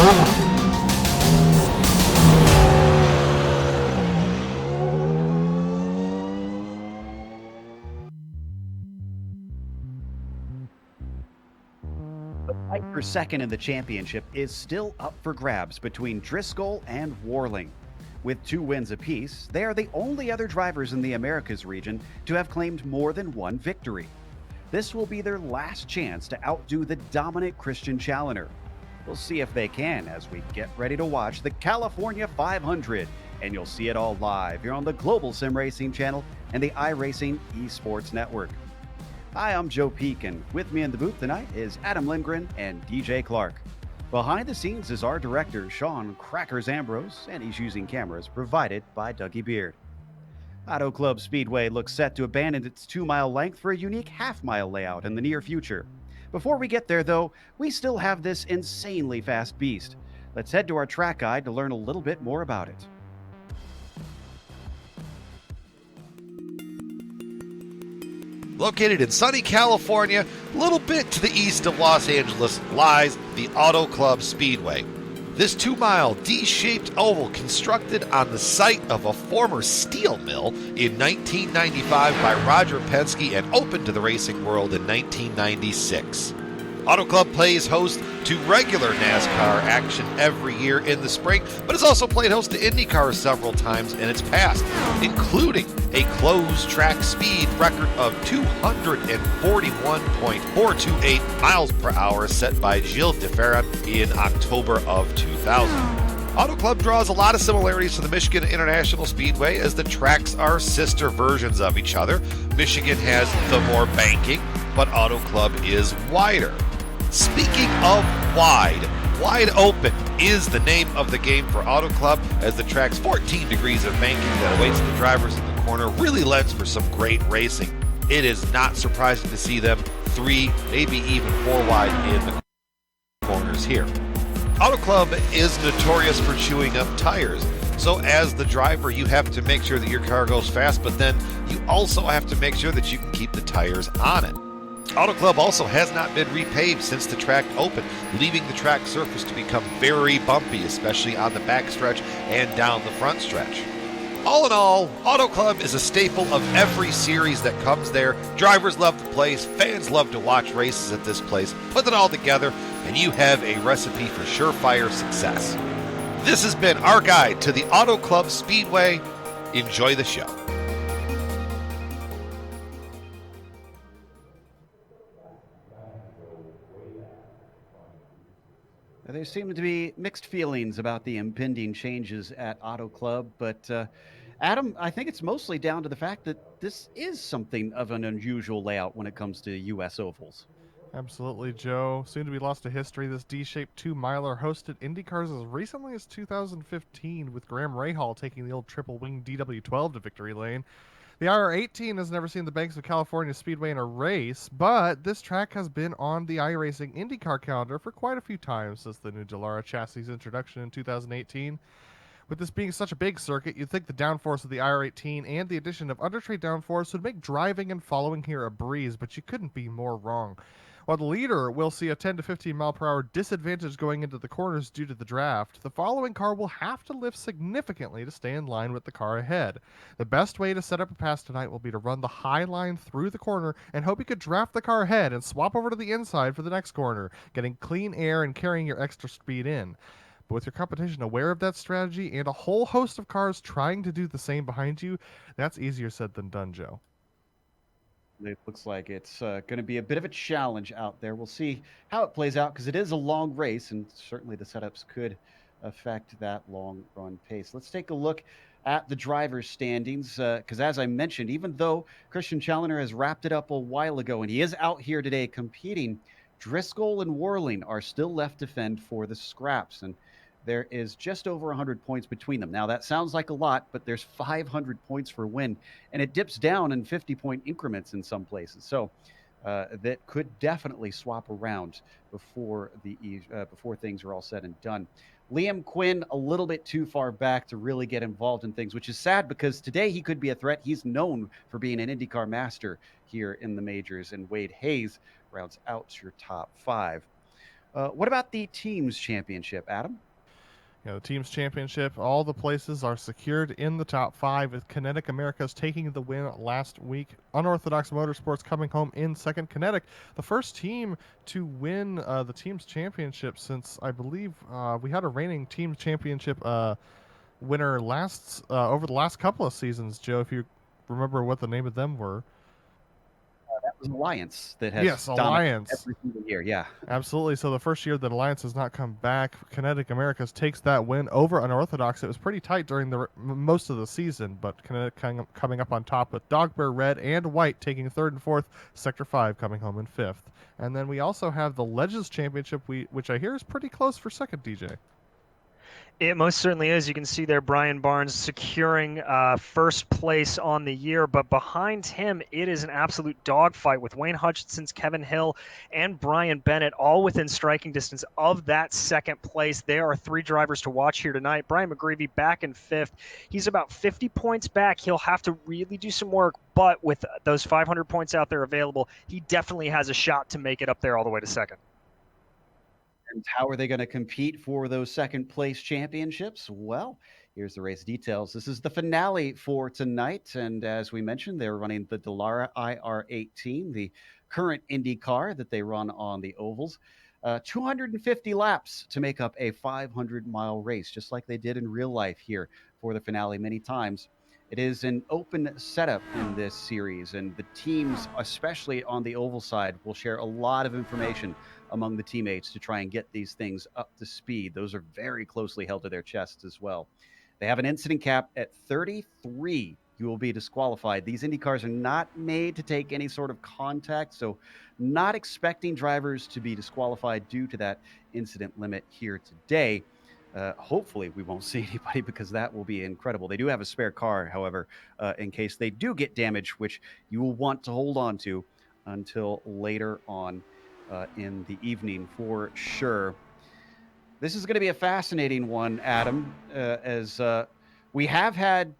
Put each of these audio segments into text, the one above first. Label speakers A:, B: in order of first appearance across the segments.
A: The fight for second in the championship is still up for grabs between Driscoll and Warling. With 2 wins apiece, they are the only other drivers in the Americas region to have claimed more than one victory. This will be their last chance to outdo the dominant Christian Challenger. We'll see if they can as we get ready to watch the California 500, and you'll see it all live here on the Global Sim Racing channel and the iRacing Esports Network. Hi, I'm Joe Peak, and with me in the booth tonight is Adam Lindgren and DJ Clark. Behind the scenes is our director, Sean Crackers Ambrose, and he's using cameras provided by Dougie Beard. Auto Club Speedway looks set to abandon its 2-mile length for a unique half-mile layout in the near future. Before we get there, though, we still have this insanely fast beast. Let's head to our track guide to learn a little bit more about it.
B: Located in sunny California, a little bit to the east of Los Angeles, lies the Auto Club Speedway. This 2-mile D-shaped oval constructed on the site of a former steel mill in 1995 by Roger Penske and opened to the racing world in 1996. Auto Club plays host to regular NASCAR action every year in the spring, but has also played host to IndyCar several times in its past, including a closed track speed record of 241.428 miles per hour set by Gilles Deferran in October of 2000. Auto Club draws a lot of similarities to the Michigan International Speedway as the tracks are sister versions of each other. Michigan has the more banking, but Auto Club is wider. Speaking of wide open is the name of the game for Auto Club, as the track's 14 degrees of banking that awaits the drivers in the corner really lends for some great racing. It is not surprising to see them 3, maybe even 4 wide in the corners here. Auto Club is notorious for chewing up tires. So as the driver, you have to make sure that your car goes fast, but then you also have to make sure that you can keep the tires on it. Auto Club also has not been repaved since the track opened, leaving the track surface to become very bumpy, especially on the back stretch and down the front stretch. All in all, Auto Club is a staple of every series that comes there. Drivers love the place, fans love to watch races at this place. Put it all together, and you have a recipe for surefire success. This has been our guide to the Auto Club Speedway. Enjoy the show.
A: There seem to be mixed feelings about the impending changes at Auto Club, but Adam, I think it's mostly down to the fact that this is something of an unusual layout when it comes to U.S. ovals.
C: Absolutely, Joe. Soon to be lost to history, this D-shaped 2-miler hosted IndyCars as recently as 2015, with Graham Rahal taking the old triple-wing DW12 to victory lane. The IR-18 has never seen the banks of California Speedway in a race, but this track has been on the iRacing IndyCar calendar for quite a few times since the new Dallara chassis introduction in 2018. With this being such a big circuit, you'd think the downforce of the IR-18 and the addition of undertray downforce would make driving and following here a breeze, but you couldn't be more wrong. While the leader will see a 10 to 15 mile per hour disadvantage going into the corners due to the draft, the following car will have to lift significantly to stay in line with the car ahead. The best way to set up a pass tonight will be to run the high line through the corner and hope you could draft the car ahead and swap over to the inside for the next corner, getting clean air and carrying your extra speed in. But with your competition aware of that strategy and a whole host of cars trying to do the same behind you, that's easier said than done, Joe.
A: It looks like it's going to be a bit of a challenge out there. We'll see how it plays out because it is a long race, and certainly the setups could affect that long run pace. Let's take a look at the driver's standings because, as I mentioned, even though Christian Challenger has wrapped it up a while ago and he is out here today competing, Driscoll and Warling are still left to fend for the scraps, and there is just over 100 points between them. Now, that sounds like a lot, but there's 500 points for win, and it dips down in 50-point increments in some places. So that could definitely swap around before things are all said and done. Liam Quinn, a little bit too far back to really get involved in things, which is sad because today he could be a threat. He's known for being an IndyCar master here in the majors, and Wade Hayes rounds out your top 5. What about the teams championship, Adam?
C: The team's championship, all the places are secured in the top 5, with Kinetic Americas taking the win last week. Unorthodox Motorsports coming home in second. Kinetic, the first team to win the team's championship since, I believe, we had a reigning team championship winner over the last couple of seasons, Joe, if you remember what the name of them were.
A: That was Alliance that has
C: Yes,
A: dominated
C: Alliance.
A: every single year. Yeah.
C: Absolutely. So the first year that Alliance has not come back, Kinetic Americas takes that win over Unorthodox. It was pretty tight during the most of the season, but Kinetic coming up on top with Dogbear Red and White taking third and fourth, Sector 5 coming home in fifth. And then we also have the Legends Championship, which I hear is pretty close for second, DJ.
D: It most certainly is. You can see there Bryan Barns securing first place on the year, but behind him, it is an absolute dogfight with Wayne Hutchinson's Kevin Hill and Brian Bennett all within striking distance of that second place. There are 3 drivers to watch here tonight. Brian McGreevy back in 5th. He's about 50 points back. He'll have to really do some work, but with those 500 points out there available, he definitely has a shot to make it up there all the way to second.
A: And how are they going to compete for those second place championships? Well, here's the race details. This is the finale for tonight. And as we mentioned, they're running the Dallara IR18, the current Indy car that they run on the ovals. 250 laps to make up a 500-mile race, just like they did in real life here for the finale many times. It is an open setup in this series, and the teams, especially on the oval side, will share a lot of information among the teammates to try and get these things up to speed. Those are very closely held to their chests as well. They have an incident cap at 33. You will be disqualified. These Indy cars are not made to take any sort of contact, so not expecting drivers to be disqualified due to that incident limit here today. Hopefully we won't see anybody, because that will be incredible. They do have a spare car, however, in case they do get damage, which you will want to hold on to until later on in the evening for sure. This is going to be a fascinating one, Adam, as we have had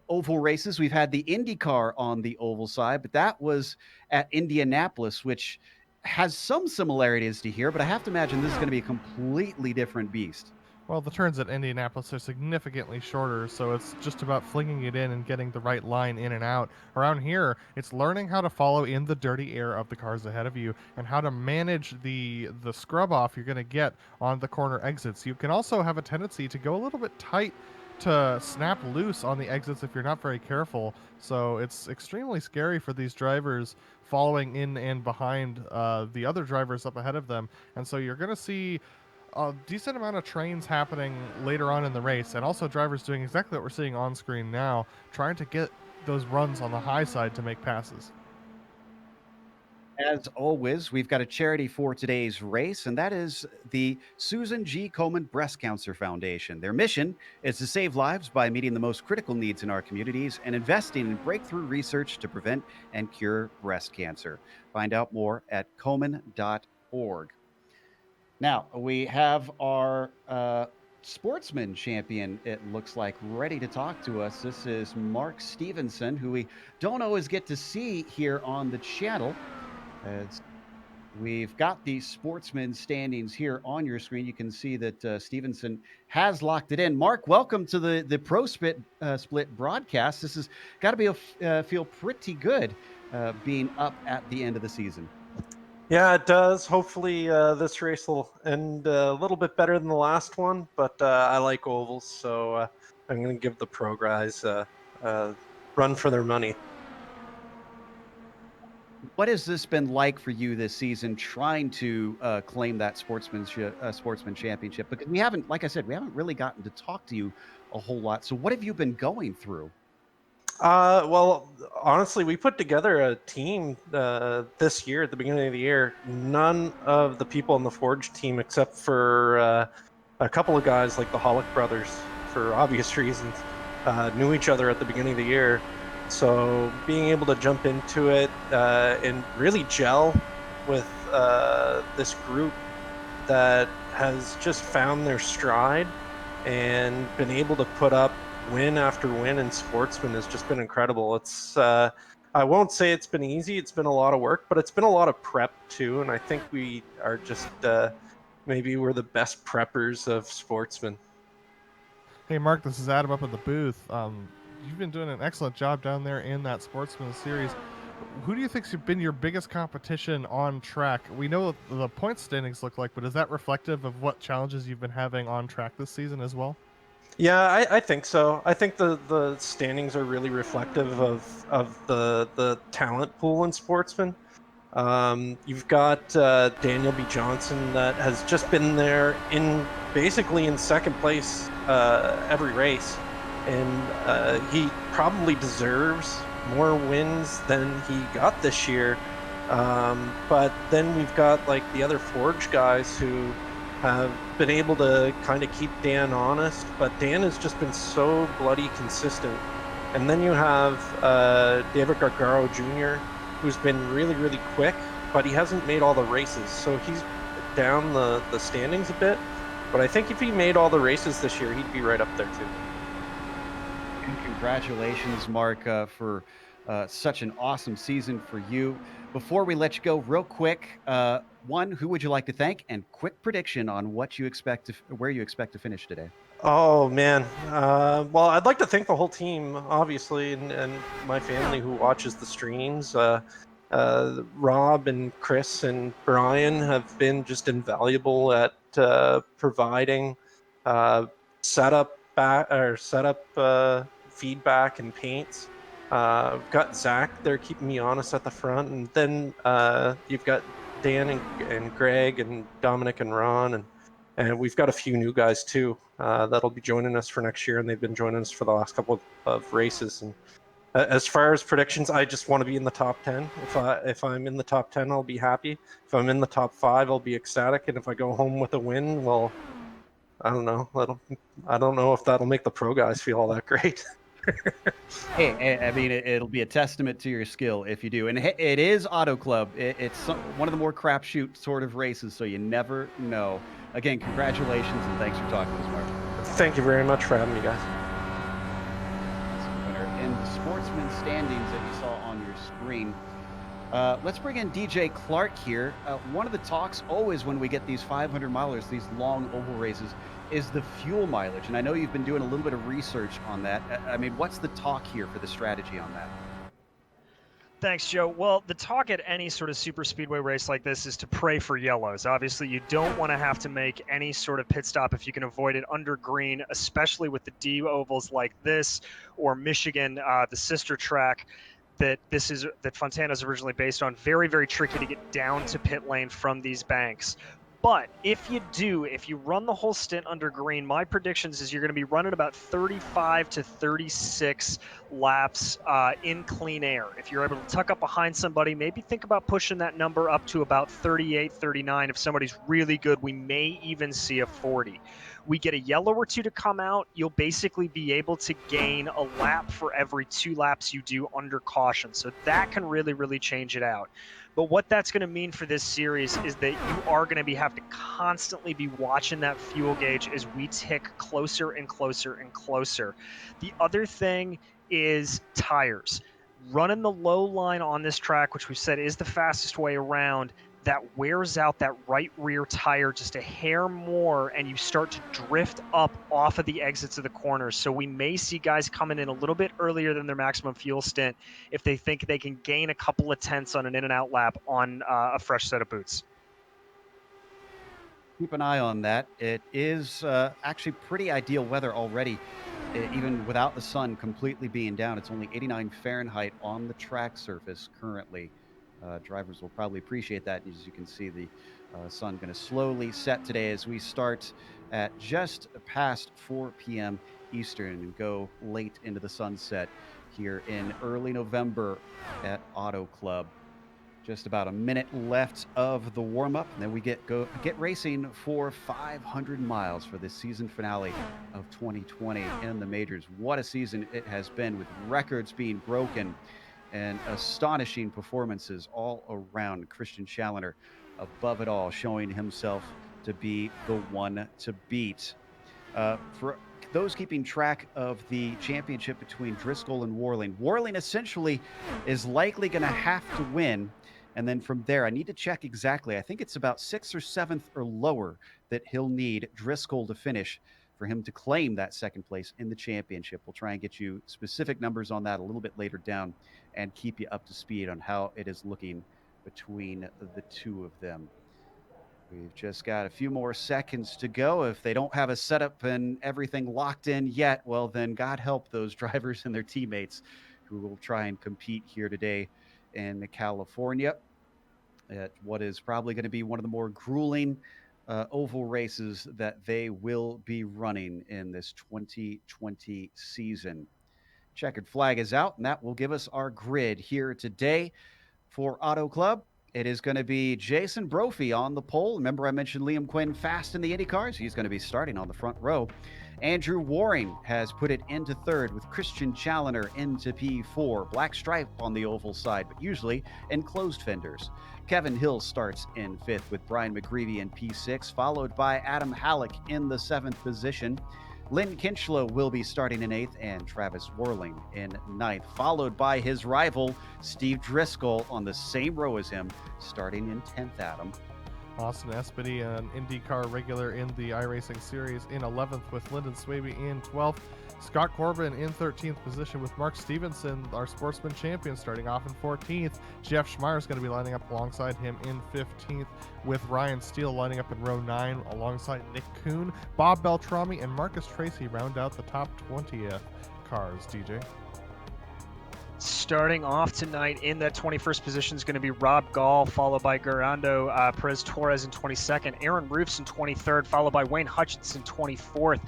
A: oval races. We've had the IndyCar on the oval side, but that was at Indianapolis, which has some similarities to here, but I have to imagine this is going to be a completely different beast.
C: Well, the turns at Indianapolis are significantly shorter, so it's just about flinging it in and getting the right line in and out. Around here, it's learning how to follow in the dirty air of the cars ahead of you and how to manage the scrub off you're going to get on the corner exits. You can also have a tendency to go a little bit tight to snap loose on the exits if you're not very careful. So it's extremely scary for these drivers following in and behind the other drivers up ahead of them. And so you're going to see a decent amount of trains happening later on in the race, and also drivers doing exactly what we're seeing on screen now, trying to get those runs on the high side to make passes.
A: As always, we've got a charity for today's race, and that is the Susan G. Komen Breast Cancer Foundation. Their mission is to save lives by meeting the most critical needs in our communities and investing in breakthrough research to prevent and cure breast cancer. Find out more at komen.org. Now, we have our sportsman champion, it looks like, ready to talk to us. This is Mark Stevenson, who we don't always get to see here on the channel. As we've got the sportsman standings here on your screen, you can see that Stevenson has locked it in. Mark, welcome to the Pro Split broadcast. This has got to be feel pretty good being up at the end of the season.
E: Yeah, it does. Hopefully this race will end a little bit better than the last one, but I like ovals, so I'm going to give the pro guys a run for their money.
A: What has this been like for you this season, trying to claim that sportsman championship? Because we haven't, like I said, we haven't really gotten to talk to you a whole lot. So what have you been going through?
E: Well, honestly, we put together a team this year at the beginning of the year. None of the people on the Forge team, except for a couple of guys like the Hollick brothers, for obvious reasons, knew each other at the beginning of the year. So being able to jump into it and really gel with this group that has just found their stride and been able to put up win after win in sportsman has just been incredible. It's I won't say it's been easy. It's been a lot of work, but it's been a lot of prep too. And I think we are just maybe we're the best preppers of sportsmen.
C: Hey, Mark, this is Adam up in the booth. You've been doing an excellent job down there in that Sportsman Series. Who do you think's been your biggest competition on track? We know what the point standings look like, but is that reflective of what challenges you've been having on track this season as well?
E: Yeah, I think so. I think the standings are really reflective of the talent pool in sportsmen. You've got Daniel B. Johnson that has just been there in basically in second place every race, and he probably deserves more wins than he got this year. But then we've got like the other Forge guys who have been able to kind of keep Dan honest, but Dan has just been so bloody consistent. And then you have David Gargaro Jr., who's been really, really quick, but he hasn't made all the races. So he's down the standings a bit. But I think if he made all the races this year, he'd be right up there too.
A: And congratulations, Mark, for such an awesome season for you. Before we let you go, real quick, one, who would you like to thank, and quick prediction on what you expect to, where you expect to finish today.
E: Oh man. Well, I'd like to thank the whole team, obviously, and my family who watches the streams. Rob and Chris and Brian have been just invaluable at providing setup feedback and paints. I've got Zach there keeping me honest at the front, and then you've got Dan and Greg and Dominic and Ron, and we've got a few new guys too that'll be joining us for next year, and they've been joining us for the last couple of races. And as far as predictions, I just want to be in the top 10. If I'm in the top 10, I'll be happy. If I'm in the top 5, I'll be ecstatic. And if I go home with a win, well, I don't know. I don't know if that'll make the pro guys feel all that great.
A: Hey, I mean, it'll be a testament to your skill if you do. And it is Auto Club. It's one of the more crapshoot sort of races, so you never know. Again, congratulations, and thanks for talking to us, Mark.
E: Thank you very much for having me, guys.
A: Winner in the sportsman standings that you saw on your screen. Let's bring in DJ Clark here. One of the talks always when we get these 500 milers, these long oval races, is the fuel mileage. And I know you've been doing a little bit of research on that. I mean, what's the talk here for the strategy on that?
D: Thanks, Joe. Well, the talk at any sort of super speedway race like this is to pray for yellows. Obviously, you don't want to have to make any sort of pit stop if you can avoid it under green, especially with the D ovals like this or Michigan, the sister track that Fontana's originally based on. Very, very tricky to get down to pit lane from these banks. But if you run the whole stint under green, my predictions is you're going to be running about 35 to 36 laps in clean air. If you're able to tuck up behind somebody, maybe think about pushing that number up to about 38, 39. If somebody's really good, we may even see a 40. We get a yellow or two to come out, you'll basically be able to gain a lap for every 2 laps you do under caution. So that can really, really change it out. But what that's going to mean for this series is that you are going to have to constantly be watching that fuel gauge as we tick closer and closer and closer. The other thing is tires. Running the low line on this track, which we said is the fastest way around, that wears out that right rear tire just a hair more, and you start to drift up off of the exits of the corners. So we may see guys coming in a little bit earlier than their maximum fuel stint if they think they can gain a couple of tenths on an in and out lap on a fresh set of boots.
A: Keep an eye on that. It is actually pretty ideal weather already, even without the sun completely being down. It's only 89 Fahrenheit on the track surface currently. Drivers will probably appreciate that. As you can see, the sun going to slowly set today as we start at just past 4 p.m. Eastern and go late into the sunset here in early November at Auto Club. Just about a minute left of the warm-up, and then we get racing for 500 miles for the season finale of 2020 in the majors. What a season it has been, with records being broken and astonishing performances all around. Christian Challenger above it all, showing himself to be the one to beat. For those keeping track of the championship between Driscoll and Warling essentially is likely going to have to win. And then from there, I need to check exactly. I think it's about 6th or 7th or lower that he'll need Driscoll to finish for him to claim that second place in the championship. We'll try and get you specific numbers on that a little bit later down and keep you up to speed on how it is looking between the two of them. We've just got a few more seconds to go. If they don't have a setup and everything locked in yet, well, then God help those drivers and their teammates who will try and compete here today in California at what is probably going to be one of the more grueling oval races that they will be running in this 2020 season. Checkered flag is out, and that will give us our grid here today for Auto Club. It is going to be Jason Brophy on the pole. Remember, I mentioned Liam Quinn fast in the Indy cars. He's going to be starting on the front row. Andrew Waring has put it into third with Christian Challoner into P4. Black stripe on the oval side, but usually enclosed fenders. Kevin Hill starts in fifth with Brian McGreevy in P6, followed by Adam Halleck in the seventh position. Lynn Kinchlow will be starting in eighth, and Travis Worling in ninth, followed by his rival, Steve Driscoll, on the same row as him, starting in 10th, Adam.
C: Austin Espedy, an IndyCar regular in the iRacing series, in 11th with Lyndon Swaby in 12th. Scott Corbin in 13th position with Mark Stevenson, our sportsman champion, starting off in 14th. Jeff Schmeier is going to be lining up alongside him in 15th, with Ryan Steele lining up in row 9 alongside Nick Kuhn. Bob Beltrami and Marcus Tracy round out the top 20th cars, DJ.
D: Starting off tonight in that 21st position is going to be Rob Gall, followed by Gerardo Perez Torres in 22nd, Aaron Roofs in 23rd, followed by Wayne Hutchinson 24th,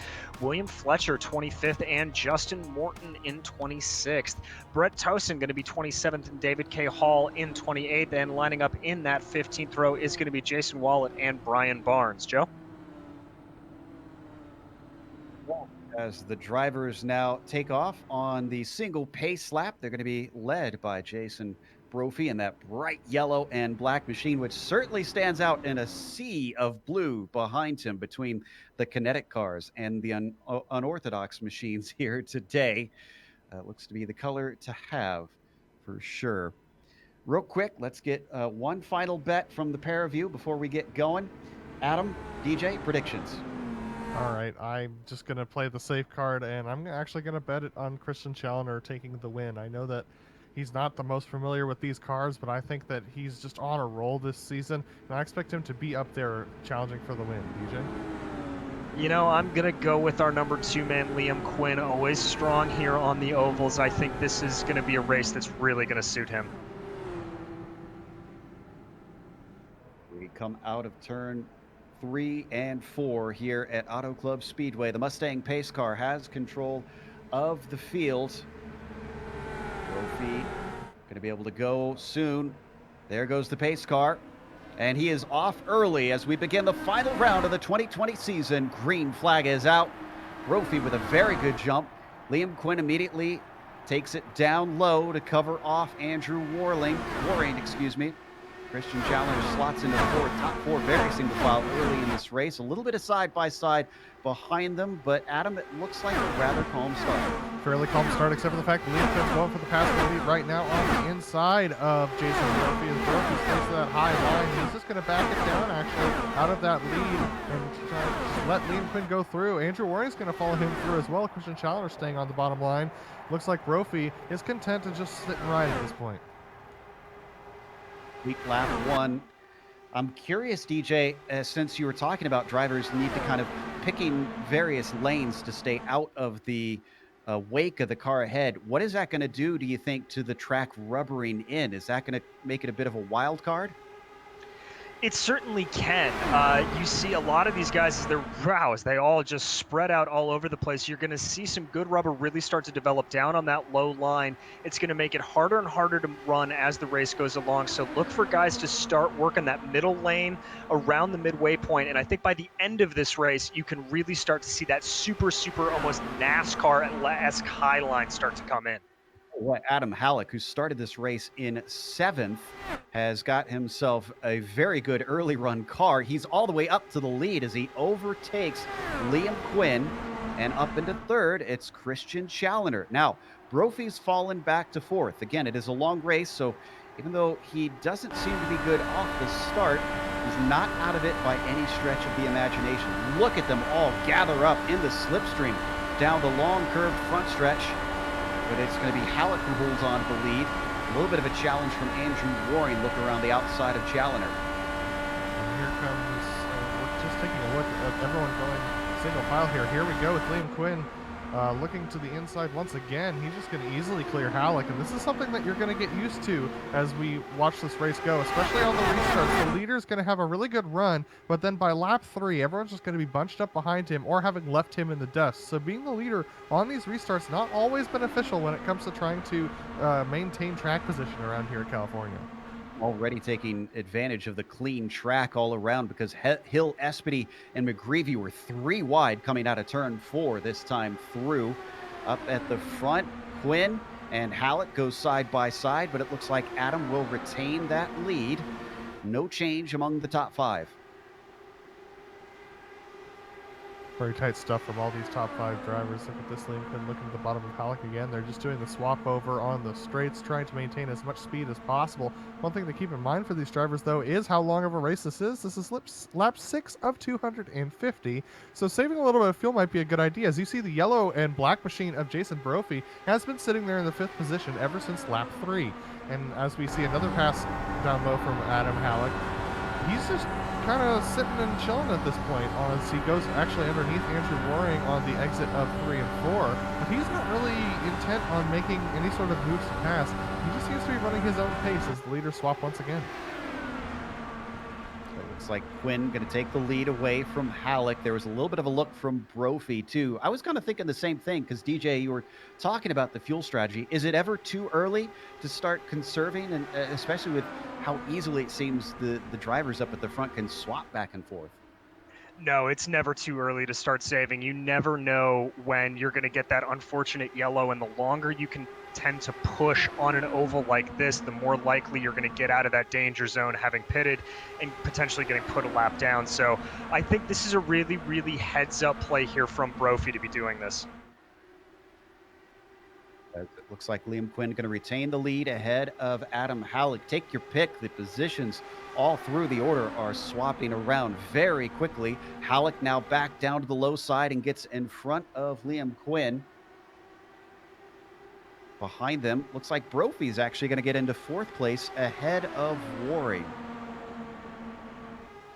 D: William Fletcher 25th, and Justin Morton in 26th. Brett Towson going to be 27th, and David K. Hall in 28th, and lining up in that 15th row is going to be Jason Wallet and Bryan Barns. Joe?
A: As the drivers now take off on the single pace lap, they're going to be led by Jason Brophy in that bright yellow and black machine, which certainly stands out in a sea of blue behind him between the Kinetic cars and the unorthodox machines here today. Looks to be the color to have for sure. Real quick, let's get one final bet from the pair of you before we get going. Adam, DJ, predictions.
C: All right, I'm just going to play the safe card, and I'm actually going to bet it on Christian Challoner taking the win. I know that he's not the most familiar with these cars, but I think that he's just on a roll this season, and I expect him to be up there challenging for the win. DJ?
D: You know, I'm going to go with our number 2 man, Liam Quinn, always strong here on the ovals. I think this is going to be a race that's really going to suit him.
A: We come out of turn 3 and 4 here at Auto Club Speedway. The Mustang pace car has control of the field. Brophy going to be able to go soon. There goes the pace car, and he is off early as we begin the final round of the 2020 season. Green flag is out. Brophy with a very good jump. Liam Quinn immediately takes it down low to cover off Andrew Waring. Christian Challoner slots into the top 4 very single file early in this race. A little bit of side-by-side behind them, but Adam, it looks like a rather calm start.
C: Fairly calm start, except for the fact that Liam Quinn's going for the passenger lead right now on the inside of Jason Brophy. As Brophy stays to that high line, he's just going to back it down, actually, out of that lead and try to let Liam Quinn go through. Andrew Waring's going to follow him through as well. Christian Challoner staying on the bottom line. Looks like Brophy is content to just sit and ride at this point.
A: Week lap 1. I'm curious, DJ, since you were talking about drivers need to kind of picking various lanes to stay out of the wake of the car ahead. What is that going to do you think, to the track rubbering in? Is that going to make it a bit of a wild card?
D: It certainly can. You see a lot of these guys as they're roused, they all just spread out all over the place. You're going to see some good rubber really start to develop down on that low line. It's going to make it harder and harder to run as the race goes along. So look for guys to start working that middle lane around the midway point. And I think by the end of this race, you can really start to see that super almost NASCAR-esque high line start to come in.
A: Adam Halleck, who started this race in 7th, has got himself a very good early run car. He's all the way up to the lead as he overtakes Liam Quinn, and up into 3rd, it's Christian Challoner. Now, Brophy's fallen back to 4th. Again, it is a long race, so Even though he doesn't seem to be good off the start, he's not out of it by any stretch of the imagination. Look at them all gather up in the slipstream down the long curved front stretch. But it's going to be Halleck who holds on to the lead. A little bit of a challenge from Andrew Waring. Look around the outside of Challoner.
C: And here comes, we're just taking a look at everyone going single file here. Here we go with Liam Quinn looking to the inside once again. He's just going to easily clear Halleck, and this is something that you're going to get used to as we watch this race go, especially on the restarts. The leader's going to have a really good run, but then by lap 3, everyone's just going to be bunched up behind him or having left him in the dust. So being the leader on these restarts not always beneficial when it comes to trying to maintain track position around here in California.
A: Already taking advantage of the clean track all around, because Hill, Espedy, and McGreevy were 3 wide coming out of turn 4 this time through. Up at the front, Quinn and Halleck go side by side, but it looks like Adam will retain that lead. No change among the top 5.
C: Very tight stuff from all these top 5 drivers. Look at this, Liam Quinn looking at the bottom of Halleck again. They're just doing the swap over on the straights, trying to maintain as much speed as possible. One thing to keep in mind for these drivers, though, is how long of a race this is. This is lap 6 of 250, so saving a little bit of fuel might be a good idea. As you see, the yellow and black machine of Jason Brophy has been sitting there in the 5th position ever since lap 3. And as we see another pass down low from Adam Halleck, he's just kind of sitting and chilling at this point as he goes actually underneath Andrew Waring on the exit of 3 and 4. But he's not really intent on making any sort of moves to pass. He just seems to be running his own pace as the leaders swap once again.
A: So it looks like Quinn going to take the lead away from Halleck. There was a little bit of a look from Brophy too. I was kind of thinking the same thing, because DJ, you were talking about the fuel strategy. Is it ever too early to start conserving, and especially with how easily it seems the drivers up at the front can swap back and forth?
D: No, it's never too early to start saving. You never know when you're going to get that unfortunate yellow, and the longer you can tend to push on an oval like this, the more likely you're going to get out of that danger zone having pitted and potentially getting put a lap down. So I think this is a really, really heads-up play here from Brophy to be doing this.
A: It looks like Liam Quinn going to retain the lead ahead of Adam Halleck. Take your pick. The positions all through the order are swapping around very quickly. Halleck now back down to the low side and gets in front of Liam Quinn. Behind them, looks like Brophy is actually going to get into 4th place ahead of Waring.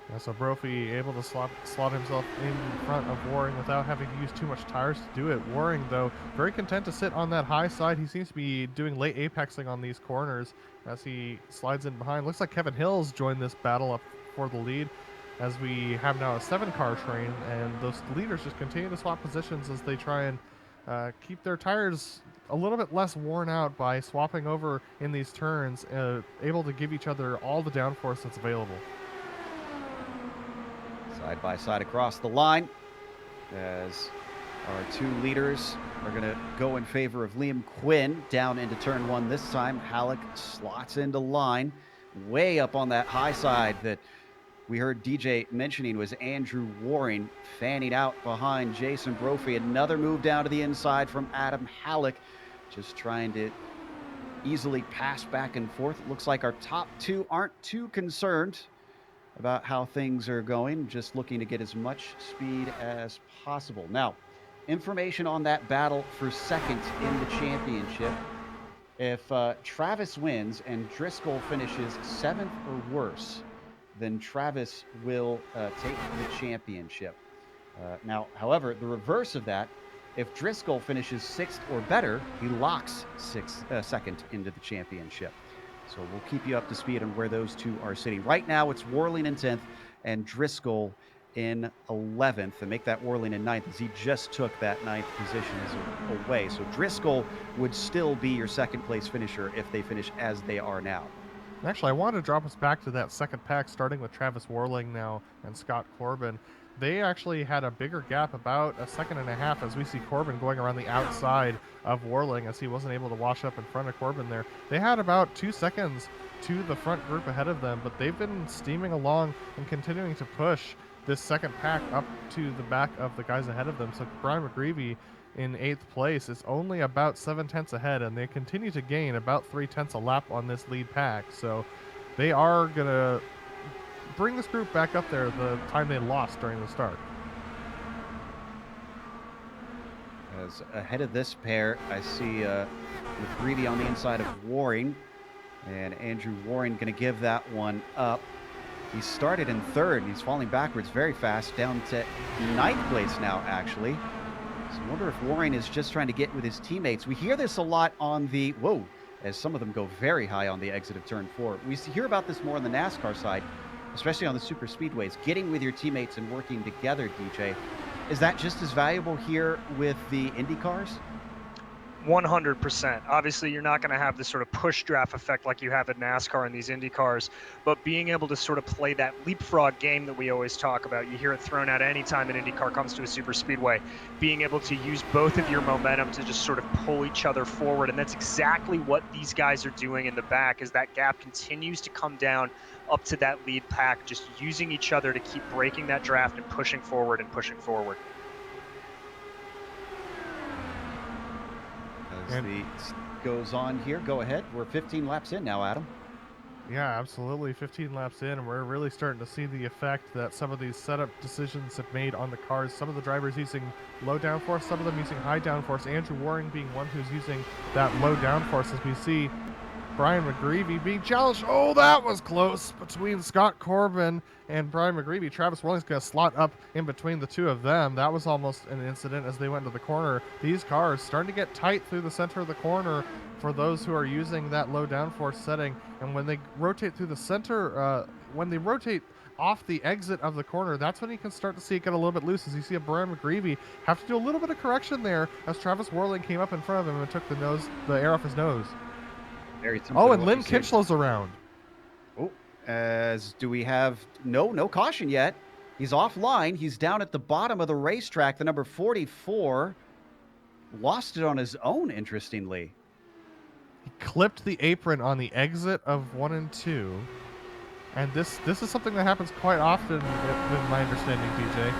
C: Yeah, so Brophy able to slot himself in front of Waring without having to use too much tires to do it. Waring, though, very content to sit on that high side. He seems to be doing late apexing on these corners as he slides in behind. Looks like Kevin Hill's joined this battle up for the lead, as we have now a 7-car train, and those leaders just continue to swap positions as they try and keep their tires a little bit less worn out by swapping over in these turns, able to give each other all the downforce that's available.
A: Side by side across the line, as our 2 leaders are going to go in favor of Liam Quinn down into turn 1 this time. Halleck slots into line way up on that high side that we heard DJ mentioning was Andrew Waring, fanning out behind Jason Brophy. Another move down to the inside from Adam Halleck, just trying to easily pass back and forth. It looks like our top 2 aren't too concerned about how things are going, just looking to get as much speed as possible. Now, information on that battle for second in the championship. If Travis wins and Driscoll finishes 7th or worse, then Travis will take the championship. Now, however, the reverse of that, if Driscoll finishes 6th or better, he locks second into the championship. So we'll keep you up to speed on where those 2 are sitting. Right now, it's Worling in 10th and Driscoll in 11th. And make that Worling in 9th, as he just took that 9th position away. So Driscoll would still be your 2nd place finisher if they finish as they are now.
C: Actually, I wanted to drop us back to that second pack, starting with Travis Worling now and Scott Corbin. They actually had a bigger gap, about a 1.5 seconds, as we see Corbin going around the outside of Worling, as he wasn't able to wash up in front of Corbin there. They had about 2 seconds to the front group ahead of them, but they've been steaming along and continuing to push this second pack up to the back of the guys ahead of them. So Brian McGreevy in 8th place is only about 7/10 ahead, and they continue to gain about 3/10 a lap on this lead pack. So they are going to bring this group back up there the time they lost during the start.
A: As ahead of this pair, I see McGreevy on the inside of Waring, and Andrew Waring going to give that one up. He started in 3rd, and he's falling backwards very fast, down to 9th place now, actually. So I wonder if Waring is just trying to get with his teammates. We hear this a lot on the, as some of them go very high on the exit of turn 4. We hear about this more on the NASCAR side, especially on the super speedways, getting with your teammates and working together, DJ. Is that just as valuable here with the Indy cars?
D: 100%. Obviously, you're not going to have the sort of push draft effect like you have at NASCAR and these Indy cars, but being able to sort of play that leapfrog game that we always talk about, you hear it thrown out anytime an Indy car comes to a super speedway, being able to use both of your momentum to just sort of pull each other forward. And that's exactly what these guys are doing in the back, as that gap continues to come down up to that lead pack, just using each other to keep breaking that draft and pushing forward and pushing forward.
A: As the goes on here, go ahead. We're 15 laps in now, Adam.
C: Yeah, absolutely. 15 laps in, and we're really starting to see the effect that some of these setup decisions have made on the cars. Some of the drivers using low downforce, some of them using high downforce. Andrew Waring being one who's using that low downforce, as we see Brian McGreevy being challenged. Oh, that was close between Scott Corbin and Brian McGreevy. Travis Worling's going to slot up in between the two of them. That was almost an incident as they went into the corner. These cars starting to get tight through the center of the corner for those who are using that low downforce setting. And when they rotate through the center, when they rotate off the exit of the corner, that's when you can start to see it get a little bit loose, as you see a Brian McGreevy have to do a little bit of correction there as Travis Worling came up in front of him and took the air off his nose. Oh, and Lynn Kinchlow's around.
A: Oh, as do we have no caution yet? He's offline. He's down at the bottom of the racetrack. The number 44 lost it on his own, interestingly.
C: He clipped the apron on the exit of 1 and 2. And this is something that happens quite often, in my understanding, DJ.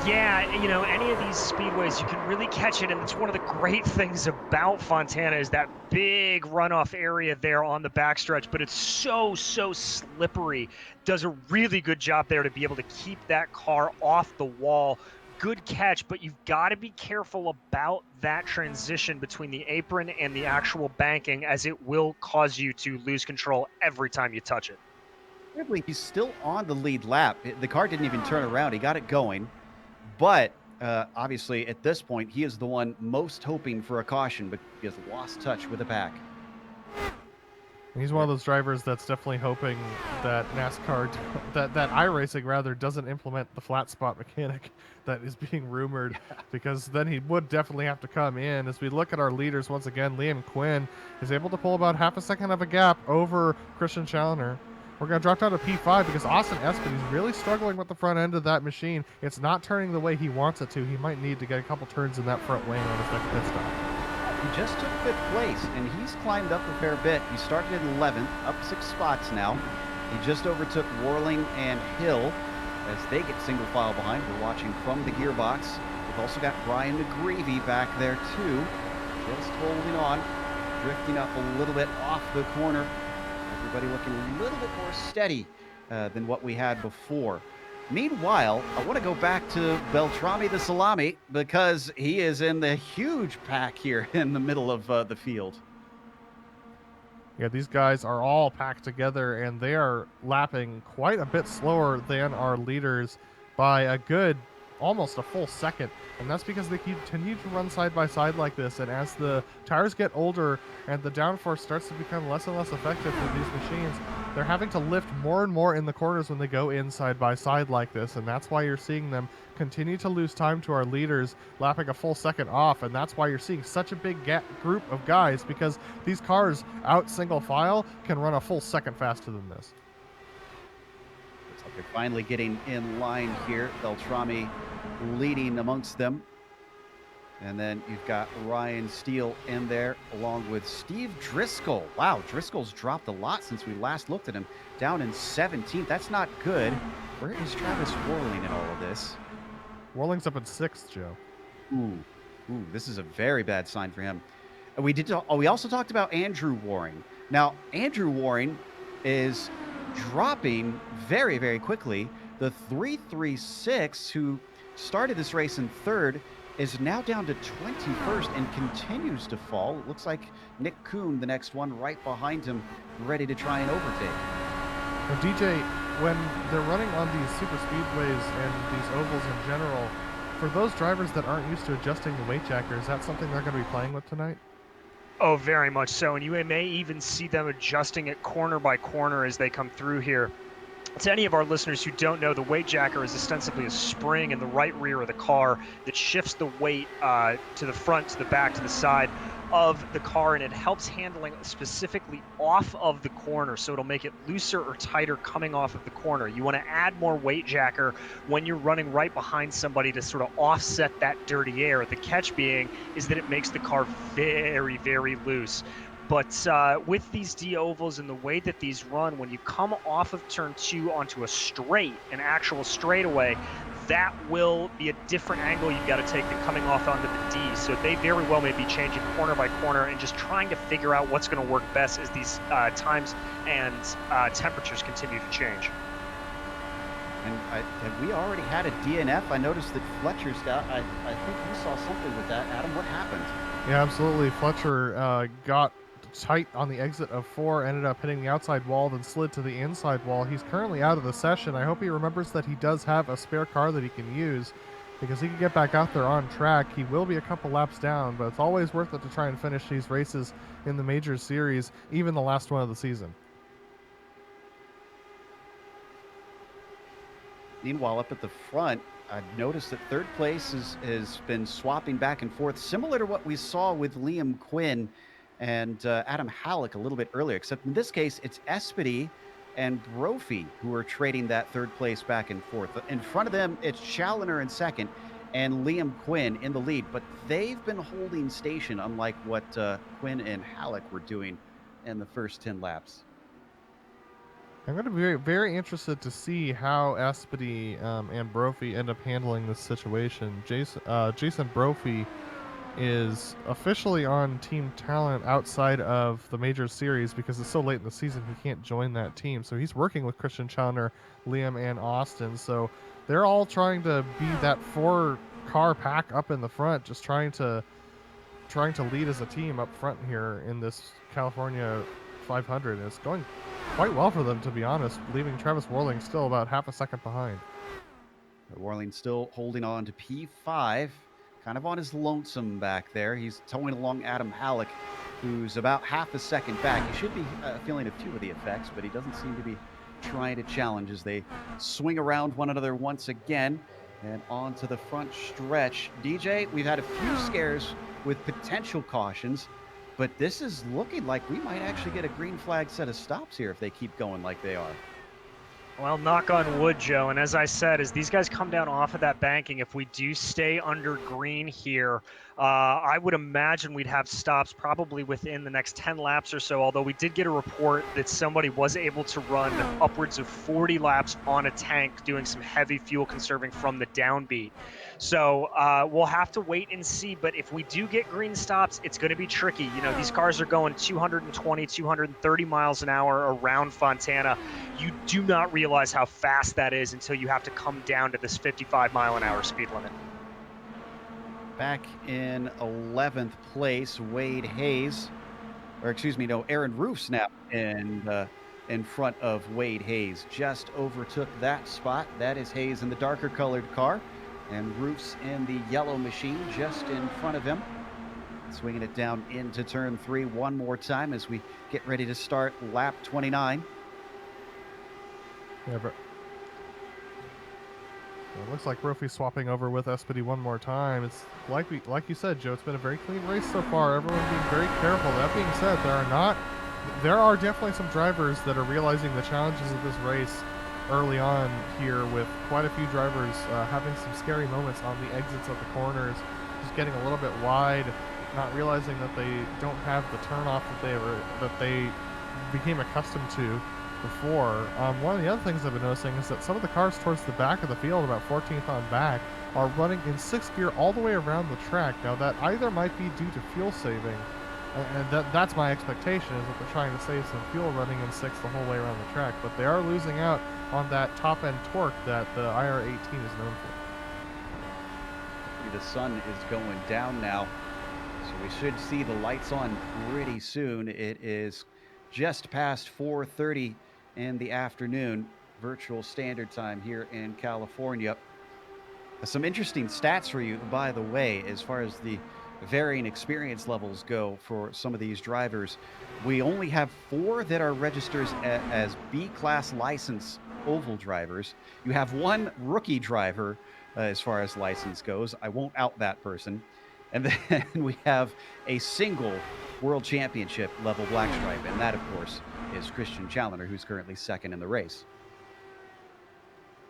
D: Yeah, you know, any of these speedways, you can really catch it, and it's one of the great things about Fontana is that big runoff area there on the backstretch, but it's so slippery. Does a really good job there to be able to keep that car off the wall. Good catch, but you've got to be careful about that transition between the apron and the actual banking, as it will cause you to lose control every time you touch it.
A: Weirdly, he's still on the lead lap. The car didn't even turn around. He got it going. But obviously, at this point, he is the one most hoping for a caution, but he has lost touch with the pack.
C: He's one of those drivers that's definitely hoping that NASCAR, that iRacing rather, doesn't implement the flat spot mechanic that is being rumored, because then he would definitely have to come in. As we look at our leaders once again, Liam Quinn is able to pull about half a second of a gap over Christian Challoner. We're going to drop down to P5 because Austin Espen is really struggling with the front end of that machine. It's not turning the way he wants it to. He might need to get a couple turns in that front lane on his next pit stop.
A: He just took 5th place, and he's climbed up a fair bit. He started at 11th, up 6 spots now. He just overtook Worling and Hill as they get single file behind. We're watching from the gearbox. We've also got Brian McGreevy back there too, just holding on, drifting up a little bit off the corner. Everybody looking a little bit more steady than what we had before. Meanwhile, I want to go back to Beltrami the Salami, because he is in the huge pack here in the middle of the field.
C: Yeah, these guys are all packed together, and they are lapping quite a bit slower than our leaders by a good, almost a full second. And that's because they continue to run side by side like this. And as the tires get older and the downforce starts to become less and less effective for these machines, they're having to lift more and more in the corners when they go in side by side like this. And that's why you're seeing them continue to lose time to our leaders, lapping a full second off. And that's why you're seeing such a big group of guys, because these cars out single file can run a full second faster than this.
A: Looks like they're finally getting in line here. Beltrami leading amongst them. And then you've got Ryan Steele in there along with Steve Driscoll. Wow, Driscoll's dropped a lot since we last looked at him. Down in 17th. That's not good. Where is Travis Worling in all of this?
C: Worling's up in 6th, Joe.
A: Ooh. Ooh, this is a very bad sign for him. We also talked about Andrew Waring. Now, Andrew Waring is dropping very, very quickly. The 336, who started this race in third, is now down to 21st and continues to fall. It looks like Nick Kuhn, the next one right behind him, ready to try and overtake.
C: Now, DJ, when they're running on these super speedways and these ovals in general, for those drivers that aren't used to adjusting the weight jacker, is that something they're going to be playing with tonight?
D: Oh, very much so. And you may even see them adjusting it corner by corner as they come through here. To any of our listeners who don't know, the weight jacker is ostensibly a spring in the right rear of the car that shifts the weight to the front, to the back, to the side of the car, and it helps handling specifically off of the corner, so it'll make it looser or tighter coming off of the corner. You want to add more weight jacker when you're running right behind somebody to sort of offset that dirty air. The catch being is that it makes the car very, very loose. But with these D-ovals and the way that these run, when you come off of turn 2 onto a straight, an actual straightaway, that will be a different angle you've got to take than coming off onto the D. So they very well may be changing corner by corner and just trying to figure out what's going to work best as these times and temperatures continue to change.
A: And have we already had a DNF? I noticed that Fletcher's got, I think you saw something with that. Adam, what happened?
C: Yeah, absolutely. Fletcher got tight on the exit of 4, ended up hitting the outside wall, then slid to the inside wall. He's currently out of the session. I hope he remembers that he does have a spare car that he can use, because he can get back out there on track. He will be a couple laps down, but it's always worth it to try and finish these races in the major series, even the last one of the season.
A: Meanwhile, up at the front, I've noticed that third place has been swapping back and forth, similar to what we saw with Liam Quinn and Adam Halleck a little bit earlier, except in this case, it's Espedy and Brophy who are trading that third place back and forth. In front of them, it's Challoner in second and Liam Quinn in the lead, but they've been holding station, unlike what Quinn and Halleck were doing in the first 10 laps.
C: I'm going to be very, very interested to see how Espedy and Brophy end up handling this situation. Jason Brophy is officially on Team Talent outside of the major series because it's so late in the season he can't join that team. So he's working with Christian Challoner, Liam, and Austin. So they're all trying to be that 4-car pack up in the front, just trying to lead as a team up front here in this California 500. And it's going quite well for them, to be honest, leaving Travis Worling still about half a second behind.
A: Worling still holding on to P5. Kind of on his lonesome back there. He's towing along Adam Halleck, who's about half a second back. He should be feeling a few of the effects, but he doesn't seem to be trying to challenge as they swing around one another once again and onto the front stretch. DJ, we've had a few scares with potential cautions, but this is looking like we might actually get a green flag set of stops here if they keep going like they are.
D: Well, knock on wood, Joe. And as I said, as these guys come down off of that banking, if we do stay under green here, I would imagine we'd have stops probably within the next 10 laps or so, although we did get a report that somebody was able to run upwards of 40 laps on a tank doing some heavy fuel conserving from the downbeat. So we'll have to wait and see. But if we do get green stops, it's going to be tricky. You know, these cars are going 220, 230 miles an hour around Fontana. You do not realize how fast that is until you have to come down to this 55-mile-an-hour speed limit.
A: Back in 11th place, Wade Hayes, or excuse me, no, Aaron Roofs now in front of Wade Hayes. Just overtook that spot. That is Hayes in the darker colored car, and Roofs in the yellow machine just in front of him. Swinging it down into turn 3 one more time as we get ready to start lap 29.
C: Yeah, but it looks like Brophy's swapping over with Espedy one more time. It's like you said, Joe, it's been a very clean race so far. Everyone being very careful. That being said, there are definitely some drivers that are realizing the challenges of this race early on here, with quite a few drivers having some scary moments on the exits of the corners, just getting a little bit wide, not realizing that they don't have the turnoff that they became accustomed to before. One of the other things I've been noticing is that some of the cars towards the back of the field, about 14th on back, are running in 6th gear all the way around the track. Now, that either might be due to fuel saving, and that's my expectation, is that they're trying to save some fuel running in 6th the whole way around the track, but they are losing out on that top-end torque that the IR-18 is known for.
A: The sun is going down now, so we should see the lights on pretty soon. It is just past 4:30 in the afternoon, virtual standard time here in California. Some interesting stats for you, by the way, as far as the varying experience levels go for some of these drivers. We only have 4 that are registered as B-class license oval drivers. You have 1 rookie driver as far as license goes. I won't out that person. And then we have a single World Championship level black stripe, and that, of course, is Christian Challenger, who's currently 2nd in the race.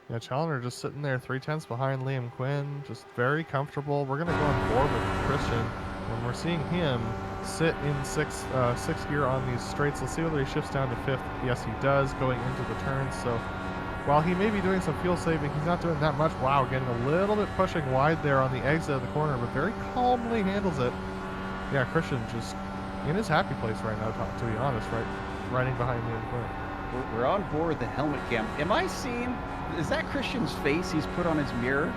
C: Yeah, Challenger just sitting there 3/10 behind Liam Quinn, just very comfortable. We're going to go on board with Christian, and we're seeing him sit in 6th gear on these straights. Let's see whether he shifts down to 5th. Yes, he does, going into the turns. So while he may be doing some fuel saving, he's not doing that much. Wow, getting a little bit pushing wide there on the exit of the corner, but very calmly handles it. Yeah, Christian just in his happy place right now, to be honest, right, riding behind Liam Quinn.
A: We're on board the helmet cam. Am I seeing, is that Christian's face he's put on his mirror?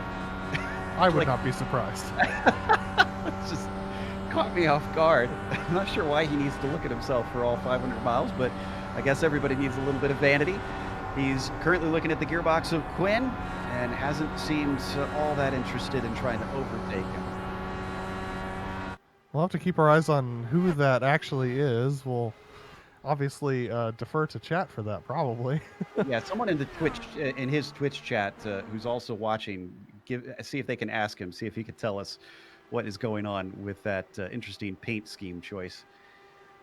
C: I would not be surprised.
A: It's just caught me off guard. I'm not sure why he needs to look at himself for all 500 miles, but I guess everybody needs a little bit of vanity. He's currently looking at the gearbox of Quinn and hasn't seemed all that interested in trying to overtake him.
C: We'll have to keep our eyes on who that actually is. We'll obviously defer to chat for that, probably.
A: Yeah, someone in the in his Twitch chat, who's also watching, see if they can ask him, see if he could tell us what is going on with that interesting paint scheme choice.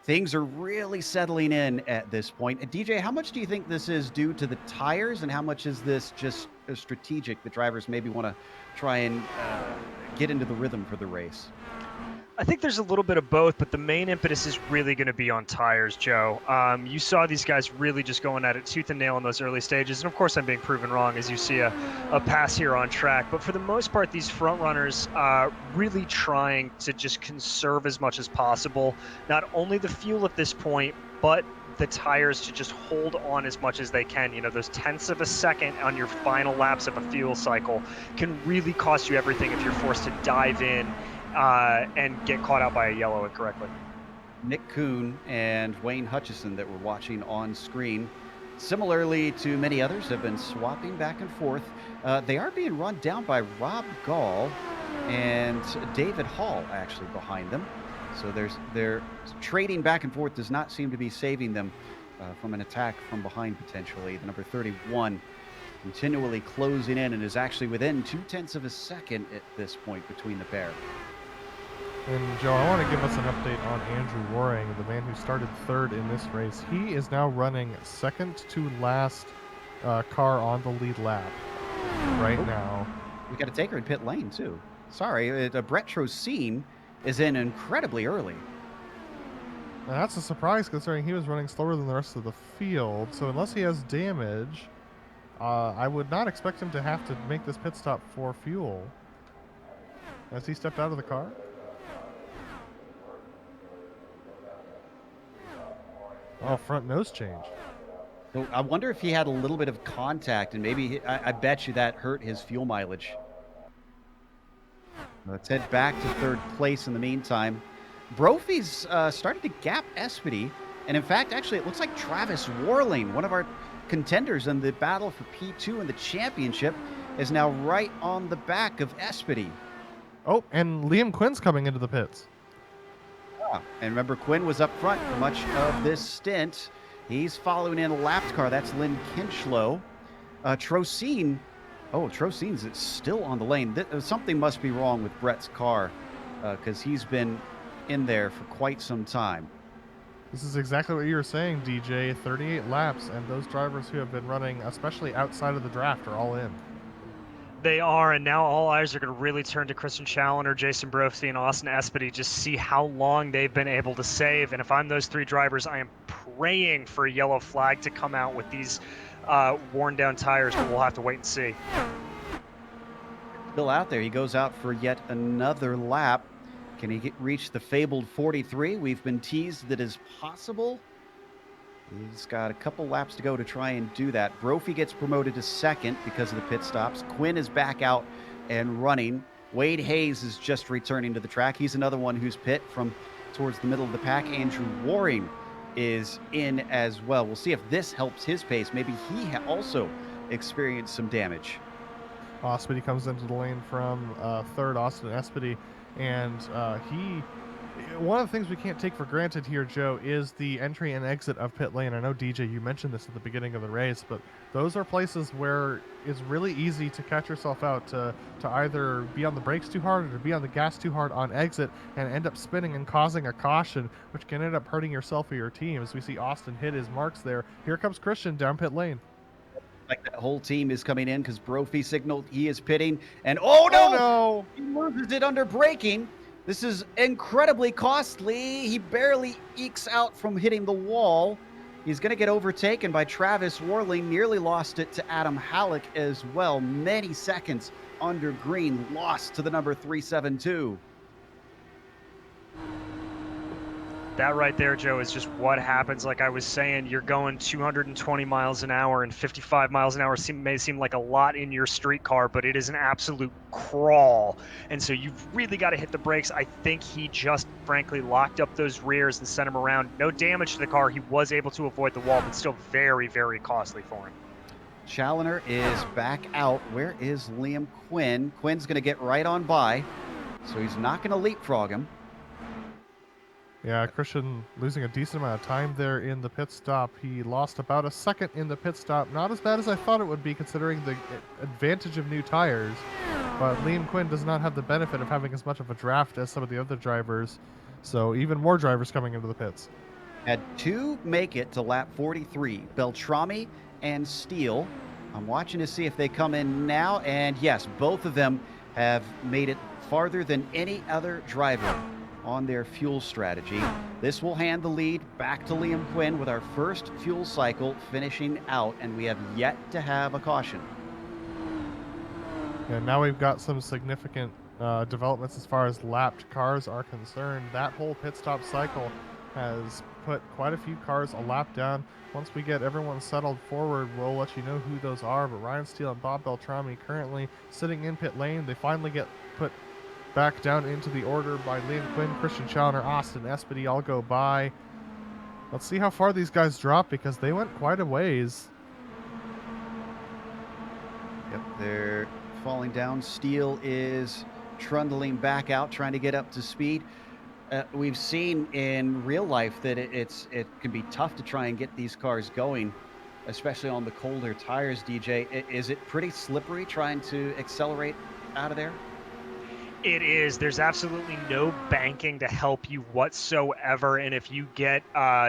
A: Things are really settling in at this point. DJ, how much do you think this is due to the tires, and how much is this just strategic? The drivers maybe want to try and get into the rhythm for the race.
D: I think there's a little bit of both, but the main impetus is really going to be on tires, Joe. You saw these guys really just going at it tooth and nail in those early stages. And of course, I'm being proven wrong as you see a pass here on track. But for the most part, these front runners are really trying to just conserve as much as possible. Not only the fuel at this point, but the tires to just hold on as much as they can. You know, those tenths of a second on your final laps of a fuel cycle can really cost you everything if you're forced to dive in and get caught out by a yellow incorrectly.
A: Nick Kuhn and Wayne Hutchison that we're watching on screen, similarly to many others, have been swapping back and forth. They are being run down by Rob Gall and David Hall actually behind them. So they're trading back and forth does not seem to be saving them from an attack from behind potentially. The number 31 continually closing in and is actually within 0.2 of a second at this point between the pair.
C: And Joe, I want to give us an update on Andrew Waring, the man who started 3rd in this race. He is now running 2nd to last car on the lead lap right now.
A: We got a taker in pit lane too. Sorry, Brett Trocine is in incredibly early.
C: Now that's a surprise considering he was running slower than the rest of the field. So unless he has damage, I would not expect him to have to make this pit stop for fuel. Has he stepped out of the car? Oh, front nose change.
A: So I wonder if he had a little bit of contact, and maybe I bet you that hurt his fuel mileage. Let's head back to 3rd place in the meantime. Brophy's started to gap Espedy, and in fact, actually, it looks like Travis Warling, one of our contenders in the battle for P2 in the championship, is now right on the back of Espedy.
C: Oh, and Liam Quinn's coming into the pits.
A: And remember, Quinn was up front for much of this stint. He's following in a lapped car. That's Lynn Kinchlow. Trocine. Oh, Trocine's still on the lane. Something must be wrong with Brett's car because he's been in there for quite some time.
C: This is exactly what you were saying, DJ. 38 laps, and those drivers who have been running, especially outside of the draft, are all in.
D: They are, and now all eyes are going to really turn to Christian Challenger, Jason Brophy, and Austin Espedy, just see how long they've been able to save. And if I'm those 3 drivers, I am praying for a yellow flag to come out with these worn down tires, but we'll have to wait and see.
A: Still out there. He goes out for yet another lap. Can he reach the fabled 43? We've been teased that is possible. He's got a couple laps to go to try and do that. Brophy gets promoted to second because of the pit stops. Quinn is back out and running. Wade Hayes is just returning to the track. He's another one who's pit from towards the middle of the pack. Andrew Waring is in as well. We'll see if this helps his pace. Maybe he also experienced some damage.
C: Espedy comes into the lane from third, Austin Espedy, and one of the things we can't take for granted here, Joe, is the entry and exit of pit lane. I know, DJ, you mentioned this at the beginning of the race, but those are places where it's really easy to catch yourself out to either be on the brakes too hard or to be on the gas too hard on exit and end up spinning and causing a caution, which can end up hurting yourself or your team. As we see Austin hit his marks there. Here comes Christian down pit lane.
A: Like that whole team is coming in because Brophy signaled he is pitting. And oh no! He loses it under braking. This is incredibly costly. He barely ekes out from hitting the wall. He's going to get overtaken by Travis Worling. Nearly lost it to Adam Halleck as well. Many seconds under green. Lost to the number 372.
D: That right there, Joe, is just what happens. Like I was saying, you're going 220 miles an hour, and 55 miles an hour may seem like a lot in your street car, but it is an absolute crawl. And so you've really got to hit the brakes. I think he just, frankly, locked up those rears and sent him around. No damage to the car. He was able to avoid the wall, but still very, very costly for him.
A: Challoner is back out. Where is Liam Quinn? Quinn's going to get right on by, so he's not going to leapfrog him.
C: Yeah, Christian losing a decent amount of time there in the pit stop. He lost about a second in the pit stop. Not as bad as I thought it would be considering the advantage of new tires. But Liam Quinn does not have the benefit of having as much of a draft as some of the other drivers. So even more drivers coming into the pits.
A: Had two make it to lap 43. Beltrami and Steele. I'm watching to see if they come in now. And yes, both of them have made it farther than any other driver on their fuel strategy. This will hand the lead back to Liam Quinn with our first fuel cycle finishing out, and we have yet to have a caution.
C: And now we've got some significant developments as far as lapped cars are concerned. That whole pit stop cycle has put quite a few cars a lap down. Once we get everyone settled forward, we'll let you know who those are. But Ryan Steele and Bob Beltrami currently sitting in pit lane. They finally get put back down into the order by Liam Quinn, Christian Challoner, Austin Espedy all go by. Let's see how far these guys drop because they went quite a ways.
A: Yep, they're falling down. Steele is trundling back out, trying to get up to speed. We've seen in real life that it can be tough to try and get these cars going, especially on the colder tires, DJ. Is it pretty slippery trying to accelerate out of there?
D: It is. There's absolutely no banking to help you whatsoever. And if you get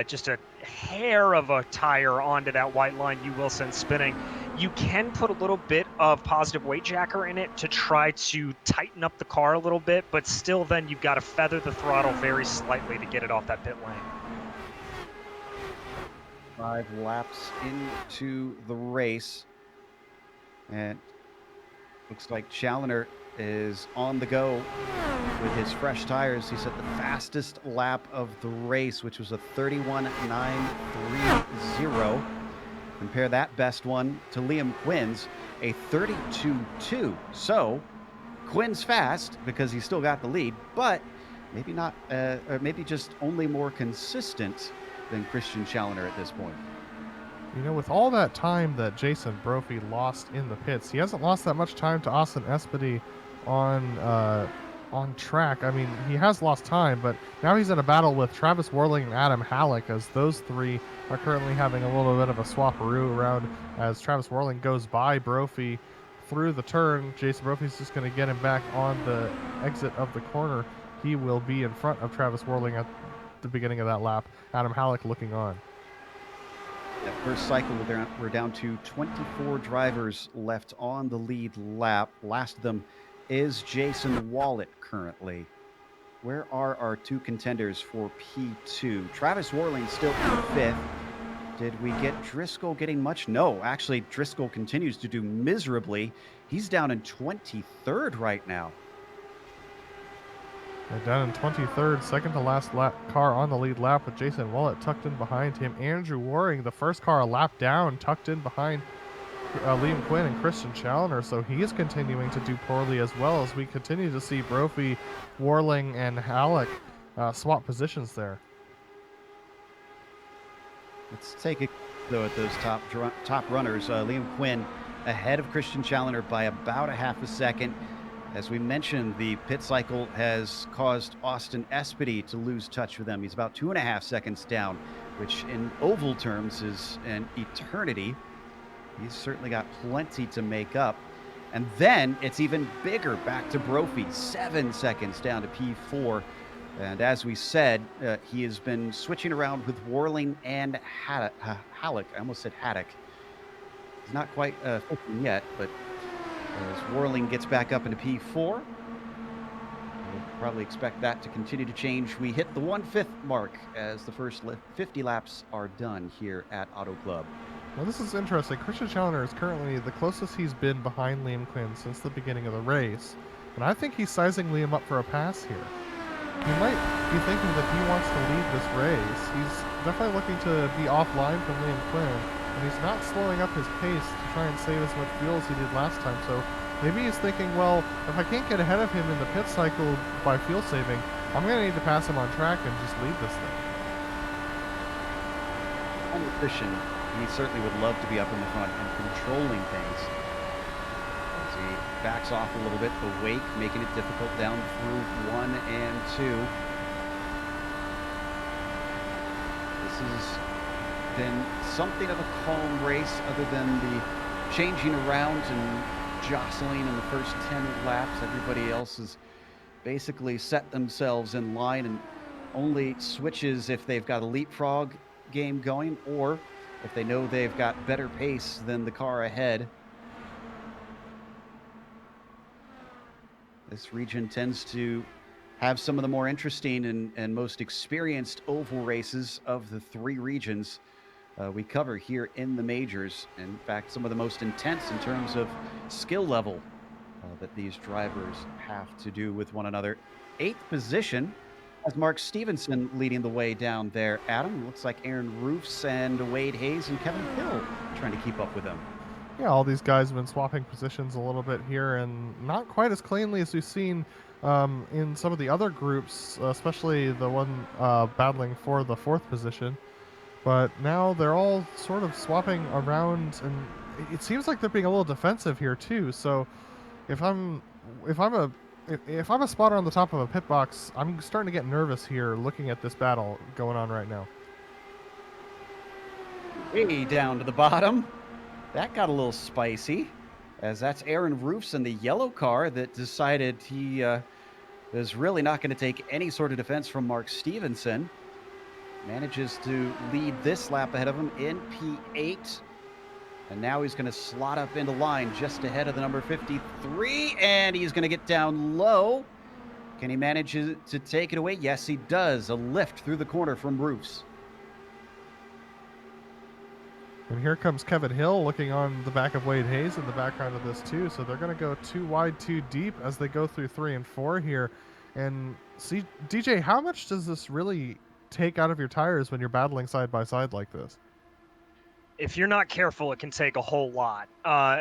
D: just a hair of a tire onto that white line, you will send spinning. You can put a little bit of positive weight jacker in it to try to tighten up the car a little bit, but still then you've got to feather the throttle very slightly to get it off that pit lane.
A: 5 laps into the race. And looks like Challoner is on the go with his fresh tires. He set the fastest lap of the race, which was a 31.930. Compare that best one to Liam Quinn's, a 32.2. So Quinn's fast because he's still got the lead, but maybe not, or maybe just only more consistent than Christian Challoner at this point.
C: You know, with all that time that Jason Brophy lost in the pits, he hasn't lost that much time to Austin Espedy on track. I mean, he has lost time, but now he's in a battle with Travis Worling and Adam Halleck, as those three are currently having a little bit of a swapperoo around as Travis Worling goes by Brophy through the turn. Jason Brophy's just going to get him back on the exit of the corner. He will be in front of Travis Worling at the beginning of that lap. Adam Halleck looking on.
A: That first cycle, we're down to 24 drivers left on the lead lap. Last of them is Jason Wallet currently. Where are our two contenders for P2? Travis Warling still in fifth. Did we get Driscoll getting much? No, actually, Driscoll continues to do miserably. He's down in 23rd right now.
C: They're down in 23rd, second to last car on the lead lap with Jason Willett tucked in behind him. Andrew Waring, the first car a lap down, tucked in behind Liam Quinn and Christian Challoner, so he is continuing to do poorly as well as we continue to see Brophy, Warling, and Halleck swap positions there.
A: Let's take a though at those top runners. Liam Quinn ahead of Christian Challoner by about a half a second. As we mentioned, the pit cycle has caused Austin Espedy to lose touch with them. He's about 2.5 seconds down, which in oval terms is an eternity. He's certainly got plenty to make up. And then it's even bigger back to Brophy, 7 seconds down to P4. And as we said, he has been switching around with Warling and Halleck. I almost said Haddock. He's not quite flipping yet, but as Warling gets back up into P4, we'll probably expect that to continue to change. We hit the 1/5 mark as the first 50 laps are done here at Auto Club.
C: Well, this is interesting. Christian Challoner is currently the closest he's been behind Liam Quinn since the beginning of the race. And I think he's sizing Liam up for a pass here. He might be thinking that he wants to lead this race. He's definitely looking to be offline from Liam Quinn, and he's not slowing up his pace to try and save as much fuel as he did last time. So maybe he's thinking, well, if I can't get ahead of him in the pit cycle by fuel saving, I'm going to need to pass him on track and just lead this thing.
A: And Christian, he certainly would love to be up in the front and controlling things. As he backs off a little bit, the wake making it difficult down through 1 and 2. This has been something of a calm race other than the changing around and jostling in the first 10 laps. Everybody else has basically set themselves in line and only switches if they've got a leapfrog game going or if they know they've got better pace than the car ahead. This region tends to have some of the more interesting and most experienced oval races of the three regions we cover here in the majors. In fact, some of the most intense in terms of skill level that these drivers have to do with one another. 8th position has Mark Stevenson leading the way down there. Adam, looks like Aaron Roofs and Wade Hayes and Kevin Hill trying to keep up with them.
C: Yeah, all these guys have been swapping positions a little bit here, and not quite as cleanly as we've seen in some of the other groups, especially the one battling for the 4th position. But now they're all sort of swapping around, and it seems like they're being a little defensive here too. So if I'm a spotter on the top of a pit box, I'm starting to get nervous here looking at this battle going on right now.
A: Way down to the bottom. That got a little spicy, as that's Aaron Roofs in the yellow car that decided he is really not going to take any sort of defense from Mark Stevenson. Manages to lead this lap ahead of him in P8. And now he's going to slot up into line just ahead of the number 53, and he's going to get down low. Can he manage to take it away? Yes, he does. A lift through the corner from Roofs.
C: And here comes Kevin Hill looking on the back of Wade Hayes in the background of this too. So they're going to go 2 wide, 2 deep as they go through 3 and 4 here. And see, DJ, how much does this really take out of your tires when you're battling side by side like this?
D: If you're not careful, it can take a whole lot,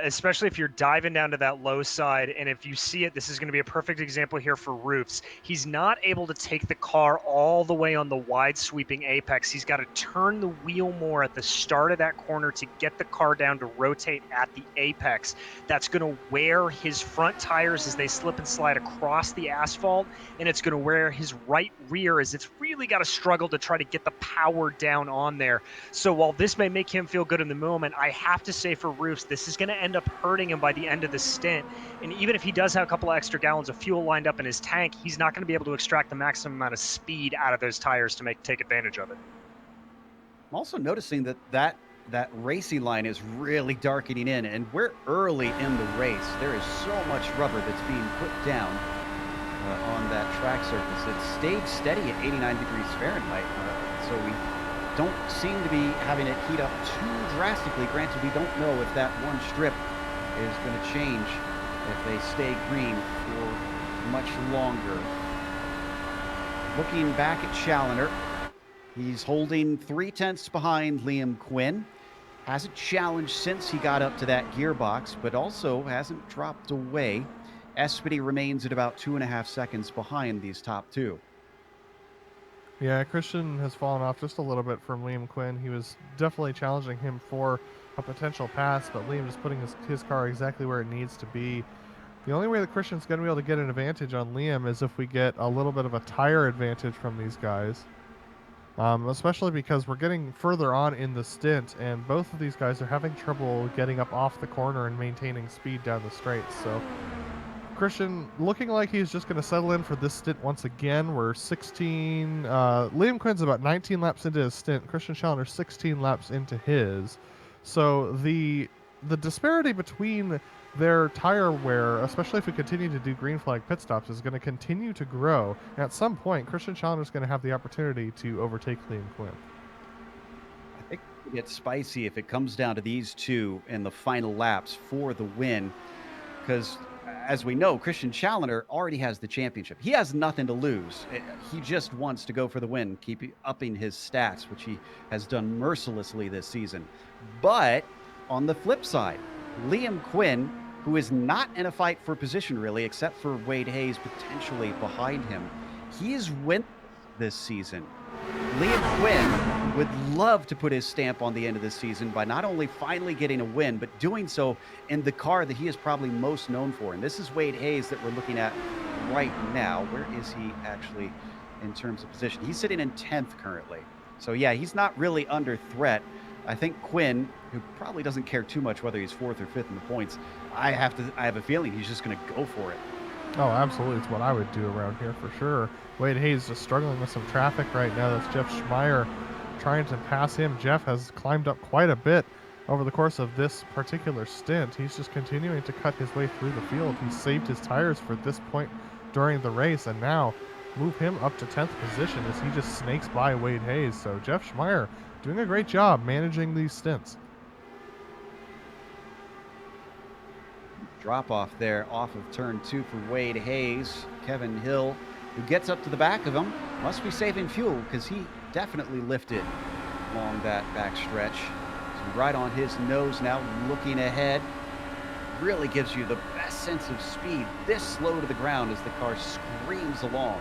D: especially if you're diving down to that low side. And if you see it, this is going to be a perfect example here for Roofs. He's not able to take the car all the way on the wide sweeping apex. He's got to turn the wheel more at the start of that corner to get the car down to rotate at the apex. That's going to wear his front tires as they slip and slide across the asphalt, and it's going to wear his right rear as it's really got to struggle to try to get the power down on there. So while this may make him feel good in the moment, I have to say for Roofs, this is going to end up hurting him by the end of the stint. And even if he does have a couple of extra gallons of fuel lined up in his tank, he's not going to be able to extract the maximum amount of speed out of those tires to take advantage of it.
A: I'm also noticing that racing line is really darkening in, and we're early in the race. There is so much rubber that's being put down on that track surface. It stayed steady at 89 degrees Fahrenheit, so we don't seem to be having it heat up too drastically. Granted, we don't know if that one strip is going to change if they stay green for much longer. Looking back at Challenger, he's holding 3/10 behind Liam Quinn. Hasn't challenged since he got up to that gearbox, but also hasn't dropped away. Espedy remains at about 2.5 seconds behind these top two.
C: Yeah, Christian has fallen off just a little bit from Liam Quinn. He was definitely challenging him for a potential pass, but Liam is putting his car exactly where it needs to be. The only way that Christian's going to be able to get an advantage on Liam is if we get a little bit of a tire advantage from these guys. Especially because we're getting further on in the stint, and both of these guys are having trouble getting up off the corner and maintaining speed down the straight. So Christian looking like he's just going to settle in for this stint once again. We're 16. Liam Quinn's about 19 laps into his stint. Christian Challenger's 16 laps into his. So the disparity between their tire wear, especially if we continue to do green flag pit stops, is going to continue to grow. And at some point, Christian Challenger's going to have the opportunity to overtake Liam Quinn.
A: I think it gets spicy if it comes down to these two in the final laps for the win, because as we know, Christian Challenger already has the championship. He has nothing to lose. He just wants to go for the win, keep upping his stats, which he has done mercilessly this season. But on the flip side, Liam Quinn, who is not in a fight for position really, except for Wade Hayes potentially behind him, he is winning this season. Liam Quinn would love to put his stamp on the end of this season by not only finally getting a win, but doing so in the car that he is probably most known for. And this is Wade Hayes that we're looking at right now. Where is he actually in terms of position? He's sitting in 10th currently. So yeah, he's not really under threat. I think Quinn, who probably doesn't care too much whether he's 4th or 5th in the points, I have a feeling he's just going to go for it.
C: Oh, absolutely. It's what I would do around here for sure. Wade Hayes just struggling with some traffic right now. That's Jeff Schmeier trying to pass him. Jeff has climbed up quite a bit over the course of this particular stint. He's just continuing to cut his way through the field. He's saved his tires for this point during the race, and now move him up to 10th position as he just snakes by Wade Hayes. So Jeff Schmeier doing a great job managing these stints.
A: Drop off there off of turn 2 for Wade Hayes. Kevin Hill, who gets up to the back of him, must be saving fuel because he definitely lifted along that back stretch. So right on his nose now, looking ahead. Really gives you the best sense of speed this slow to the ground as the car screams along.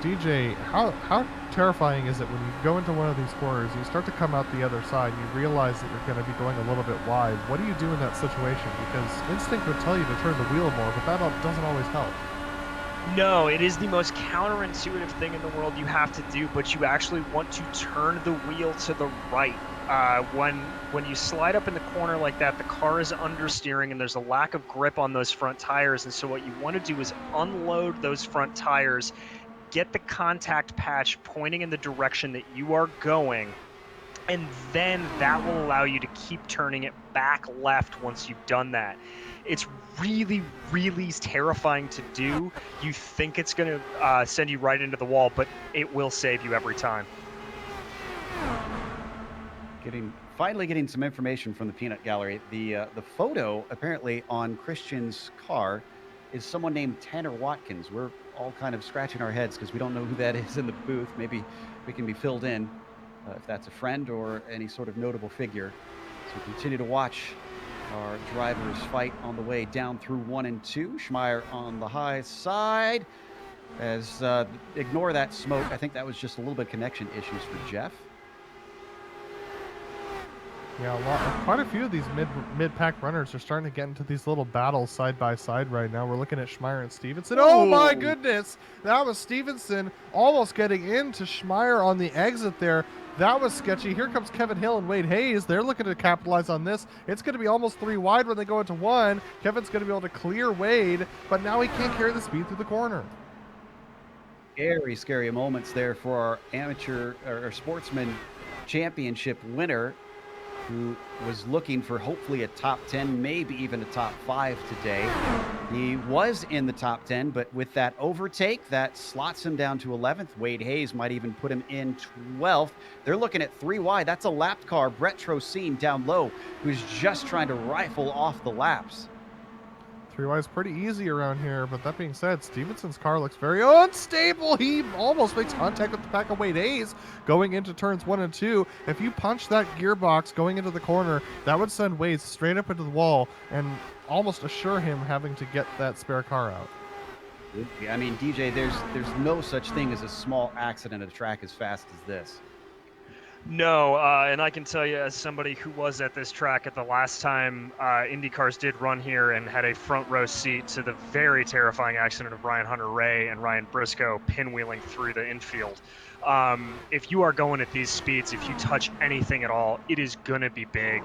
C: DJ, how terrifying is it when you go into one of these corners, you start to come out the other side, you realize that you're going to be going a little bit wide? What do you do in that situation? Because instinct would tell you to turn the wheel more, but that doesn't always help.
D: No, it is the most counterintuitive thing in the world you have to do, but you actually want to turn the wheel to the right. When you slide up in the corner like that, the car is understeering and there's a lack of grip on those front tires, and so what you want to do is unload those front tires, get the contact patch pointing in the direction that you are going, and then that will allow you to keep turning it back left once you've done that. It's really, really terrifying to do. You think it's going to send you right into the wall, but it will save you every time.
A: Finally getting some information from the peanut gallery. The photo apparently on Christian's car is someone named Tanner Watkins. We're all kind of scratching our heads because we don't know who that is in the booth. Maybe we can be filled in if that's a friend or any sort of notable figure. So we continue to watch our drivers fight on the way down through 1 and 2. Schmeier on the high side. As ignore that smoke. I think that was just a little bit of connection issues for Jeff.
C: Yeah, quite a few of these mid-pack runners are starting to get into these little battles side by side right now. We're looking at Schmeier and Stevenson. Oh my goodness! That was Stevenson almost getting into Schmeier on the exit there. That was sketchy. Here comes Kevin Hill and Wade Hayes. They're looking to capitalize on this. It's going to be almost 3 wide when they go into 1. Kevin's going to be able to clear Wade, but now he can't carry the speed through the corner.
A: Scary, scary moments there for our amateur or sportsman championship winner. who was looking for hopefully a top 10, maybe even a top 5 today. He was in the top 10, but with that overtake, that slots him down to 11th. Wade Hayes might even put him in 12th. They're looking at 3 wide. That's a lapped car, Brett Trocine down low, who's just trying to rifle off the laps.
C: 3Y is pretty easy around here, but that being said, Stevenson's car looks very unstable. He almost makes contact with the back of Wade Hayes going into turns 1 and 2. If you punch that gearbox going into the corner, that would send Wade straight up into the wall and almost assure him having to get that spare car out.
A: I mean, DJ, there's no such thing as a small accident at a track as fast as this.
D: No, and I can tell you as somebody who was at this track at the last time IndyCars did run here and had a front row seat to the very terrifying accident of Ryan Hunter-Reay and Ryan Briscoe pinwheeling through the infield. If you are going at these speeds, if you touch anything at all, it is going to be big.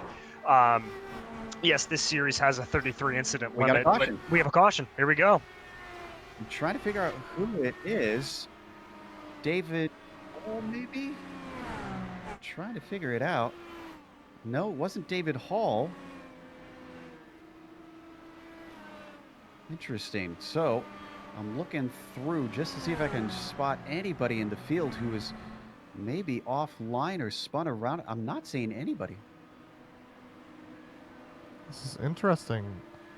D: Yes, this series has a 33 incident limit.
A: We got a caution.
D: But we have a caution. Here we go.
A: I'm trying to figure out who it is. David Hall, maybe? Trying to figure it out. No, it wasn't David Hall. Interesting. So I'm looking through just to see if I can spot anybody in the field who is maybe offline or spun around. I'm not seeing anybody.
C: This is interesting.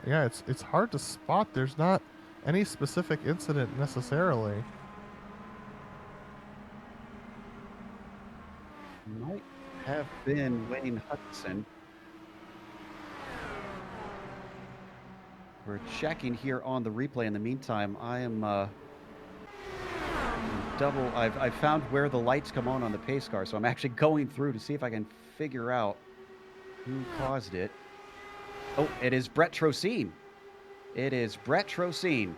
C: Yeah, it's hard to spot. There's not any specific incident necessarily.
A: Might have been Wayne Hudson. We're checking here on the replay. In the meantime, I am I've found where the lights come on the pace car, so I'm actually going through to see if I can figure out who caused it. Oh, it is Brett Trocine. It is Brett Trocine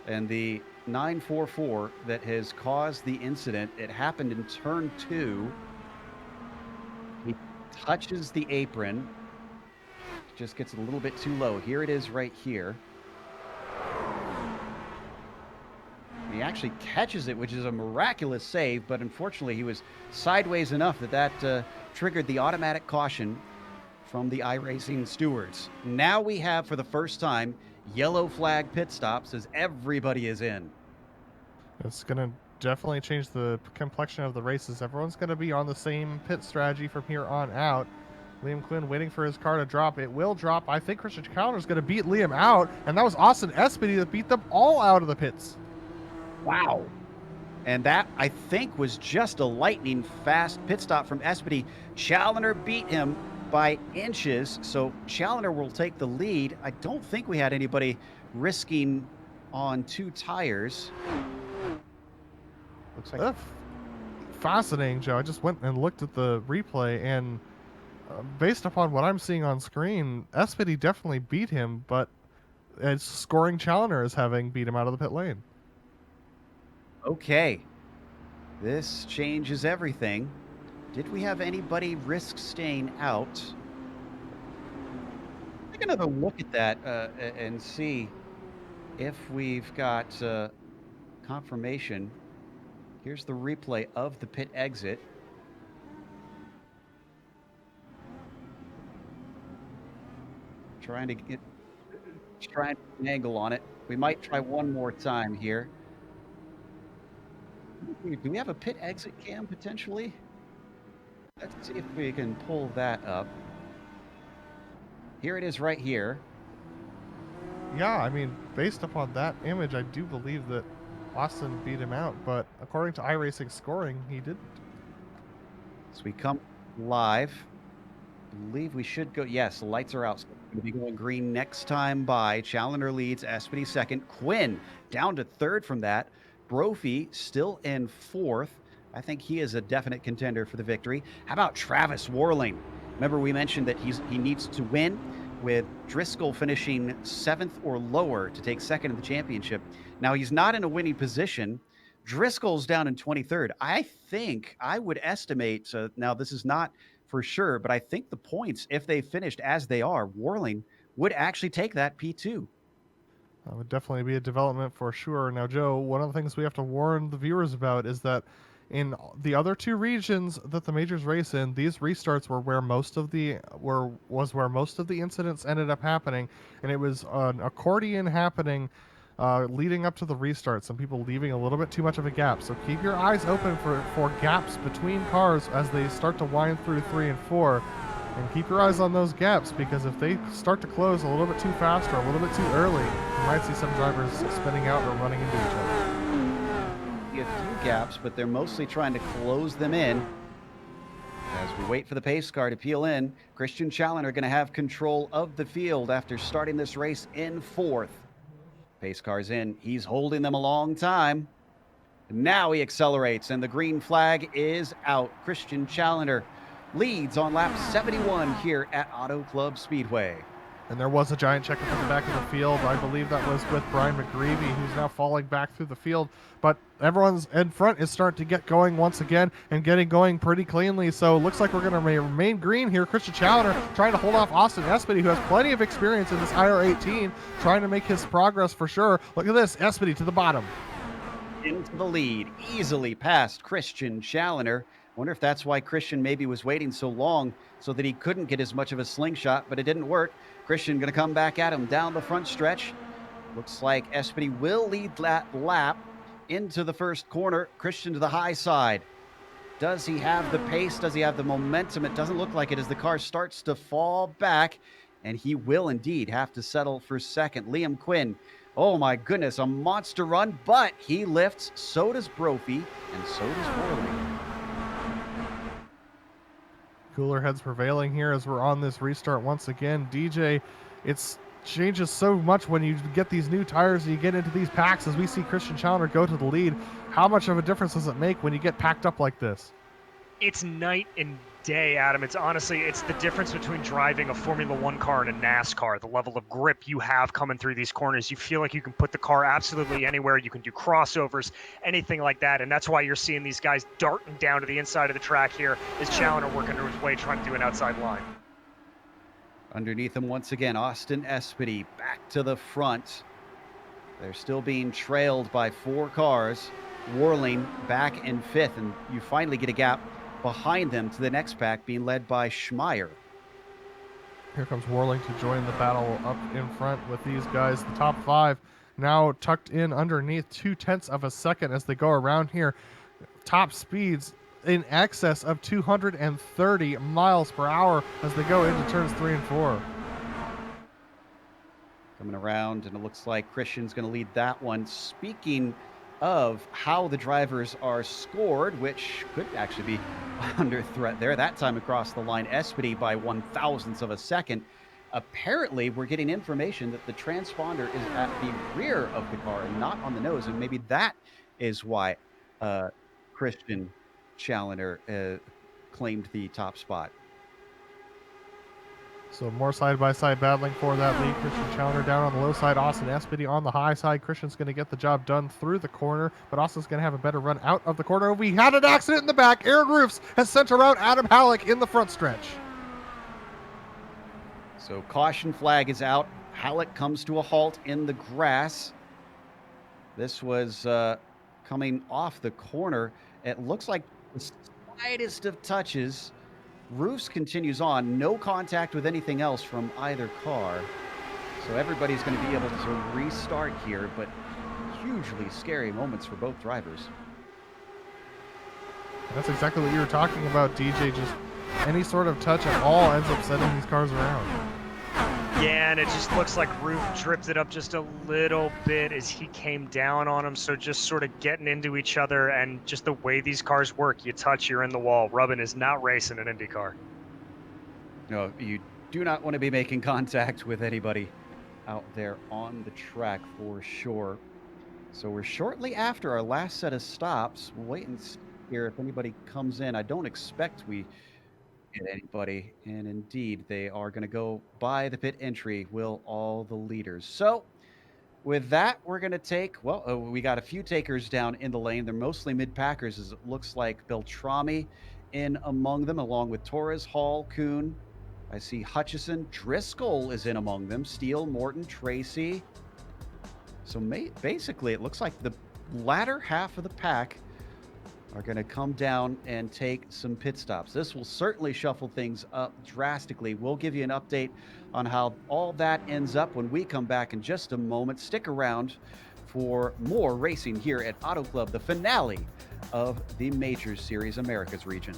A: and the 944 that has caused the incident. It happened in turn 2. He touches the apron. Just gets a little bit too low. Here it is right here. He actually catches it, which is a miraculous save, but unfortunately he was sideways enough that triggered the automatic caution from the iRacing stewards. Now we have, for the first time, yellow flag pit stops as everybody is in.
C: It's going to definitely change the complexion of the races. Everyone's going to be on the same pit strategy from here on out. Liam Quinn waiting for his car to drop. It will drop. I think Christian Challoner is going to beat Liam out, and that was Austin Espedy that beat them all out of the pits.
A: Wow. And that, I think, was just a lightning fast pit stop from Espedy. Challoner beat him by inches, so Challoner will take the lead. I don't think we had anybody risking on 2 tires. Looks like
C: fascinating, Joe. I just went and looked at the replay, and based upon what I'm seeing on screen, Espedy definitely beat him, but it's scoring Challoner as having beat him out of the pit lane.
A: Okay. This changes everything. Did we have anybody risk staying out? Take another look at that and see if we've got confirmation. Here's the replay of the pit exit. Trying to get an angle on it. We might try one more time here. Do we have a pit exit cam potentially? Let's see if we can pull that up. Here it is right here.
C: Yeah, I mean, based upon that image, I do believe that Austin beat him out, but according to iRacing scoring, he didn't.
A: So we come live. I believe we should go. Yes, the lights are out. So we're going to be going green next time by. Challoner leads, Espedy second. Quinn down to third from that. Brophy still in fourth. I think he is a definite contender for the victory. How about Travis Warling? Remember we mentioned that he needs to win, with Driscoll finishing 7th or lower to take second in the championship. Now he's not in a winning position. Driscoll's down in 23rd. I think I would estimate, now this is not for sure, but I think the points, if they finished as they are, Warling would actually take that P2.
C: That would definitely be a development for sure. Now, Joe, one of the things we have to warn the viewers about is that In the other two regions that the majors race in, these restarts were where most of the incidents ended up happening, and it was an accordion happening leading up to the restart. Some people leaving a little bit too much of a gap. So keep your eyes open for gaps between cars as they start to wind through 3 and 4. And keep your eyes on those gaps, because if they start to close a little bit too fast or a little bit too early, you might see some drivers spinning out or running into each other.
A: A few gaps, but they're mostly trying to close them in. As we wait for the pace car to peel in, Christian Challenger going to have control of the field after starting this race in 4th. Pace car's in. He's holding them a long time. Now he accelerates, and the green flag is out. Christian Challenger leads on lap 71 here at Auto Club Speedway.
C: And there was a giant checkup in the back of the field. I believe that was with Brian McGreevy, who's now falling back through the field. But everyone's in front is starting to get going once again and getting going pretty cleanly. So it looks like we're going to remain green here. Christian Challenger trying to hold off Austin Espedy, who has plenty of experience in this IR18, trying to make his progress for sure. Look at this, Espedy to the bottom.
A: Into the lead, easily past Christian Challenger. Wonder if that's why Christian maybe was waiting so long, so that he couldn't get as much of a slingshot, but it didn't work. Christian going to come back at him down the front stretch. Looks like Espedy will lead that lap into the first corner. Christian to the high side. Does he have the pace? Does he have the momentum? It doesn't look like it as the car starts to fall back, and he will indeed have to settle for second. Liam Quinn, oh my goodness, a monster run, but he lifts. So does Brophy, and so does Worley.
C: Cooler heads prevailing here as we're on this restart once again. DJ, it's changes so much when you get these new tires and you get into these packs, as we see Christian Challenger go to the lead. How much of a difference does it make when you get packed up like this?
D: It's night and day, Adam. It's the difference between driving a Formula One car and a NASCAR. The level of grip you have coming through these corners. You feel like you can put the car absolutely anywhere. You can do crossovers, anything like that. And that's why you're seeing these guys darting down to the inside of the track here as Challenger working his way, trying to do an outside line.
A: Underneath him once again, Austin Espedy back to the front. They're still being trailed by 4 cars. Worling back in 5th, and you finally get a gap behind them to the next pack, being led by Schmeier.
C: Here comes Worling to join the battle up in front with these guys. The top 5 now tucked in underneath 0.2 of a second as they go around here. Top speeds in excess of 230 miles per hour as they go into turns 3 and 4.
A: Coming around, and it looks like Christian's going to lead that one. Speaking of how the drivers are scored, which could actually be under threat there, that time across the line, Espedy by 1/1000th of a second. Apparently, we're getting information that the transponder is at the rear of the car and not on the nose, and maybe that is why Christian Challenger claimed the top spot.
C: So more side-by-side battling for that lead. Christian Challenger down on the low side. Austin Espedy on the high side. Christian's going to get the job done through the corner, but Austin's going to have a better run out of the corner. We had an accident in the back. Aaron Roofs has sent around Adam Halleck in the front stretch.
A: So caution flag is out. Halleck comes to a halt in the grass. This was coming off the corner. It looks like the slightest of touches. Roofs continues on, no contact with anything else from either car. So everybody's going to be able to restart here, but hugely scary moments for both drivers.
C: That's exactly what you were talking about, DJ. Just any sort of touch at all ends up setting these cars around.
D: Yeah, and it just looks like Roof tripped it up just a little bit as he came down on him. So just sort of getting into each other, and just the way these cars work, you touch, you're in the wall. Rubbing is not racing an IndyCar.
A: No, you do not want to be making contact with anybody out there on the track for sure. So we're shortly after our last set of stops. We'll wait and see here if anybody comes in. I don't expect we get anybody, and indeed they are going to go by the pit entry, will all the leaders. So with that, we're going to take, we got a few takers down in the lane. They're mostly mid-packers, as it looks like. Beltrami in among them, along with Torres, Hall, Kuhn. I see Hutchison. Driscoll is in among them. Steele, Morton, Tracy. So basically, it looks like the latter half of the pack are going to come down and take some pit stops. This will certainly shuffle things up drastically. We'll give you an update on how all that ends up when we come back in just a moment. Stick around for more racing here at Auto Club, the finale of the Majors Series Americas region.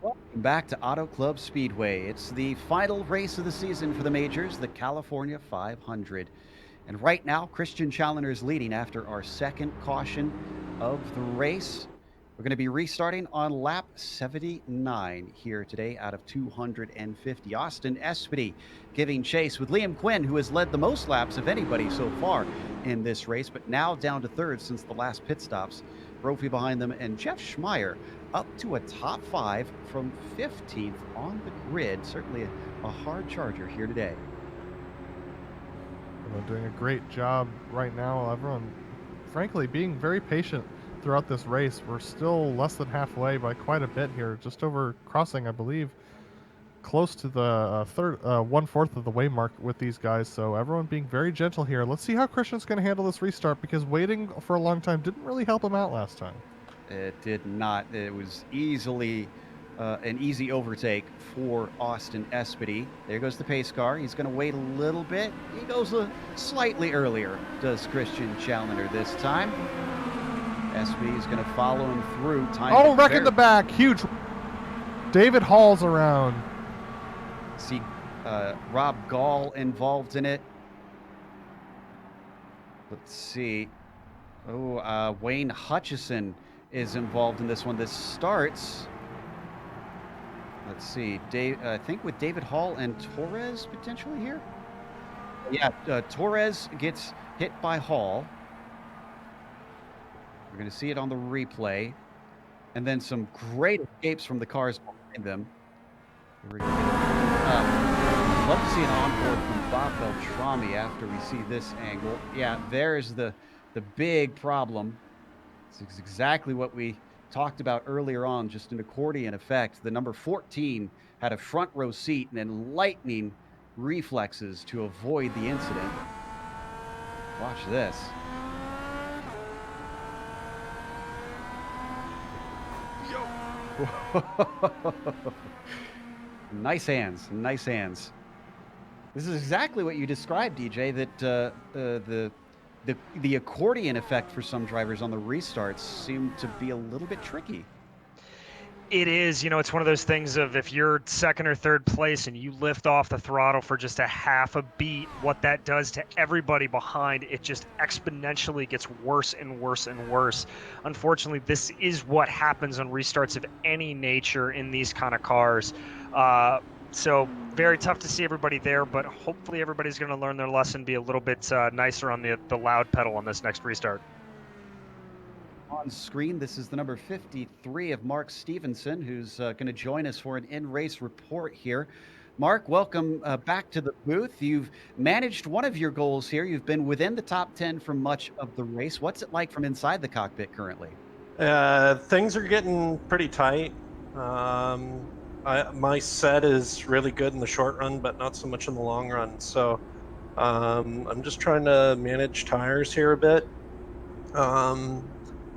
A: Welcome back to Auto Club Speedway. It's the final race of the season for the majors, the California 500. And right now, Christian Challoner is leading after our second caution of the race. We're going to be restarting on lap 79 here today out of 250. Austin Espedy giving chase with Liam Quinn, who has led the most laps of anybody so far in this race, but now down to third since the last pit stops. Brophy behind them, and Jeff Schmeier up to a top 5 from 15th on the grid. Certainly a hard charger here today.
C: Everyone doing a great job right now. Everyone, frankly, being very patient throughout this race. We're still less than halfway by quite a bit here, just over crossing, I believe, close to the 1/4 of the way mark with these guys. So everyone being very gentle here. Let's see how Christian's going to handle this restart, because waiting for a long time didn't really help him out last time.
A: It did not. It was easily an easy overtake for Austin Espedy. There goes the pace car. He's going to wait a little bit. He goes slightly earlier, does Christian Challoner this time. Espedy is going to follow him through.
C: Time wreck in the back. Huge. David Hall's around.
A: See Rob Gall involved in it. Let's see. Wayne Hutchison is involved in this one. This starts, let's see, I think with David Hall and Torres potentially here. Yeah, Torres gets hit by Hall. We're going to see it on the replay. And then some great escapes from the cars behind them. Here we go. Love to see an onboard from Bob Beltrami after we see this angle. Yeah, there's the big problem. It's exactly what we talked about earlier on, just an accordion effect. The number 14 had a front row seat and then lightning reflexes to avoid the incident. Watch this. Nice hands, nice hands. This is exactly what you described, DJ, that the accordion effect for some drivers on the restarts seemed to be a little bit tricky.
D: It is, it's one of those things of if you're second or third place and you lift off the throttle for just a half a beat, what that does to everybody behind, it just exponentially gets worse and worse and worse. Unfortunately, this is what happens on restarts of any nature in these kind of cars. So very tough to see everybody there, but hopefully everybody's going to learn their lesson, be a little bit nicer on the loud pedal on this next restart.
A: on screen. This is the number 53 of Mark Stevenson, who's going to join us for an in-race report here. Mark, welcome back to the booth. You've managed one of your goals here. You've been within the top 10 for much of the race. What's it like from inside the cockpit currently?
E: Things are getting pretty tight. My set is really good in the short run, but not so much in the long run. So I'm just trying to manage tires here a bit.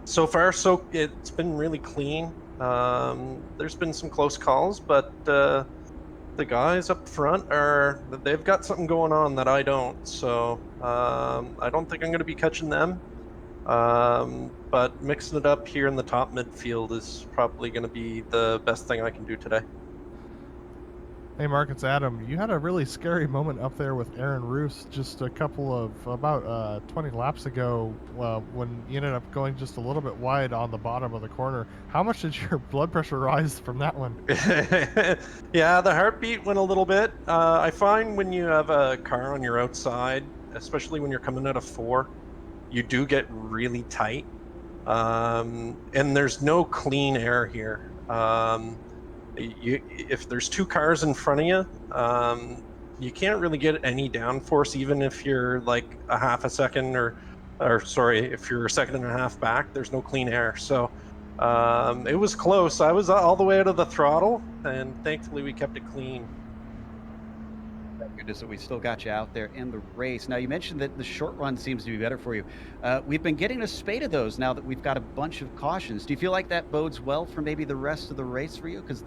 E: So far, it's been really clean. There's been some close calls, but the guys up front they've got something going on that I don't. So I don't think I'm going to be catching them. But mixing it up here in the top midfield is probably going to be the best thing I can do today.
C: Hey Mark, it's Adam. You had a really scary moment up there with Aaron Roos just a couple of about 20 laps ago when you ended up going just a little bit wide on the bottom of the corner. How much did your blood pressure rise from that one?
E: Yeah, the heartbeat went a little bit. I find when you have a car on your outside, especially when you're coming out of 4, you do get really tight. And there's no clean air here. If there's 2 cars in front of you, you can't really get any downforce, even if you're like a half a second if you're a second and a half back, there's no clean air. So it was close. I was all the way out of the throttle, and thankfully we kept it clean.
A: Thank goodness that we still got you out there in the race. Now, you mentioned that the short run seems to be better for you. We've been getting a spate of those now that we've got a bunch of cautions. Do you feel like that bodes well for maybe the rest of the race for you? Because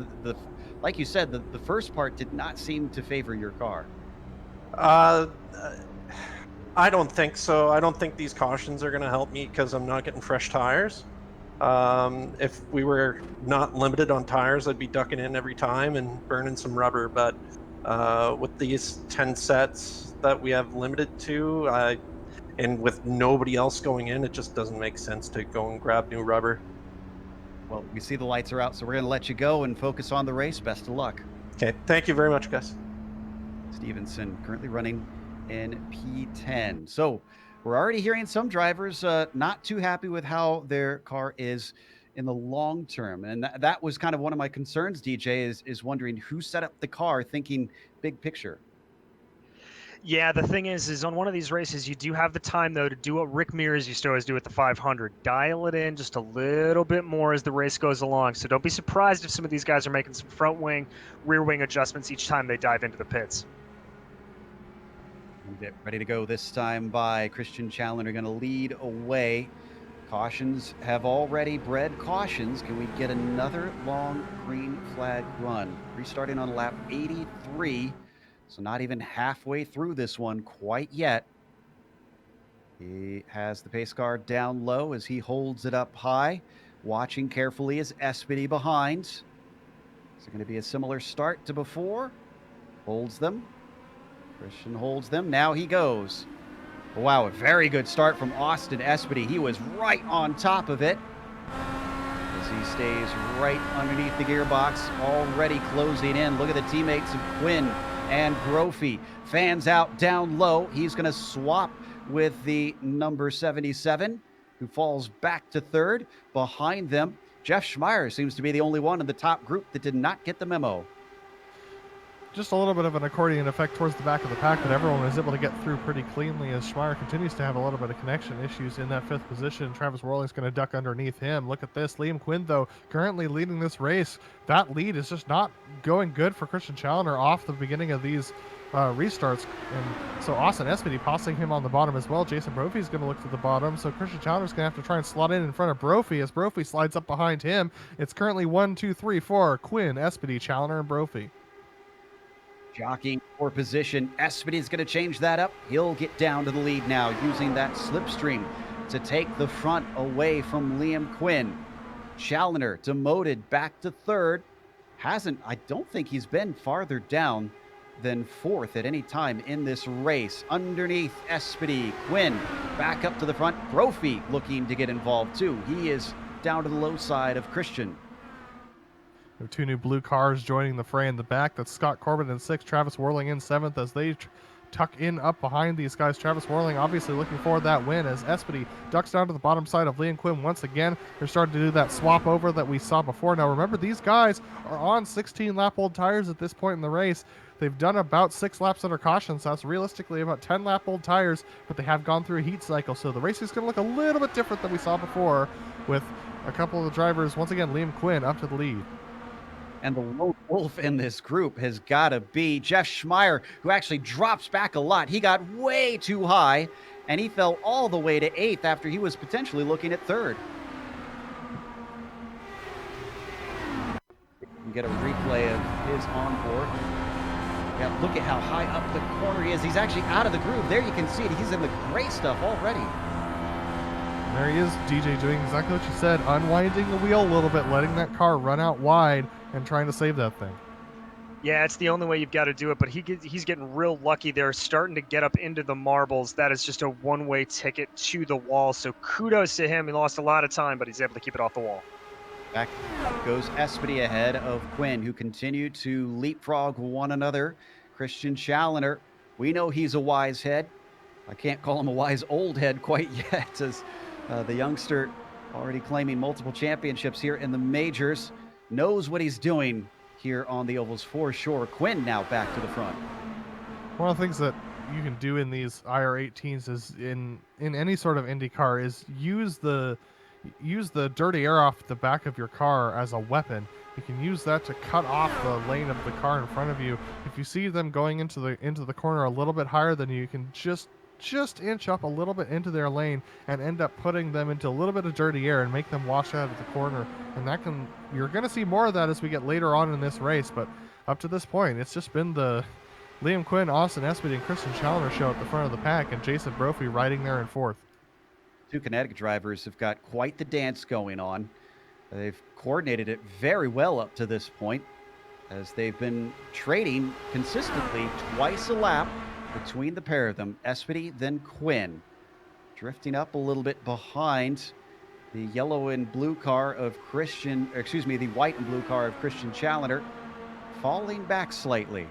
A: like you said, the first part did not seem to favor your car.
E: I don't think so. I don't think these cautions are going to help me because I'm not getting fresh tires. If we were not limited on tires, I'd be ducking in every time and burning some rubber. But with these 10 sets that we have limited to, and with nobody else going in, it just doesn't make sense to go and grab new rubber.
A: Well, we see the lights are out, so we're going to let you go and focus on the race. Best of luck.
E: Okay, thank you very much, guys.
A: Stevenson currently running in P10. So we're already hearing some drivers not too happy with how their car is in the long term. And that was kind of one of my concerns, DJ, is wondering who set up the car thinking big picture.
D: Yeah, the thing is on one of these races, you do have the time, though, to do what Rick Mears used to always do at the 500. Dial it in just a little bit more as the race goes along. So don't be surprised if some of these guys are making some front wing, rear wing adjustments each time they dive into the pits.
A: Get ready to go this time by Christian Challenger, going to lead away. Cautions have already bred cautions. Can we get another long green flag run? Restarting on lap 83. So not even halfway through this one quite yet. He has the pace car down low as he holds it up high. Watching carefully is Espedy behind. Is it going to be a similar start to before? Holds them. Christian holds them. Now he goes. Wow, a very good start from Austin Espedy. He was right on top of it as he stays right underneath the gearbox, already closing in. Look at the teammates of Quinn and Brophy. Fans out down low. He's going to swap with the number 77, who falls back to third. Behind them, Jeff Schmeier seems to be the only one in the top group that did not get the memo.
C: Just a little bit of an accordion effect towards the back of the pack, but everyone was able to get through pretty cleanly as Schmeier continues to have a little bit of connection issues in that 5th position. Travis Worley's going to duck underneath him. Look at this. Liam Quinn, though, currently leading this race. That lead is just not going good for Christian Challenger off the beginning of these restarts. And so Austin Espedy passing him on the bottom as well. Jason Brophy's going to look to the bottom. So Christian Challenger's going to have to try and slot in front of Brophy as Brophy slides up behind him. It's currently 1, 2, 3, 4. Quinn, Espedy, Challenger, and Brophy.
A: Jockeying for position. Espedy's going to change that up. He'll get down to the lead now using that slipstream to take the front away from Liam Quinn. Challenger demoted back to third. I don't think he's been farther down than 4th at any time in this race. Underneath Espedy, Quinn back up to the front. Brophy looking to get involved too. He is down to the low side of Christian.
C: We have 2 new blue cars joining the fray in the back. That's Scott Corbett in 6th, Travis Worling in 7th as they tuck in up behind these guys. Travis Worling obviously looking for that win as Espedy ducks down to the bottom side of Liam Quinn once again. They're starting to do that swap over that we saw before. Now remember, these guys are on 16-lap-old tires at this point in the race. They've done about 6 laps under caution, so that's realistically about 10-lap-old tires, but they have gone through a heat cycle, so the race is going to look a little bit different than we saw before, with a couple of the drivers, once again, Liam Quinn up to the lead.
A: And the lone wolf in this group has got to be Jeff Schmeier, who actually drops back a lot. He got way too high, and he fell all the way to 8th after he was potentially looking at 3rd. You can get a replay of his onboard. Yeah, look at how high up the corner he is. He's actually out of the groove. There you can see it. He's in the gray stuff already.
C: There he is, DJ, doing exactly what you said, unwinding the wheel a little bit, letting that car run out wide and trying to save that thing.
D: Yeah, it's the only way you've got to do it, but he's getting real lucky there, starting to get up into the marbles. That is just a one-way ticket to the wall, so kudos to him. He lost a lot of time, but he's able to keep it off the wall.
A: Back goes Espedy ahead of Quinn, who continue to leapfrog one another. Christian Challoner, we know he's a wise head. I can't call him a wise old head quite yet, as the youngster, already claiming multiple championships here in the majors, knows what he's doing here on the ovals for sure. Quinn now back to the front.
C: One of the things that you can do in these IR18s is in any sort of IndyCar is use the dirty air off the back of your car as a weapon. You can use that to cut off the lane of the car in front of you. If you see them going into the corner a little bit higher than you can just inch up a little bit into their lane and end up putting them into a little bit of dirty air and make them wash out of the corner. And you're going to see more of that as we get later on in this race. But up to this point, it's just been the Liam Quinn, Austin Espedy, and Christian Challoner show at the front of the pack, and Jason Brophy riding there in 4th.
A: Two Kinetic drivers have got quite the dance going on. They've coordinated it very well up to this point, as they've been trading consistently twice a lap between the pair of them. Espedy, then Quinn, drifting up a little bit behind the yellow and blue car of the white and blue car of Christian Challoner, falling back slightly.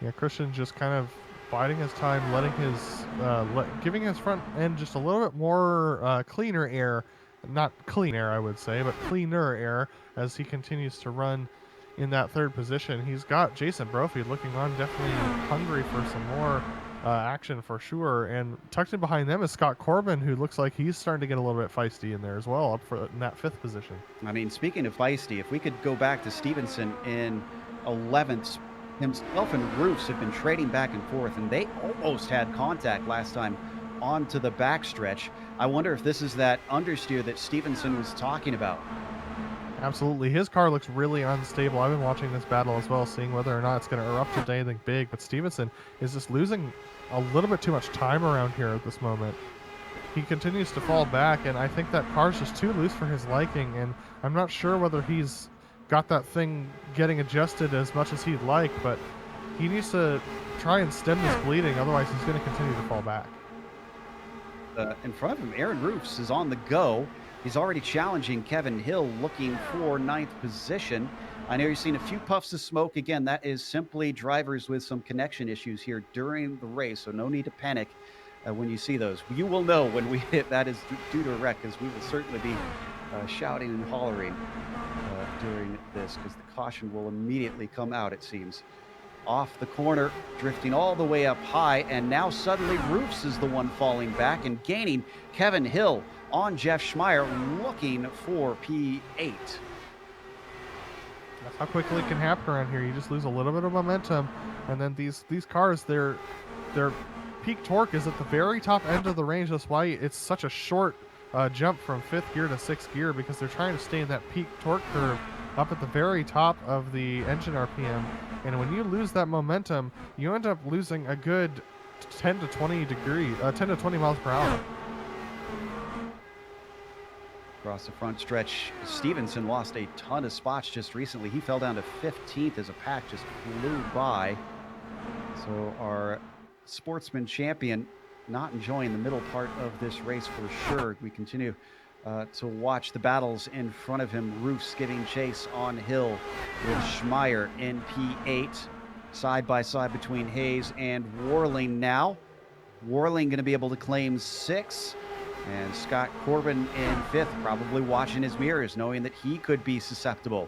C: Yeah, Christian just kind of biding his time, letting his giving his front end just a little bit more cleaner air, not clean air I would say, but cleaner air, as he continues to run in that 3rd position. He's got Jason Brophy looking on, definitely hungry for some more action for sure, and tucked in behind them is Scott Corbin, who looks like he's starting to get a little bit feisty in there as well, up in that 5th position.
A: I mean, speaking of feisty, if we could go back to Stevenson in 11th, himself and Roofs have been trading back and forth, and they almost had contact last time onto the backstretch. I wonder if this is that understeer that Stevenson was talking about.
C: Absolutely. His car looks really unstable. I've been watching this battle as well, seeing whether or not it's going to erupt into anything big, but Stevenson is just losing a little bit too much time around here at this moment. He continues to fall back, and I think that car's just too loose for his liking, and I'm not sure whether he's got that thing getting adjusted as much as he'd like, but he needs to try and stem this bleeding, otherwise he's going to continue to fall back.
A: In front of him, Aaron Roofs is on the go. He's already challenging Kevin Hill, looking for 9th position. I know you're seeing a few puffs of smoke. Again, that is simply drivers with some connection issues here during the race, so no need to panic when you see those. You will know when we hit that is due to a wreck, because we will certainly be shouting and hollering during this, because the caution will immediately come out, it seems. Off the corner, drifting all the way up high, and now suddenly Roofs is the one falling back and gaining Kevin Hill on Jeff Schmeier, looking for P8.
C: That's how quickly it can happen around here. You just lose a little bit of momentum, and then these cars, their peak torque is at the very top end of the range. That's why it's such a short jump from 5th gear to 6th gear, because they're trying to stay in that peak torque curve up at the very top of the engine RPM. And when you lose that momentum, you end up losing a good 10 to 20 miles per hour.
A: Across the front stretch, Stevenson lost a ton of spots just recently. He fell down to 15th as a pack just flew by. So our sportsman champion not enjoying the middle part of this race for sure. We continue to watch the battles in front of him. Roofs giving chase on Hill with Schmeier in P8. side by side between Hayes and Warling now. Warling going to be able to claim 6. And Scott Corbin in 5th, probably watching his mirrors, knowing that he could be susceptible.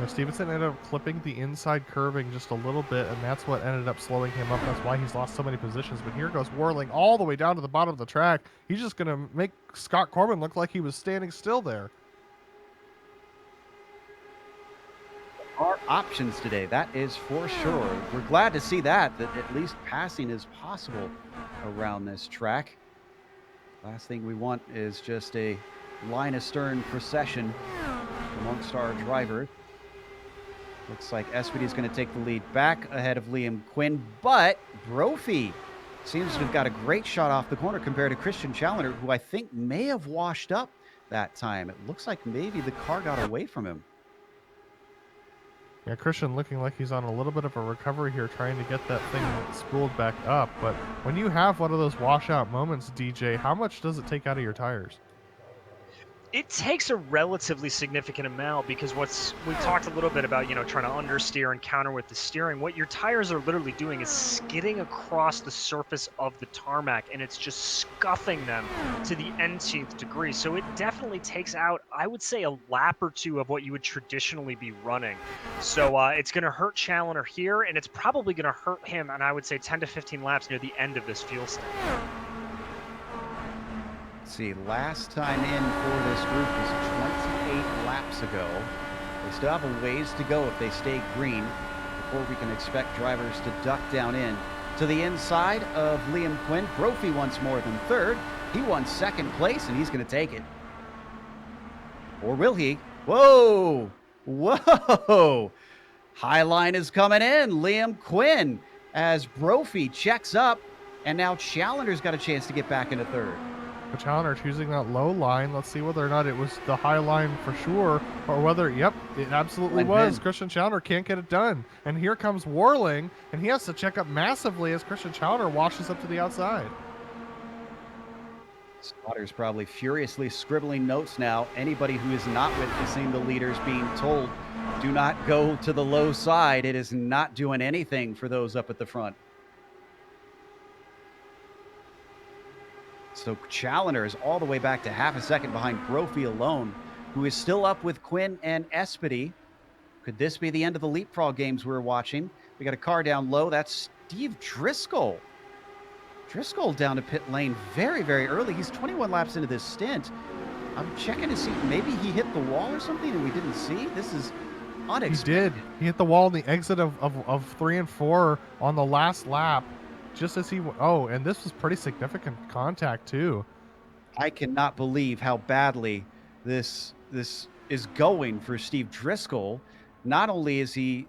C: Stevenson ended up clipping the inside curving just a little bit, and that's what ended up slowing him up. That's why he's lost so many positions. But here goes Warling all the way down to the bottom of the track. He's just going to make Scott Corbin look like he was standing still there.
A: Are options today, that is for sure. We're glad to see that at least passing is possible around this track. Last thing we want is just a line astern procession amongst our drivers. Looks like Espedy's going to take the lead back ahead of Liam Quinn, but Brophy seems to have got a great shot off the corner compared to Christian Challenger, who I think may have washed up that time. It looks like maybe the car got away from him.
C: Yeah, Christian looking like he's on a little bit of a recovery here, trying to get that thing spooled back up. But when you have one of those washout moments, DJ, how much does it take out of your tires?
D: It takes a relatively significant amount because we talked a little bit about, trying to understeer and counter with the steering. What your tires are literally doing is skidding across the surface of the tarmac, and it's just scuffing them to the nth degree. So it definitely takes out, I would say, a lap or two of what you would traditionally be running. So it's going to hurt Challenger here, and it's probably going to hurt him, and I would say 10 to 15 laps near the end of this fuel stint.
A: See, last time in for this group was 28 laps ago. They still have a ways to go if they stay green before we can expect drivers to duck down in. To the inside of Liam Quinn, Brophy wants more than 3rd. He won 2nd place, and he's going to take it. Or will he? Whoa! Whoa! High line is coming in. Liam Quinn as Brophy checks up, and now Challenger's got a chance to get back into 3rd.
C: The Challenger choosing that low line. Let's see whether or not it was the high line for sure, or whether, yep, it absolutely was. Christian Challenger can't get it done. And here comes Warling, and he has to check up massively as Christian Challenger washes up to the outside.
A: Slaughter's probably furiously scribbling notes now. Anybody who is not witnessing the leaders being told, do not go to the low side. It is not doing anything for those up at the front. So Challenger is all the way back to half a second behind Brophy alone, who is still up with Quinn and Espedy. Could this be the end of the leapfrog games we're watching? We got a car down low. That's Steve Driscoll. Driscoll down to pit lane very, very early. He's 21 laps into this stint. I'm checking to see, maybe he hit the wall or something and we didn't see. This is unexpected.
C: He did. He hit the wall in the exit of 3 and 4 on the last lap. Just as he, oh, and this was pretty significant contact too.
A: I cannot believe how badly this is going for Steve Driscoll. Not only is he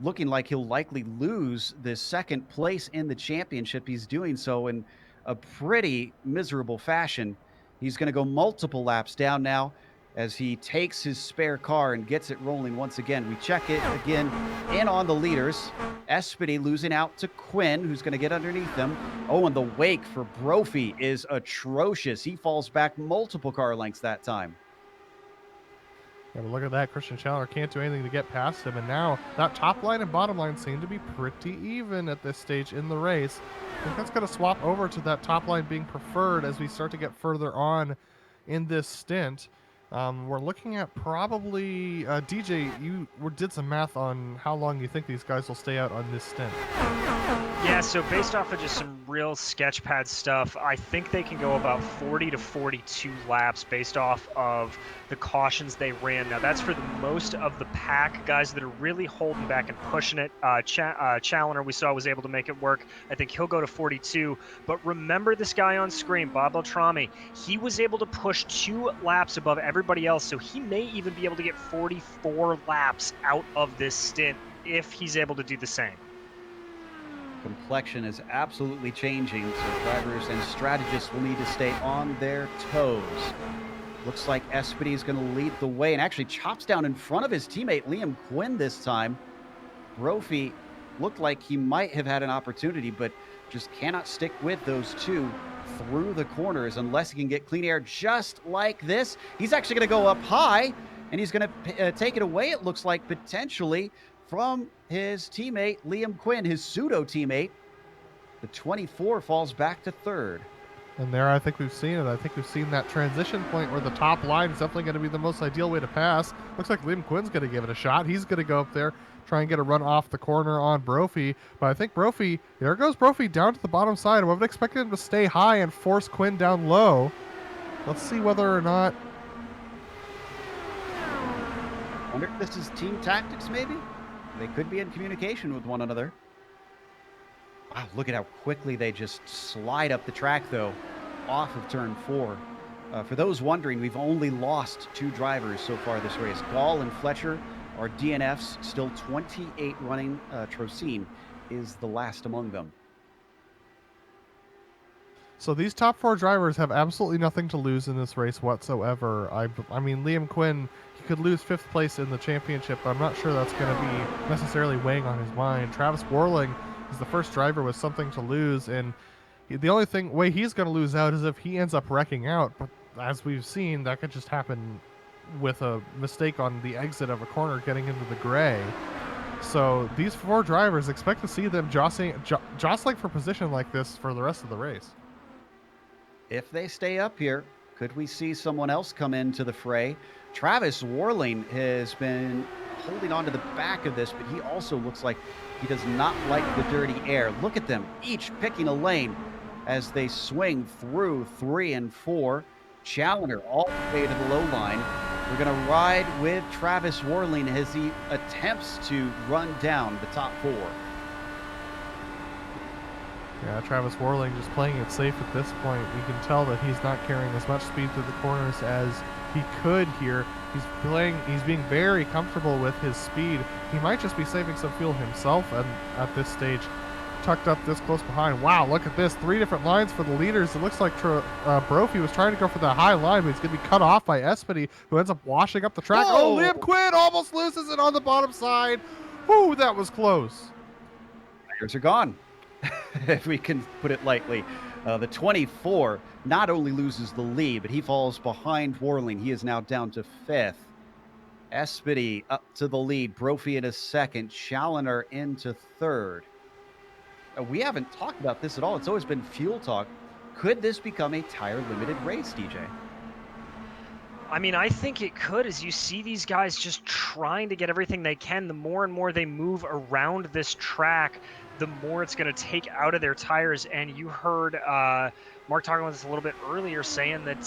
A: looking like he'll likely lose this 2nd place in the championship, he's doing so in a pretty miserable fashion. He's going to go multiple laps down now as he takes his spare car and gets it rolling once again. We check it again in on the leaders. Espedy losing out to Quinn, who's going to get underneath them. Oh, and the wake for Brophy is atrocious. He falls back multiple car lengths that time.
C: Yeah, but look at that. Christian Challenger can't do anything to get past him. And now that top line and bottom line seem to be pretty even at this stage in the race. I think that's going to swap over to that top line being preferred as we start to get further on in this stint. We're looking at probably, DJ, you did some math on how long you think these guys will stay out on this stint.
D: Yeah, so based off of just some real sketchpad stuff, I think they can go about 40 to 42 laps based off of the cautions they ran. Now, that's for the most of the pack, guys that are really holding back and pushing it. Challenger, we saw, was able to make it work. I think he'll go to 42. But remember this guy on screen, Bob Beltrami. He was able to push 2 laps above everybody else, so he may even be able to get 44 laps out of this stint if he's able to do the same.
A: Complexion is absolutely changing, so drivers and strategists will need to stay on their toes. Looks like Espedy is going to lead the way and actually chops down in front of his teammate Liam Quinn this time. Brophy looked like he might have had an opportunity, but just cannot stick with those two through the corners unless he can get clean air just like this. He's actually going to go up high, and he's going to take it away, it looks like, potentially from his teammate, Liam Quinn, his pseudo teammate. The 24 falls back to third.
C: And there, I think we've seen it. I think we've seen that transition point where the top line is definitely going to be the most ideal way to pass. Looks like Liam Quinn's going to give it a shot. He's going to go up there, try and get a run off the corner on Brophy. But I think Brophy, there goes Brophy down to the bottom side. I would have expected him to stay high and force Quinn down low. Let's see whether or not.
A: Wonder if this is team tactics, maybe? They could be in communication with one another. Wow, look at how quickly they just slide up the track, though, off of turn 4. For those wondering, we've only lost 2 drivers so far this race. Gall and Fletcher are DNFs, still 28 running. Trocine is the last among them.
C: So these top 4 drivers have absolutely nothing to lose in this race whatsoever. I mean, Liam Quinn, he could lose 5th place in the championship, but I'm not sure that's going to be necessarily weighing on his mind. Travis Warling is the first driver with something to lose, and the only way he's going to lose out is if he ends up wrecking out. But as we've seen, that could just happen with a mistake on the exit of a corner getting into the gray. So these 4 drivers, expect to see them jostling for position like this for the rest of the race.
A: If they stay up here, could we see someone else come into the fray? Travis Warling has been holding on to the back of this, but he also looks like he does not like the dirty air. Look at them, each picking a lane as they swing through 3 and 4. Challenger all the way to the low line. We're going to ride with Travis Warling as he attempts to run down the top 4.
C: Yeah, Travis Warling just playing it safe at this point. You can tell that he's not carrying as much speed through the corners as he could here. He's being very comfortable with his speed. He might just be saving some fuel himself at this stage, tucked up this close behind. Wow, look at this. 3 different lines for the leaders. It looks like Brophy was trying to go for the high line, but he's going to be cut off by Espedy, who ends up washing up the track.
A: Whoa!
C: Oh, Liam Quinn almost loses it on the bottom side. Whoo, that was close.
A: Tires are gone, if we can put it lightly. The 24 not only loses the lead, but he falls behind Warling. He is now down to 5th. Espedy up to the lead. Brophy in a 2nd. Challenger into 3rd. We haven't talked about this at all. It's always been fuel talk. Could this become a tire-limited race, DJ?
D: I mean, I think it could, as you see these guys just trying to get everything they can. The more and more they move around this track, the more it's going to take out of their tires. And you heard Mark talking about this a little bit earlier, saying that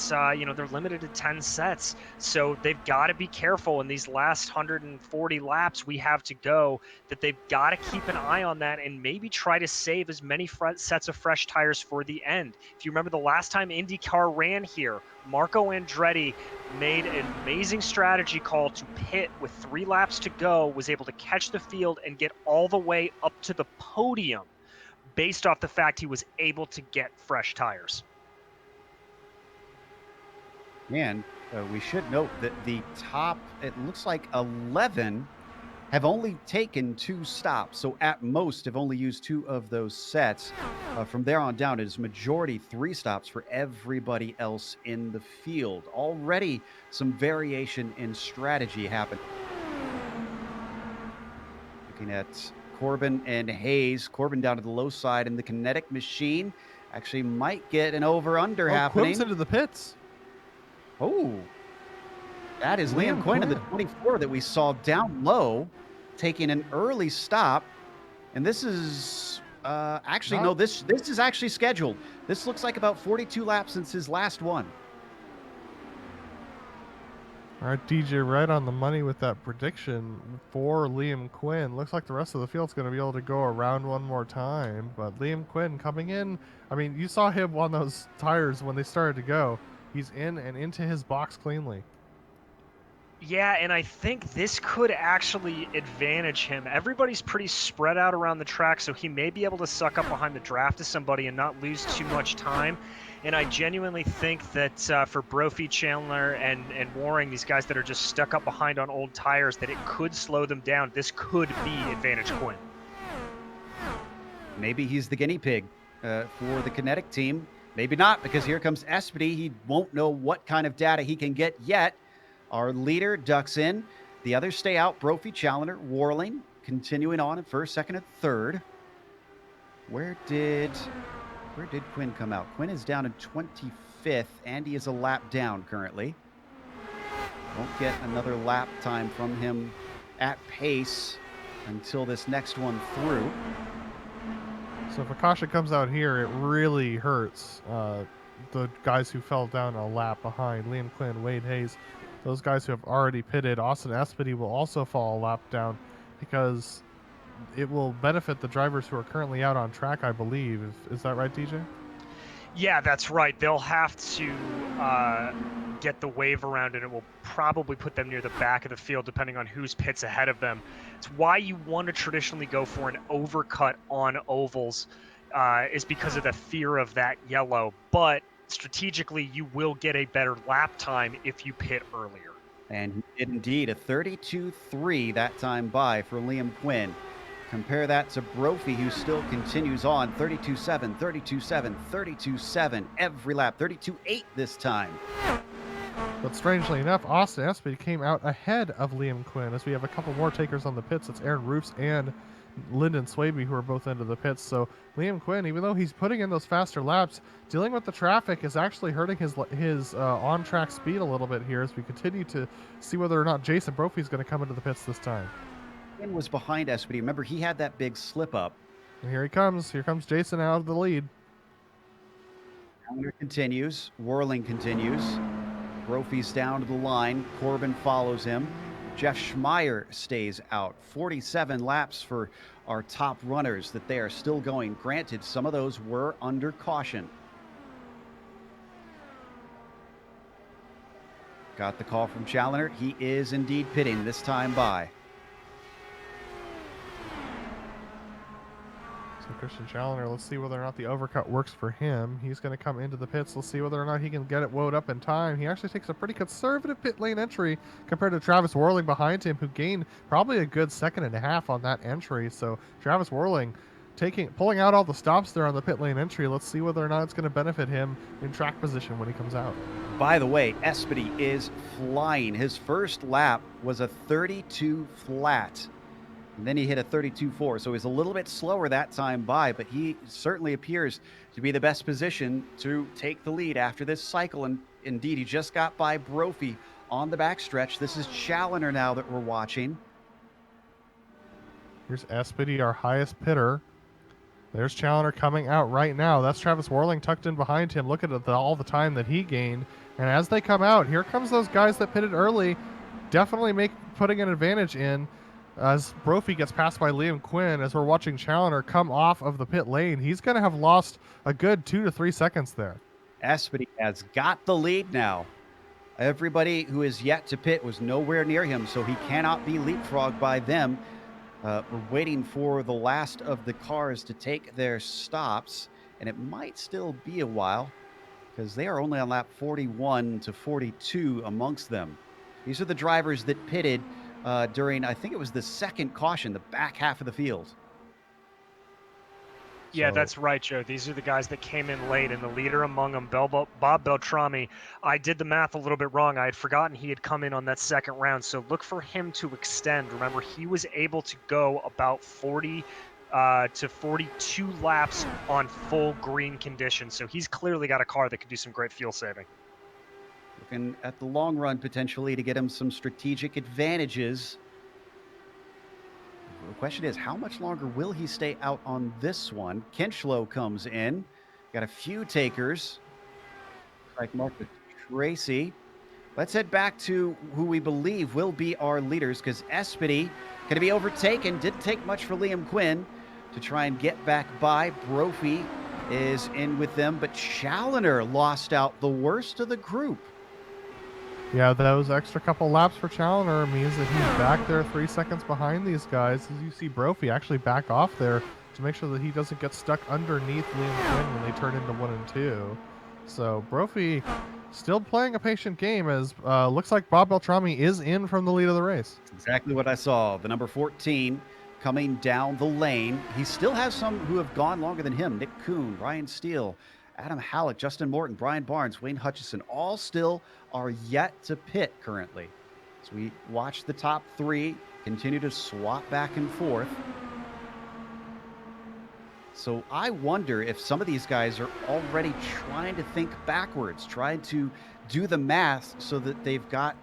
D: they're limited to 10 sets, so they've got to be careful in these last 140 laps we have to go, that they've got to keep an eye on that and maybe try to save as many sets of fresh tires for the end. If you remember the last time IndyCar ran here, Marco Andretti made an amazing strategy call to pit with 3 laps to go, was able to catch the field and get all the way up to the podium based off the fact he was able to get fresh tires.
A: And we should note that the top, it looks like 11 have only taken 2 stops. So at most have only used 2 of those sets. From there on down, it is majority 3 stops for everybody else in the field. Already some variation in strategy happened. Looking at Corbin and Hayes. Corbin down to the low side, and the Kinetic machine actually might get an over-under happening.
C: Quinn's into the pits.
A: Oh, that is Liam Quinn in the 24 that we saw down low, taking an early stop. And this is this is actually scheduled. This looks like about 42 laps since his last one.
C: All right, DJ, right on the money with that prediction for Liam Quinn. Looks like the rest of the field's going to be able to go around one more time. But Liam Quinn coming in, I mean, you saw him on those tires when they started to go. He's in and into his box cleanly.
D: Yeah, and I think this could actually advantage him. Everybody's pretty spread out around the track, so he may be able to suck up behind the draft of somebody and not lose too much time. And I genuinely think that for Brophy, Chandler, and Waring, these guys that are just stuck up behind on old tires, that it could slow them down. This could be advantage Quinn.
A: Maybe he's the guinea pig for the Kinetic team. Maybe not, because here comes Espedy. He won't know what kind of data he can get yet. Our leader ducks in. The others stay out. Brophy, Challenger, Warling, continuing on in first, second, and third. Where did Quinn come out? Quinn is down in 25th. Andy is a lap down currently. Won't get another lap time from him at pace until this next one through.
C: So if a caution comes out here, it really hurts the guys who fell down a lap behind. Liam Quinn, Wade Hayes, those guys who have already pitted. Austin Espedy will also fall a lap down because it will benefit the drivers who are currently out on track, I believe. Is that right, DJ?
D: Yeah, that's right. They'll have to get the wave around, and it will probably put them near the back of the field, depending on whose pits ahead of them. It's why you want to traditionally go for an overcut on ovals, is because of the fear of that yellow. But strategically, you will get a better lap time if you pit earlier.
A: And he did indeed, a 32.3 that time by for Liam Quinn. Compare that to Brophy, who still continues on, 32.7, 32.7, 32.7 every lap, 32.8 this time.
C: But strangely enough, Austin Espedy came out ahead of Liam Quinn, as we have a couple more takers on the pits. It's Aaron Roofs and Lyndon Swaby who are both into the pits. So Liam Quinn, even though he's putting in those faster laps, dealing with the traffic is actually hurting his on-track speed a little bit here as we continue to see whether or not Jason Brophy is going to come into the pits this time.
A: Quinn was behind Espedy. Remember, he had that big slip up.
C: And here he comes. Here comes Jason out of the lead.
A: Calendar continues. Whirling continues. Brophy's down to the line. Corbin follows him. Jeff Schmeier stays out. 47 laps for our top runners that they are still going. Granted, some of those were under caution. Got the call from Challoner. He is indeed pitting this time by.
C: So Christian Challoner, let's see whether or not the overcut works for him. He's going to come into the pits. Let's see whether or not he can get it woed up in time. He actually takes a pretty conservative pit lane entry compared to Travis Worling behind him, who gained probably a good second and a half on that entry. So Travis Worling pulling out all the stops there on the pit lane entry. Let's see whether or not it's going to benefit him in track position when he comes out.
A: By the way, Espedy is flying. His first lap was a 32 flat. And then he hit a 32.4, so he's a little bit slower that time by, but he certainly appears to be the best position to take the lead after this cycle. And indeed, he just got by Brophy on the backstretch. This is Challoner now that we're watching.
C: Here's Espedy, our highest pitter. There's Challoner coming out right now. That's Travis Worling tucked in behind him. Look at all the time that he gained. And as they come out, here comes those guys that pitted early, definitely putting an advantage in. As Brophy gets passed by Liam Quinn, as we're watching Challoner come off of the pit lane, he's going to have lost a good 2 to 3 seconds there.
A: Espedy has got the lead now. Everybody who is yet to pit was nowhere near him, so he cannot be leapfrogged by them. We're waiting for the last of the cars to take their stops, and it might still be a while because they are only on lap 41 to 42 amongst them. These are the drivers that pitted during, I think it was the second caution, the back half of the field.
D: Yeah, that's right, Joe. These are the guys that came in late, and the leader among them, Bob Beltrami. I did the math a little bit wrong. I had forgotten he had come in on that second round, so look for him to extend. Remember, he was able to go about 40 to 42 laps on full green conditions, so he's clearly got a car that can do some great fuel saving.
A: Looking at the long run potentially to get him some strategic advantages. The question is, how much longer will he stay out on this one? Kinchlow comes in. Got a few takers. Like Mark Tracy. Let's head back to who we believe will be our leaders, because Espedy going to be overtaken. Didn't take much for Liam Quinn to try and get back by. Brophy is in with them, but Challoner lost out the worst of the group.
C: Yeah, those extra couple laps for Challoner means that he's back there 3 seconds behind these guys. As you see Brophy actually back off there to make sure that he doesn't get stuck underneath Liam Quinn when they turn into 1 and 2. So Brophy still playing a patient game, as looks like Bob Beltrami is in from the lead of the race.
A: Exactly what I saw. The number 14 coming down the lane. He still has some who have gone longer than him. Nick Kuhn, Ryan Steele, Adam Halleck, Justin Morton, Bryan Barns, Wayne Hutchison, all still are yet to pit currently. So we watch the top 3 continue to swap back and forth. So I wonder if some of these guys are already trying to think backwards, trying to do the math so that they've got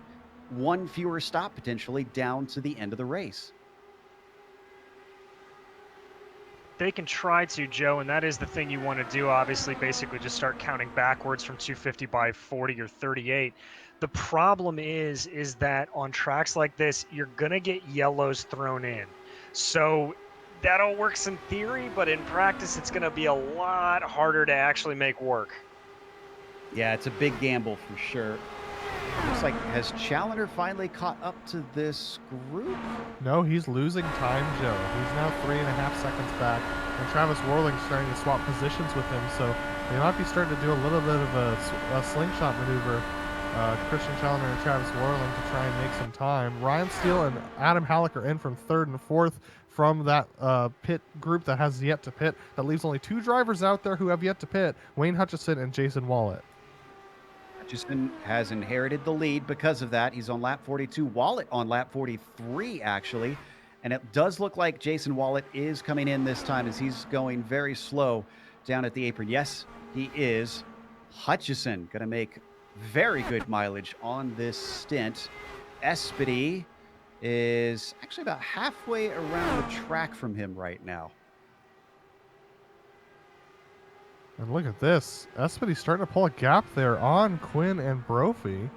A: one fewer stop potentially down to the end of the race.
D: They can try to, Joe, and that is the thing you want to do, obviously, basically just start counting backwards from 250 by 40 or 38. The problem is that on tracks like this, you're going to get yellows thrown in. So that all works in theory, but in practice, it's going to be a lot harder to actually make work.
A: Yeah, it's a big gamble for sure. Looks like, has Challenger finally caught up to this group?
C: No, he's losing time, Joe. He's now 3.5 seconds back, and Travis Worling's starting to swap positions with him, so they might be starting to do a little bit of a slingshot maneuver, Christian Challenger and Travis Worling, to try and make some time. Ryan Steele and Adam Halleck are in from 3rd and 4th from that pit group that has yet to pit. That leaves only 2 drivers out there who have yet to pit, Wayne Hutchison and Jason Wallet.
A: Hutchison has inherited the lead because of that. He's on lap 42. Wallet on lap 43, actually. And it does look like Jason Wallet is coming in this time as he's going very slow down at the apron. Yes, he is. Hutchison going to make very good mileage on this stint. Espedy is actually about halfway around the track from him right now.
C: And look at this. Espedy's starting to pull a gap there on Quinn and Brophy.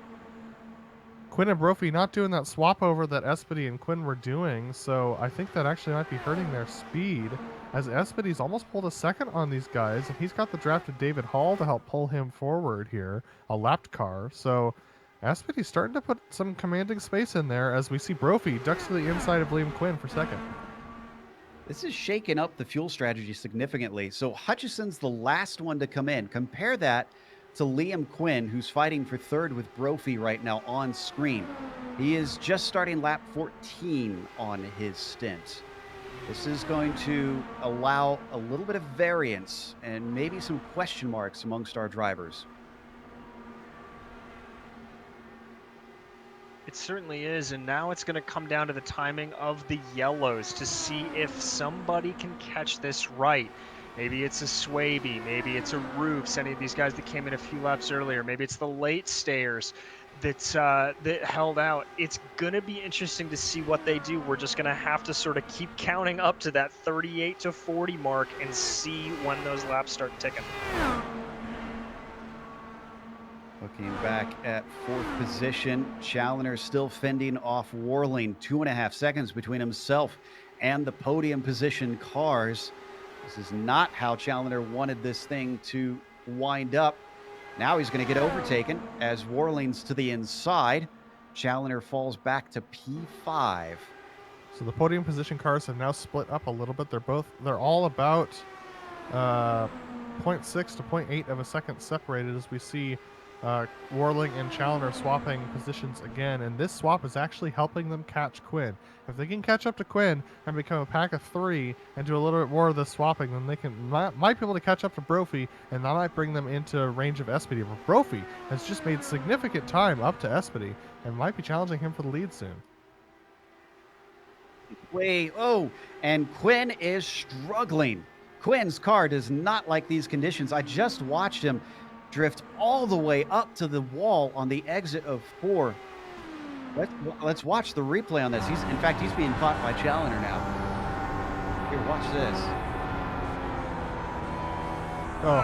C: Quinn and Brophy not doing that swap over that Espedy and Quinn were doing, so I think that actually might be hurting their speed, as Espedy's almost pulled a second on these guys, and he's got the drafted David Hall to help pull him forward here, a lapped car. So Espedy's starting to put some commanding space in there as we see Brophy ducks to the inside of Liam Quinn for second.
A: This is shaking up the fuel strategy significantly. So Hutchison's the last one to come in. Compare that to Liam Quinn, who's fighting for 3rd with Brophy right now on screen. He is just starting lap 14 on his stint. This is going to allow a little bit of variance and maybe some question marks amongst our drivers.
D: It certainly is, and now it's going to come down to the timing of the yellows to see if somebody can catch this right. Maybe it's a Swaby, maybe it's a Roofs, any of these guys that came in a few laps earlier. Maybe it's the late stayers that held out. It's going to be interesting to see what they do. We're just going to have to sort of keep counting up to that 38 to 40 mark and see when those laps start ticking.
A: Looking back at 4th position, Challenger still fending off Worling. 2.5 seconds between himself and the podium position cars. This is not how Challenger wanted this thing to wind up. Now he's going to get overtaken as Worling's to the inside. Challenger falls back to P5.
C: So the podium position cars have now split up a little bit. They're all about 0.6 to 0.8 of a second separated as we see Worling and Challenger swapping positions again, and this swap is actually helping them catch Quinn. If they can catch up to Quinn and become a pack of 3 and do a little bit more of this swapping, then they might be able to catch up to Brophy, and that might bring them into range of Espedy. But Brophy has just made significant time up to Espedy and might be challenging him for the lead soon.
A: And Quinn is struggling. Quinn's car does not like these conditions. I just watched him drift all the way up to the wall on the exit of 4. Let's watch the replay on this. In fact, he's being caught by Challenger now. Here, watch this.
C: Oh.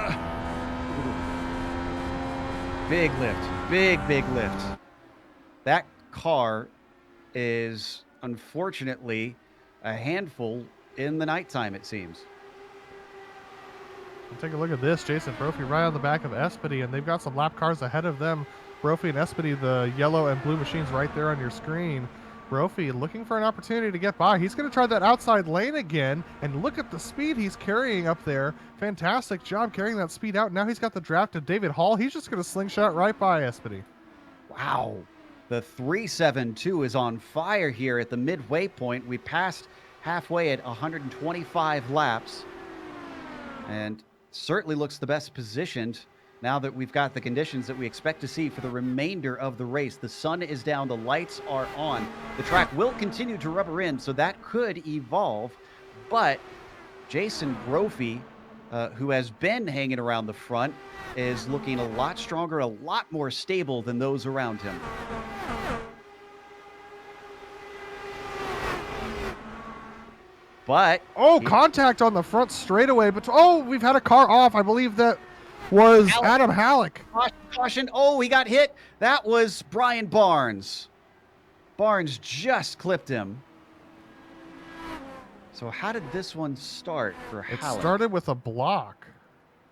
A: Big lift. Big lift. That car is unfortunately a handful in the nighttime, it seems.
C: Take a look at this. Jason Brophy right on the back of Espedy, and they've got some lap cars ahead of them. Brophy and Espedy, the yellow and blue machines right there on your screen. Brophy looking for an opportunity to get by. He's going to try that outside lane again, and look at the speed he's carrying up there. Fantastic job carrying that speed out. Now he's got the draft of David Hall. He's just going to slingshot right by Espedy.
A: Wow. The 372 is on fire here at the midway point. We passed halfway at 125 laps. And certainly looks the best positioned now that we've got the conditions that we expect to see for the remainder of the race. The sun is down, the lights are on. The track will continue to rubber in, so that could evolve. But Jason Brophy, who has been hanging around the front, is looking a lot stronger, a lot more stable than those around him. But
C: contact on the front straightaway. But we've had a car off. I believe that was Adam Halleck.
A: Caution. Oh, he got hit. That was Bryan Barns. Barnes just clipped him. So how did this one start for Halleck?
C: It started with a block.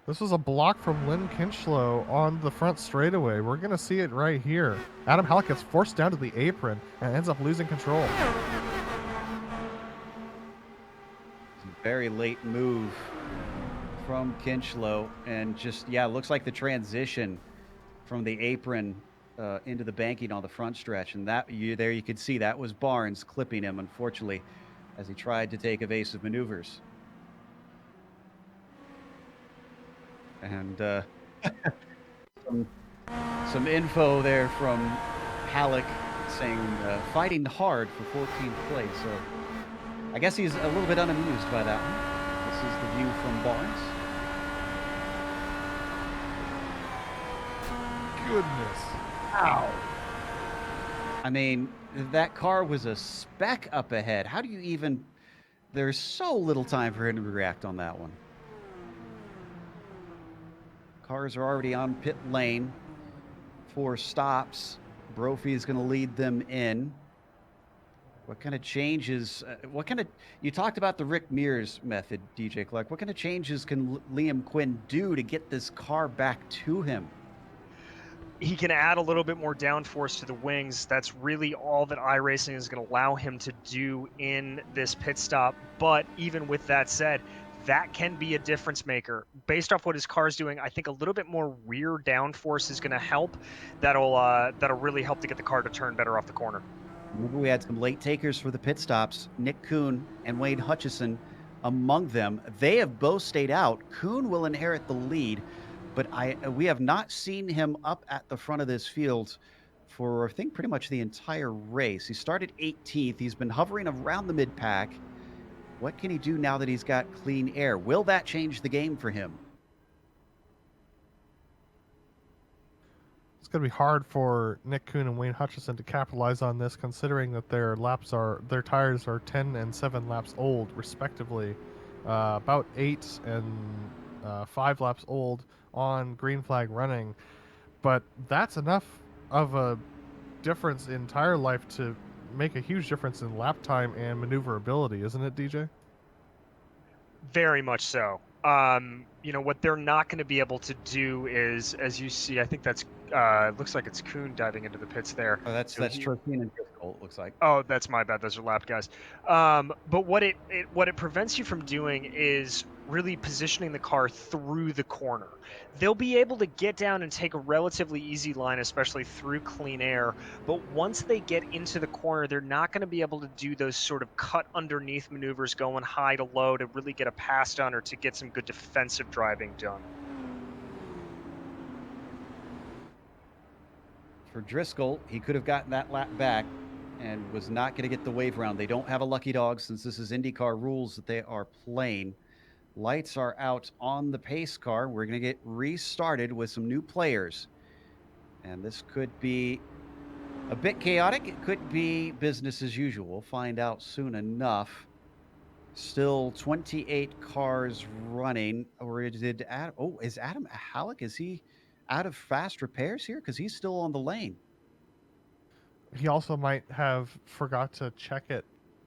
C: This was a block from Lynn Kinchlow on the front straightaway. We're going to see it right here. Adam Halleck gets forced down to the apron and ends up losing control.
A: Very late move from Kinchlow, and just looks like the transition from the apron into the banking on the front stretch, and there you could see that was Barnes clipping him, unfortunately, as he tried to take evasive maneuvers. And some info there from Halleck saying fighting hard for 14th place. So I guess he's a little bit unamused by that one. This is the view from Barnes.
C: Goodness.
A: Ow. I mean, that car was a speck up ahead. How do you even... There's so little time for him to react on that one. Cars are already on pit lane. 4 stops. Brophy is going to lead them in. What kind of changes, you talked about the Rick Mears method, DJ Clark. What kind of changes can Liam Quinn do to get this car back to him?
D: He can add a little bit more downforce to the wings. That's really all that iRacing is going to allow him to do in this pit stop. But even with that said, that can be a difference maker. Based off what his car is doing, I think a little bit more rear downforce is going to help. That'll really help to get the car to turn better off the corner.
A: Remember, we had some late takers for the pit stops. Nick Kuhn and Wayne Hutchison among them. They have both stayed out. Kuhn will inherit the lead, but we have not seen him up at the front of this field for, I think, pretty much the entire race. He started 18th. He's been hovering around the mid-pack. What can he do now that he's got clean air? Will that change the game for him?
C: It's going to be hard for Nick Kuhn and Wayne Hutchison to capitalize on this, considering that their tires are 10 and 7 laps old, respectively. About 8 and 5 laps old on green flag running. But that's enough of a difference in tire life to make a huge difference in lap time and maneuverability, isn't it, DJ?
D: Very much so. What they're not going to be able to do is, as you see, I think that's looks like it's Kuhn diving into the pits there.
A: Oh, that's Trotine and Driscoll, it looks like.
D: Oh, that's my bad. Those are lap guys. But what it prevents you from doing is really positioning the car through the corner. They'll be able to get down and take a relatively easy line, especially through clean air. But once they get into the corner, they're not going to be able to do those sort of cut underneath maneuvers going high to low to really get a pass done or to get some good defensive driving done.
A: For Driscoll, he could have gotten that lap back and was not going to get the wave round. They don't have a lucky dog since this is IndyCar rules that they are playing. Lights are out on the pace car. We're going to get restarted with some new players. And this could be a bit chaotic. It could be business as usual. We'll find out soon enough. Still 28 cars running. Or is Adam Halleck? Is he out of fast repairs here? Because he's still on the lane.
C: He also might have forgot to check it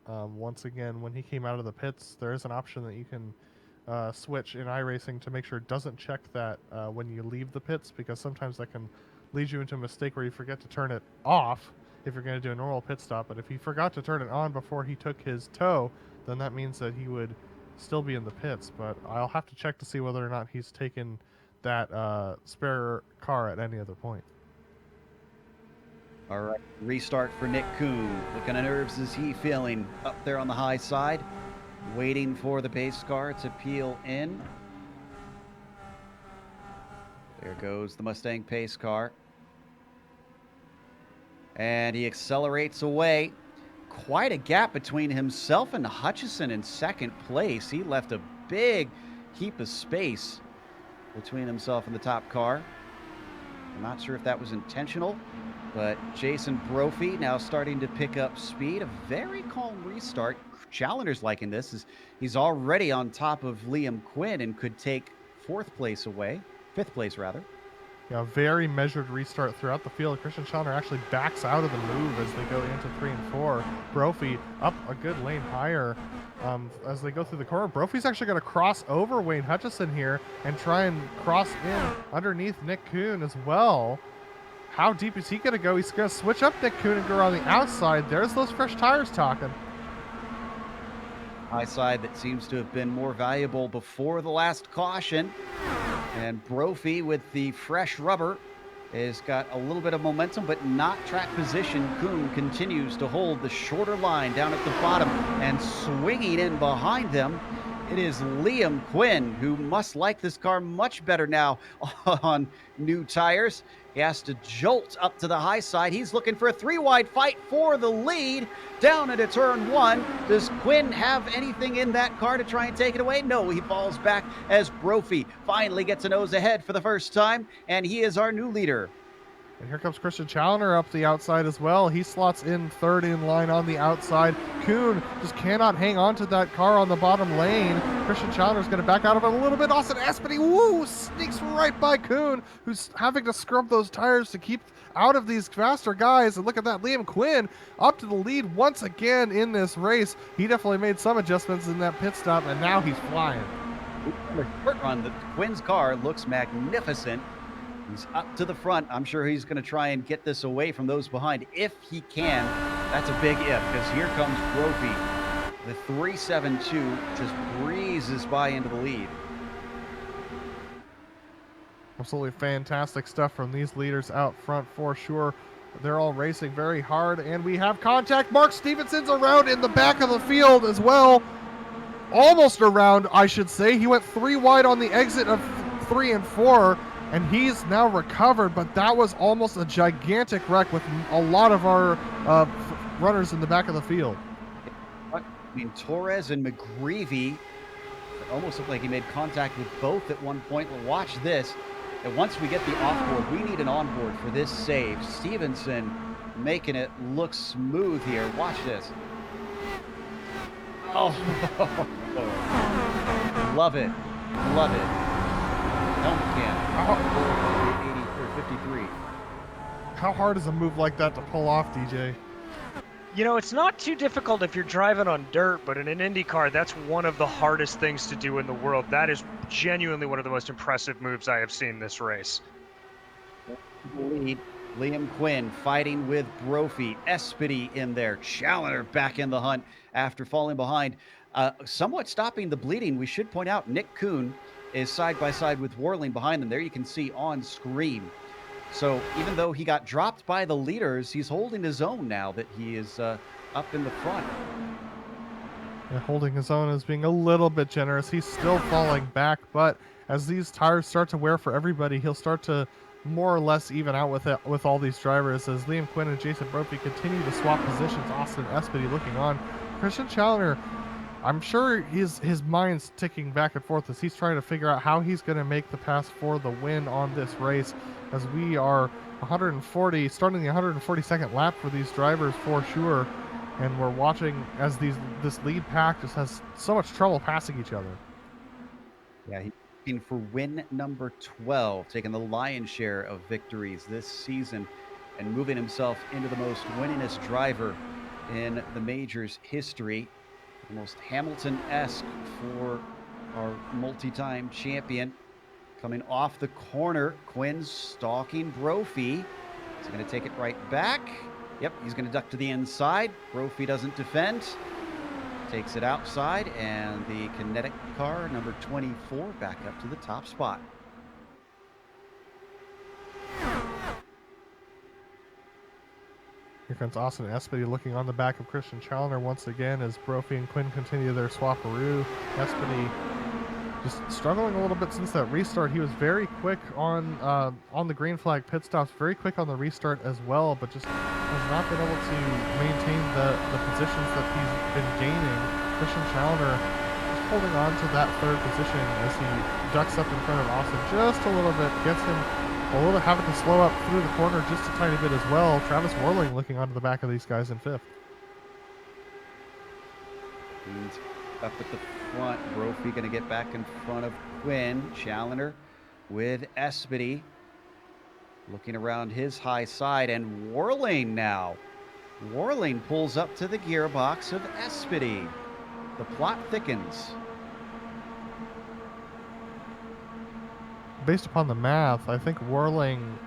C: once again when he came out of the pits. There is an option that you can switch in iRacing to make sure it doesn't check that when you leave the pits, because sometimes that can lead you into a mistake where you forget to turn it off if you're going to do a normal pit stop. But if he forgot to turn it on before he took his tow, then that means that he would still be in the pits. But I'll have to check to see whether or not he's taken that spare car at any other point.
A: All right, restart for Nick Kuhn. What kind of nerves is he feeling up there on the high side? Waiting for the pace car to peel in. There goes the Mustang pace car. And he accelerates away. Quite a gap between himself and Hutchison in second place. He left a big heap of space between himself and the top car. I'm not sure if that was intentional, but Jason Brophy now starting to pick up speed. A very calm restart. Challenger's liking this. He's already on top of Liam Quinn and could take fifth place rather.
C: Yeah, very measured restart throughout the field. Christian Challenger actually backs out of the move as they go into 3 and 4. Brophy up a good lane higher as they go through the corner. Brophy's actually going to cross over Wayne Hutchison here and try and cross in underneath Nick Kuhn as well. How deep is he going to go? He's going to switch up Nick Kuhn and go on the outside. There's those fresh tires talking.
A: High side that seems to have been more valuable before the last caution. And Brophy with the fresh rubber has got a little bit of momentum, but not track position. Kuhn continues to hold the shorter line down at the bottom, and swinging in behind them, it is Liam Quinn, who must like this car much better now on new tires. He has to jolt up to the high side. He's looking for a 3-wide fight for the lead down into turn 1. Does Quinn have anything in that car to try and take it away? No, he falls back as Brophy finally gets a nose ahead for the first time, and he is our new leader.
C: And here comes Christian Challenger up the outside as well. He slots in third in line on the outside. Kuhn just cannot hang on to that car on the bottom lane. Christian Challenger's going to back out of it a little bit. Austin Espedy, sneaks right by Kuhn, who's having to scrub those tires to keep out of these faster guys. And look at that, Liam Quinn up to the lead once again in this race. He definitely made some adjustments in that pit stop, and now he's flying.
A: The short run, the Quinn's car looks magnificent. He's up to the front. I'm sure he's going to try and get this away from those behind if he can. That's a big if, because here comes Brophy. The 372 just breezes by into the lead.
C: Absolutely fantastic stuff from these leaders out front for sure. They're all racing very hard, and we have contact. Mark Stevenson's around in the back of the field as well. Almost around, I should say. He went 3 wide on the exit of 3 and 4. And he's now recovered, but that was almost a gigantic wreck with a lot of our runners in the back of the field.
A: I mean, Torres and McGreevy, it almost looked like he made contact with both at one point. But watch this. And once we get the offboard, we need an onboard for this save. Stevenson making it look smooth here. Watch this. Oh, love it. Love it. Helmet cam. 80 or 53.
C: How hard is a move like that to pull off, DJ?
D: You know, it's not too difficult if you're driving on dirt, but in an IndyCar, that's one of the hardest things to do in the world. That is genuinely one of the most impressive moves I have seen this race.
A: Lead. Liam Quinn fighting with Brophy. Espedy in there. Challenger back in the hunt after falling behind. Somewhat stopping the bleeding, we should point out Nick Kuhn is side by side with Worling behind them. There you can see on screen. So even though he got dropped by the leaders, he's holding his own now that he is up in the front.
C: And holding his own is being a little bit generous. He's still falling back, but as these tires start to wear for everybody, he'll start to more or less even out with all these drivers as Liam Quinn and Jason Brophy continue to swap positions. Austin Espedy looking on. Christian Challenger, I'm sure his mind's ticking back and forth as he's trying to figure out how he's going to make the pass for the win on this race, as we are starting the 142nd lap for these drivers for sure, and we're watching as this lead pack just has so much trouble passing each other.
A: Yeah, he's looking for win number 12, taking the lion's share of victories this season and moving himself into the most winningest driver in the majors history. Almost Hamilton-esque for our multi-time champion. Coming off the corner, Quinn stalking Brophy. He's going to take it right back. Yep, he's going to duck to the inside. Brophy doesn't defend. Takes it outside, and the Kinetic car, number 24, back up to the top spot.
C: Here comes Austin Espedy looking on the back of Christian Challenger once again as Brophy and Quinn continue their swapperoo. Espedy just struggling a little bit since that restart. He was very quick on the green flag pit stops, very quick on the restart as well, but just has not been able to maintain the positions that he's been gaining. Christian Challoner just holding on to that third position as he ducks up in front of Austin just a little bit, gets him a little, having to slow up through the corner just a tiny bit as well. Travis Worling looking onto the back of these guys in fifth.
A: And up at the front, Brophy going to get back in front of Quinn. Challoner with Espedy looking around his high side, and Worling now. Worling pulls up to the gearbox of Espedy. The plot thickens.
C: Based upon the math, I think Worling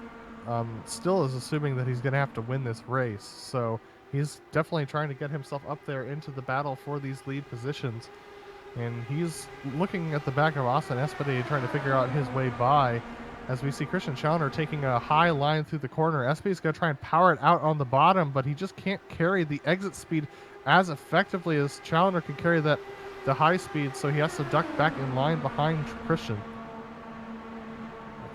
C: still is assuming that he's going to have to win this race. So he's definitely trying to get himself up there into the battle for these lead positions. And he's looking at the back of Austin Espedy trying to figure out his way by. As we see Christian Challoner taking a high line through the corner. Espedy's going to try and power it out on the bottom, but he just can't carry the exit speed as effectively as Challoner can carry the high speed, so he has to duck back in line behind Christian.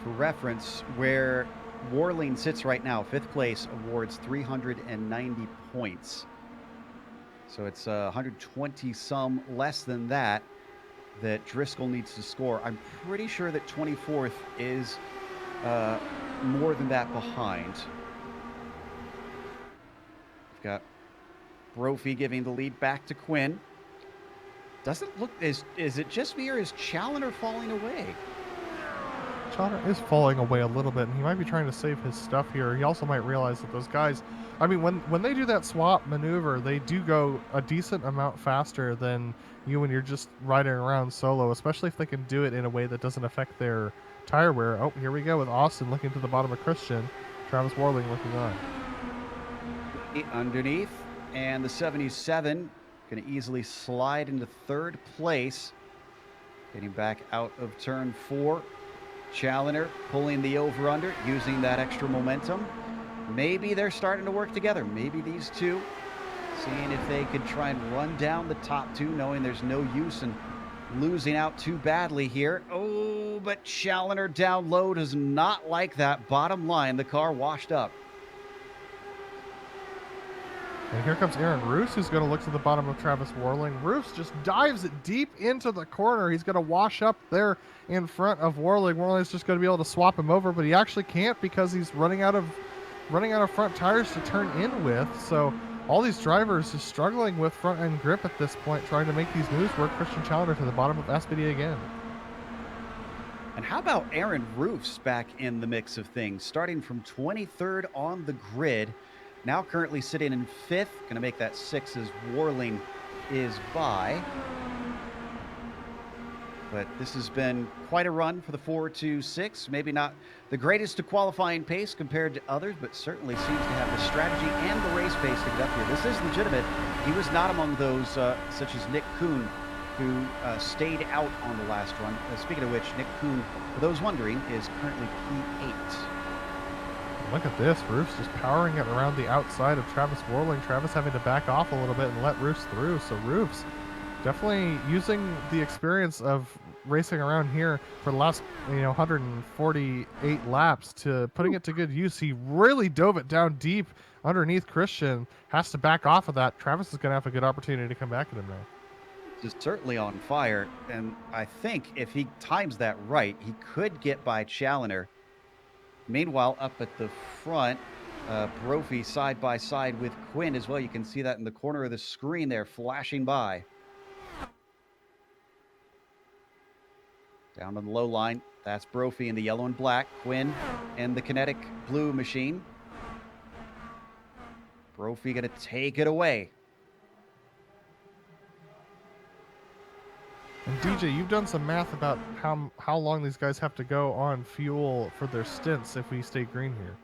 A: For reference, where Worling sits right now, fifth place, awards 390 points. So it's 120 some less than that Driscoll needs to score. I'm pretty sure that 24th is more than that behind. We've got Brophy giving the lead back to Quinn. Doesn't look, is it just me or is Challoner falling away?
C: Challoner is falling away a little bit, and he might be trying to save his stuff here. He also might realize that those guys, I mean, when they do that swap maneuver, they do go a decent amount faster than you when you're just riding around solo, especially if they can do it in a way that doesn't affect their tire wear. Oh, here we go with Austin looking to the bottom of Christian. Travis Worling looking on.
A: Underneath, and the 77 going to easily slide into third place. Getting back out of turn 4. Challoner pulling the over-under, using that extra momentum. Maybe they're starting to work together. Maybe these two, seeing if they could try and run down the top two, knowing there's no use in losing out too badly here. Oh, but Challoner down low does not like that. Bottom line, the car washed up.
C: And here comes Aaron Roos, who's going to look to the bottom of Travis Worling. Roos just dives it deep into the corner. He's going to wash up there in front of Worling. Worling's just going to be able to swap him over, but he actually can't because he's running out of front tires to turn in with. So all these drivers are struggling with front end grip at this point, trying to make these moves work. Christian Challoner to the bottom of Espedy again.
A: And how about Aaron Roos back in the mix of things, starting from 23rd on the grid. Now currently sitting in 5th. Going to make that 6 as Worling is by. But this has been quite a run for the 4-2-6. Maybe not the greatest to qualifying pace compared to others, but certainly seems to have the strategy and the race pace to get up here. This is legitimate. He was not among those such as Nick Kuhn, who stayed out on the last run. Speaking of which, Nick Kuhn, for those wondering, is currently P8.
C: Look at this. Roos just powering it around the outside of Travis Worling. Travis having to back off a little bit and let Roos through. So Roos definitely using the experience of racing around here for the last 148 laps to putting it to good use. He really dove it down deep underneath Christian. Has to back off of that. Travis is going to have a good opportunity to come back at him now.
A: Is certainly on fire, and I think if he times that right, he could get by Challoner. Meanwhile, up at the front, Brophy side by side with Quinn as well. You can see that in the corner of the screen there, flashing by. Down on the low line, that's Brophy in the yellow and black. Quinn and the Kinetic blue machine. Brophy going to take it away.
C: And DJ, you've done some math about how long these guys have to go on fuel for their stints if we stay green here.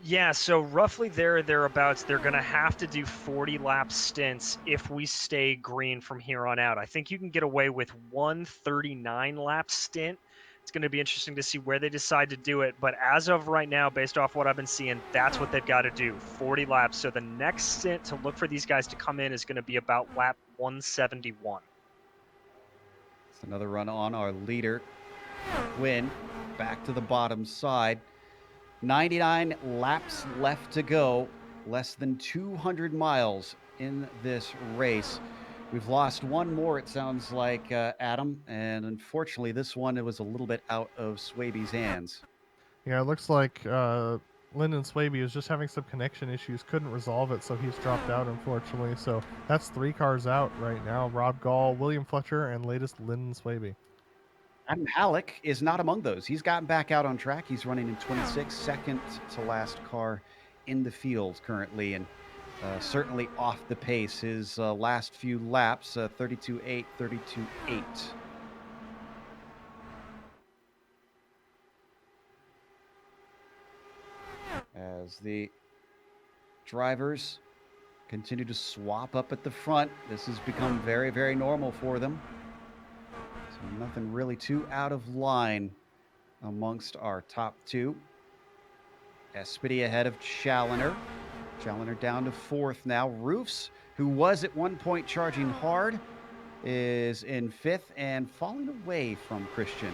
D: Yeah, so roughly thereabouts, they're going to have to do 40 lap stints if we stay green from here on out. I think you can get away with 139 lap stint. It's going to be interesting to see where they decide to do it. But as of right now, based off what I've been seeing, that's what they've got to do, 40 laps. So the next stint to look for these guys to come in is going to be about lap 171.
A: Another run on our leader, Quinn, back to the bottom side. 99 laps left to go, less than 200 miles in this race. We've lost one more, it sounds like, Adam, and unfortunately this one, it was a little bit out of Swaby's hands.
C: Yeah, it looks like Lyndon Swaby is just having some connection issues, couldn't resolve it, so he's dropped out, unfortunately. So that's 3 cars out right now. Rob Gall, William Fletcher, and latest Lyndon Swaby.
A: Adam Halleck is not among those. He's gotten back out on track. He's running in 26, second to last car in the field currently, and certainly off the pace. His last few laps, 32.8, 32.8. As the drivers continue to swap up at the front, this has become very, very normal for them. So nothing really too out of line amongst our top 2. Espedy ahead of Challoner. Challoner down to 4th now. Roofs, who was at one point charging hard, is in 5th and falling away from Christian.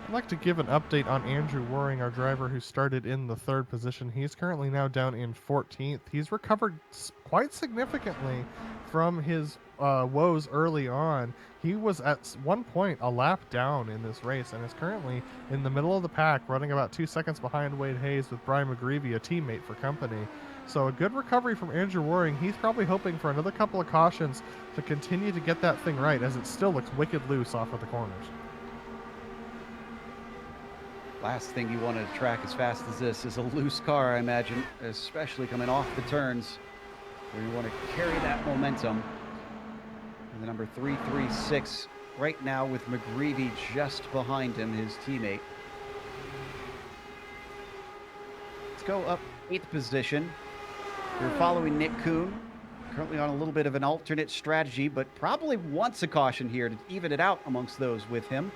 C: I'd like to give an update on Andrew Waring, our driver who started in the 3rd position. He's currently now down in 14th. He's recovered quite significantly from his woes early on. He was at one point a lap down in this race and is currently in the middle of the pack, running about 2 seconds behind Wade Hayes with Brian McGreevy, a teammate for Company. So a good recovery from Andrew Waring. He's probably hoping for another couple of cautions to continue to get that thing right, as it still looks wicked loose off of the corners.
A: Last thing you want to track as fast as this is a loose car, I imagine, especially coming off the turns, where you want to carry that momentum. And the number 336 right now with McGreevy just behind him, his teammate. Let's go up 8th position. We're following Nick Kuhn, currently on a little bit of an alternate strategy, but probably wants a caution here to even it out amongst those with him.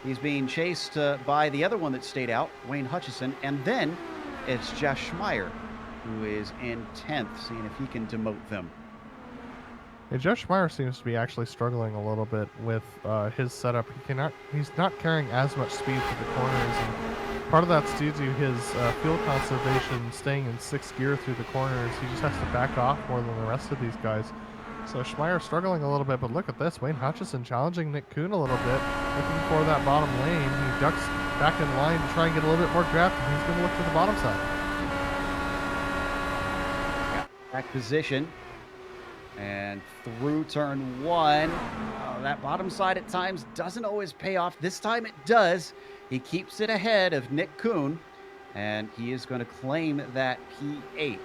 A: He's being chased by the other one that stayed out, Wayne Hutchison, and then it's Josh Schmeier, who is in 10th, seeing if he can demote them.
C: Yeah, Josh Schmeier seems to be actually struggling a little bit with his setup. He's not carrying as much speed through the corners, and part of that's due to his fuel conservation, staying in 6th gear through the corners. He just has to back off more than the rest of these guys. So Schmeier struggling a little bit, but look at this. Wayne Hutchison challenging Nick Kuhn a little bit, looking for that bottom lane. He ducks back in line to try and get a little bit more draft, and he's going to look for the bottom side.
A: Back position. And through turn 1. That bottom side at times doesn't always pay off. This time it does. He keeps it ahead of Nick Kuhn, and he is going to claim that P8.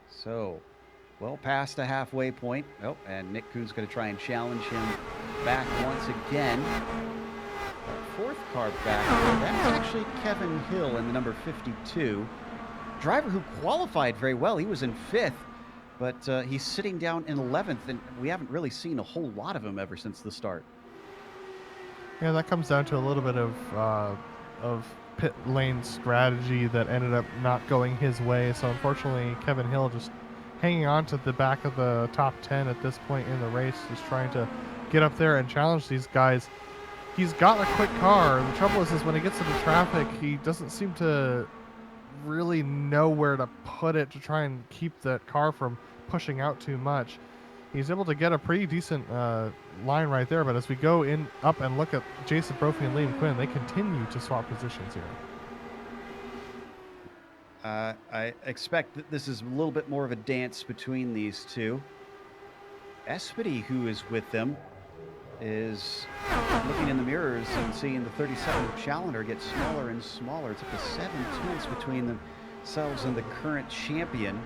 A: So, well past the halfway point. Oh, and Nick Kuhn's going to try and challenge him back once again. 4th car back. That's actually Kevin Hill in the number 52. Driver who qualified very well. He was in 5th, but he's sitting down in 11th, and we haven't really seen a whole lot of him ever since the start.
C: Yeah, that comes down to a little bit of pit lane strategy that ended up not going his way. So unfortunately, Kevin Hill just hanging on to the back of the top 10 at this point in the race, just trying to get up there and challenge these guys. He's got a quick car. The trouble is when he gets into traffic, he doesn't seem to really know where to put it to try and keep that car from pushing out too much. He's able to get a pretty decent line right there, but as we go up and look at Jason Brophy and Liam Quinn, they continue to swap positions here.
A: I expect that this is a little bit more of a dance between these two. Espedy, who is with them, is looking in the mirrors and seeing the 37 Challoner get smaller and smaller. It's up to 7 tenths between themselves and the current champion.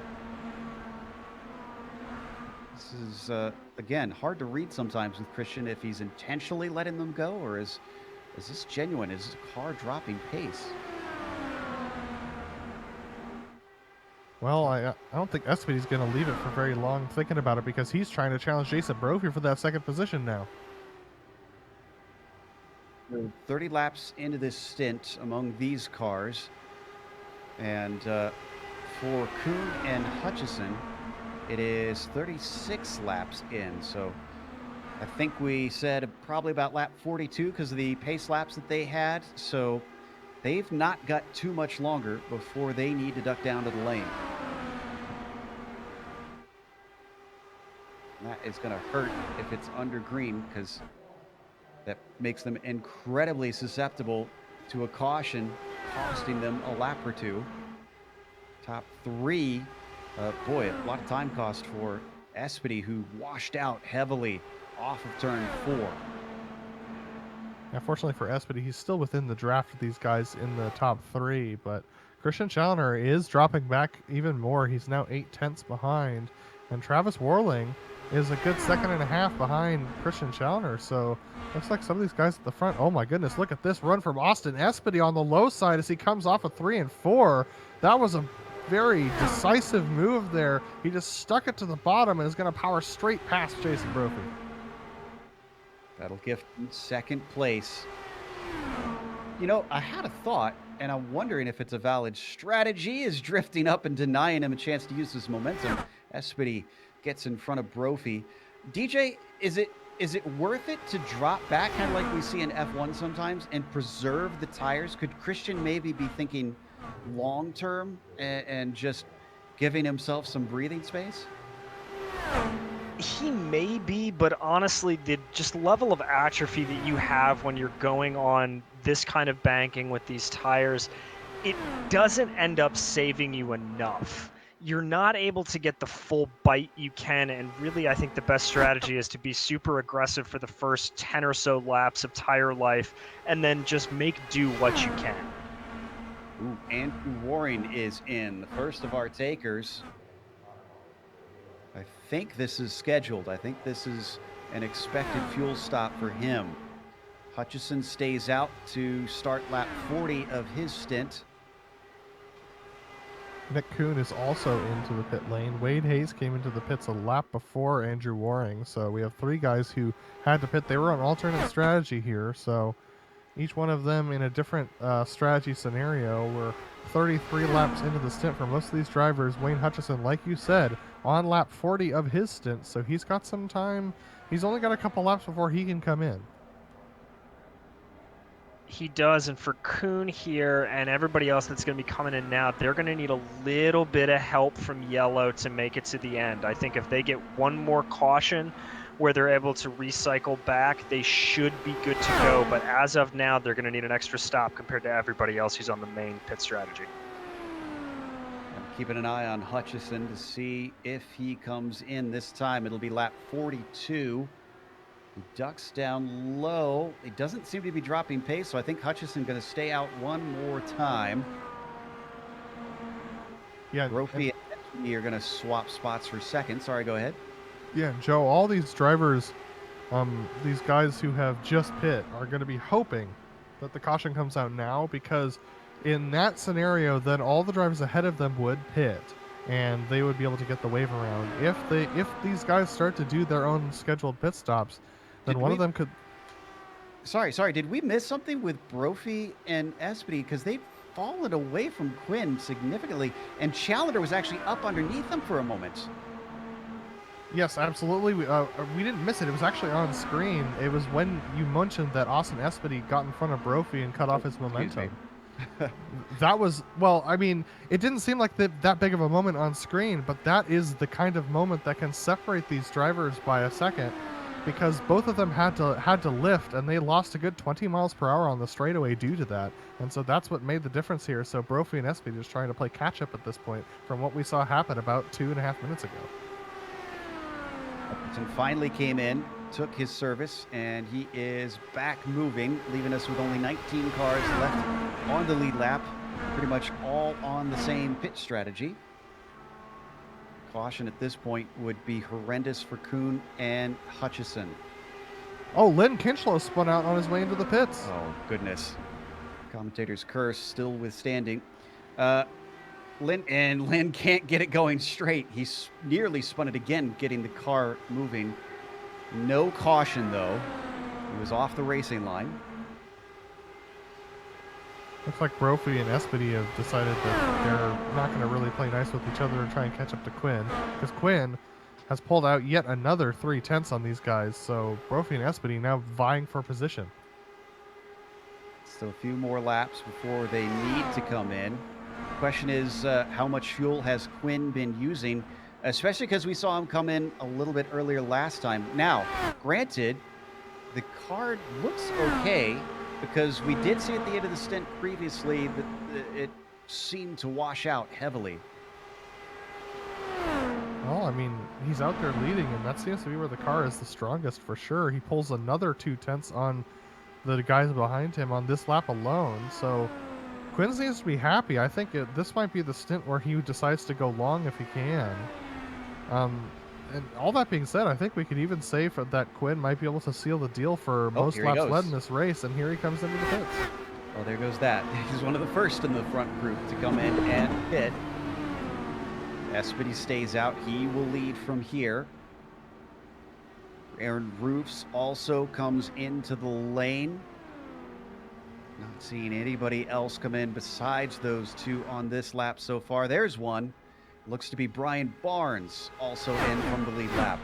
A: This is, again, hard to read sometimes with Christian if he's intentionally letting them go, or is this genuine? Is this a car dropping pace?
C: Well, I don't think Espedy's going to leave it for very long thinking about it, because he's trying to challenge Jason Brophy for that 2nd position now.
A: 30 laps into this stint among these cars. And for Kuhn and Hutchison, it is 36 laps in. So I think we said probably about lap 42 because of the pace laps that they had. So they've not got too much longer before they need to duck down to the lane. And that is going to hurt if it's under green, because that makes them incredibly susceptible to a caution, costing them a lap or two. Top three, boy, a lot of time cost for Espedy, who washed out heavily off of turn 4.
C: Yeah, fortunately for Espedy, he's still within the draft of these guys in the top 3, but Christian Challoner is dropping back even more. He's now 8/10 behind, and Travis Warling is a good second and a half behind Christian Challoner. So looks like some of these guys at the front. Oh my goodness, look at this run from Austin Espedy on the low side as he comes off of 3 and 4. That was a very decisive move there. He just stuck it to the bottom and is going to power straight past Jason Brophy.
A: That'll give him second place. You know, I had a thought, and I'm wondering if it's a valid strategy, is drifting up and denying him a chance to use his momentum. Espedy gets in front of Brophy. DJ, is it worth it to drop back, kind of like we see in F1 sometimes, and preserve the tires? Could Christian maybe be thinking long term and just giving himself some breathing space?
D: He may be, but honestly, the just level of atrophy that you have when you're going on this kind of banking with these tires, it doesn't end up saving you enough. You're not able to get the full bite you can, and really I think the best strategy is to be super aggressive for the first 10 or so laps of tire life, and then just make do what you can.
A: Ooh, Andrew Waring is in, the first of our takers. I think this is scheduled. I think this is an expected fuel stop for him. Hutchison stays out to start lap 40 of his stint.
C: Nick Kuhn is also into the pit lane. Wade Hayes came into the pits a lap before Andrew Waring, so we have 3 guys who had to pit. They were on alternate strategy here, so each one of them in a different strategy scenario. We're 33 laps into the stint for most of these drivers. Wayne Hutchison, like you said, on lap 40 of his stint, so he's got some time. He's only got a couple laps before he can come in.
D: He does, and for Kuhn here and everybody else that's going to be coming in now, they're going to need a little bit of help from yellow to make it to the end. I think if they get one more caution where they're able to recycle back, they should be good to go. But as of now, they're going to need an extra stop compared to everybody else who's on the main pit strategy.
A: I'm keeping an eye on Hutchison to see if he comes in this time. It'll be lap 42. He ducks down low. He doesn't seem to be dropping pace, so I think Hutchison going to stay out one more time.
C: Yeah,
A: Brophy and Espedy are going to swap spots for second. Sorry, go ahead.
C: Yeah, Joe, all these drivers, these guys who have just pit are going to be hoping that the caution comes out now, because in that scenario, then all the drivers ahead of them would pit, and they would be able to get the wave around. If these guys start to do their own scheduled pit stops, then one of them could...
A: Sorry. Did we miss something with Brophy and Espedy? Because they've fallen away from Quinn significantly, and Challenger was actually up underneath them for a moment.
C: Yes, absolutely. We didn't miss it. It was actually on screen. It was when you mentioned that Austin Espedy got in front of Brophy and cut off his momentum. That was, well, I mean, it didn't seem like that big of a moment on screen, but that is the kind of moment that can separate these drivers by a second, because both of them had to lift, and they lost a good 20 miles per hour on the straightaway due to that. And so that's what made the difference here. So Brophy and Espedy just trying to play catch up at this point from what we saw happen about 2.5 minutes ago.
A: And finally came in, took his service, and he is back moving, leaving us with only 19 cars left on the lead lap, pretty much all on the same pit strategy. Caution at this point would be horrendous for Kuhn and Hutchison.
C: Oh, Lynn Kinchlow spun out on his way into the pits.
A: Oh, goodness. Commentator's curse still withstanding. Lynn can't get it going straight. He's nearly spun it again, getting the car moving. No caution, though. He was off the racing line.
C: Looks like Brophy and Espedy have decided that they're not going to really play nice with each other and try and catch up to Quinn, because Quinn has pulled out yet another 3/10 on these guys. So Brophy and Espedy now vying for position.
A: Still a few more laps before they need to come in. Question is, how much fuel has Quinn been using? Especially because we saw him come in a little bit earlier last time. Now, granted, the card looks okay, because we did see at the end of the stint previously that it seemed to wash out heavily.
C: Well, I mean, he's out there leading, and that seems to be where the car is the strongest for sure. He pulls another 2/10 on the guys behind him on this lap alone. So Quinn seems to be happy. I think this might be the stint where he decides to go long if he can. And all that being said, I think we could even say that Quinn might be able to seal the deal for most
A: here he
C: laps
A: goes.
C: led in this race, and here he comes into the pits.
A: Oh, there goes that. He's one of the first in the front group to come in and pit. Espedy stays out. He will lead from here. Aaron Roofs also comes into the lane. Not seeing anybody else come in besides those two on this lap so far. There's one. Looks to be Bryan Barns, also in from the lead lap.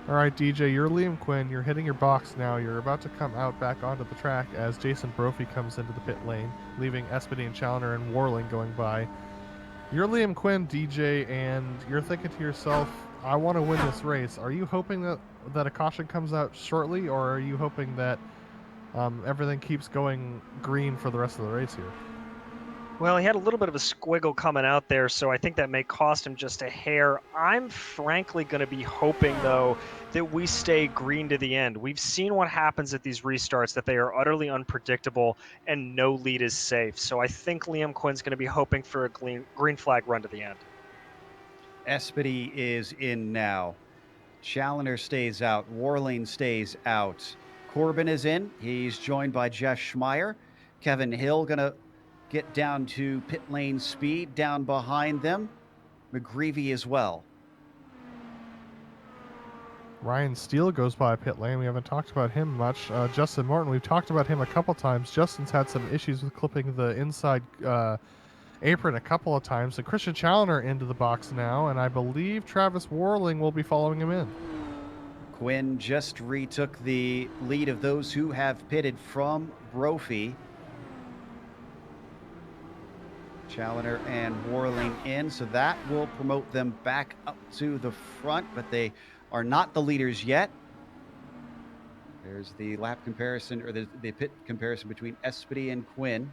C: All right, DJ, you're Liam Quinn. You're hitting your box now. You're about to come out back onto the track as Jason Brophy comes into the pit lane, leaving Espedy and Challoner and Warling going by. You're Liam Quinn, DJ, and you're thinking to yourself, I want to win this race. Are you hoping that a caution comes out shortly, or are you hoping that everything keeps going green for the rest of the race here?
D: Well, he had a little bit of a squiggle coming out there, so I think that may cost him just a hair. I'm frankly going to be hoping, though, that we stay green to the end. We've seen what happens at these restarts, that they are utterly unpredictable and no lead is safe. So I think Liam Quinn's going to be hoping for a green flag run to the end.
A: Espedy is in now. Challoner stays out. Warling stays out. Corbin is in. He's joined by Jeff Schmeier. Kevin Hill going to get down to pit lane speed down behind them. McGreevy as well.
C: Ryan Steele goes by pit lane. We haven't talked about him much. Justin Morton, we've talked about him a couple times. Justin's had some issues with clipping the inside apron a couple of times. So Christian Challoner into the box now, and I believe Travis Warling will be following him in.
A: Quinn just retook the lead of those who have pitted from Brophy. Challoner and Warling in, so that will promote them back up to the front, but they are not the leaders yet. There's the lap comparison, or the pit comparison between Espedy and Quinn.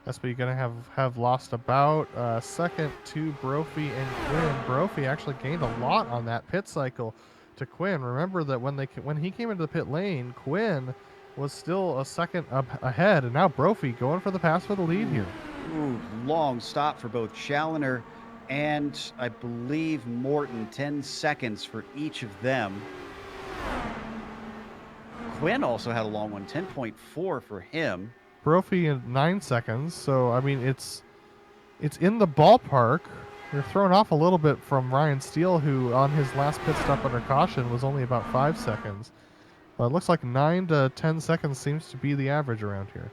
C: Espedy going to have lost about a second to Brophy and Quinn. Brophy actually gained a lot on that pit cycle to Quinn. Remember that when he came into the pit lane, Quinn was still a second up ahead, and now Brophy going for the pass for the lead here.
A: Ooh, long stop for both Challoner and I believe Morton, 10 seconds for each of them. Quinn also had a long one, 10.4 for him.
C: Brophy in 9 seconds, so I mean it's in the ballpark. You're thrown off a little bit from Ryan Steele, who on his last pit stop under caution was only about 5 seconds. But it looks like 9 to 10 seconds seems to be the average around here.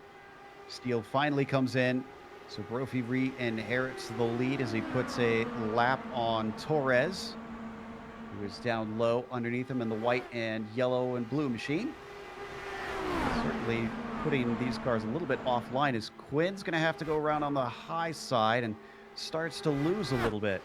A: Steele finally comes in, so Brophy re-inherits the lead as he puts a lap on Torres, who is down low underneath him in the white and yellow and blue machine. Certainly putting these cars a little bit offline, as Quinn's going to have to go around on the high side and starts to lose a little bit.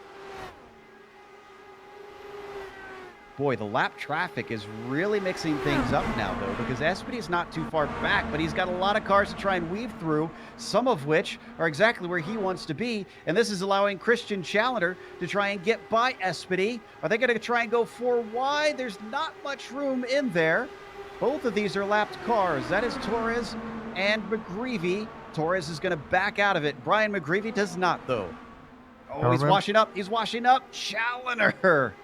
A: Boy, the lap traffic is really mixing things up now, though, because Espedy's not too far back, but he's got a lot of cars to try and weave through, some of which are exactly where he wants to be, and this is allowing Christian Challoner to try and get by Espedy. Are they going to try and go 4 wide? There's not much room in there. Both of these are lapped cars. That is Torres and McGreevy. Torres is going to back out of it. Brian McGreevy does not, though. Oh, he's washing up. He's washing up. Challoner.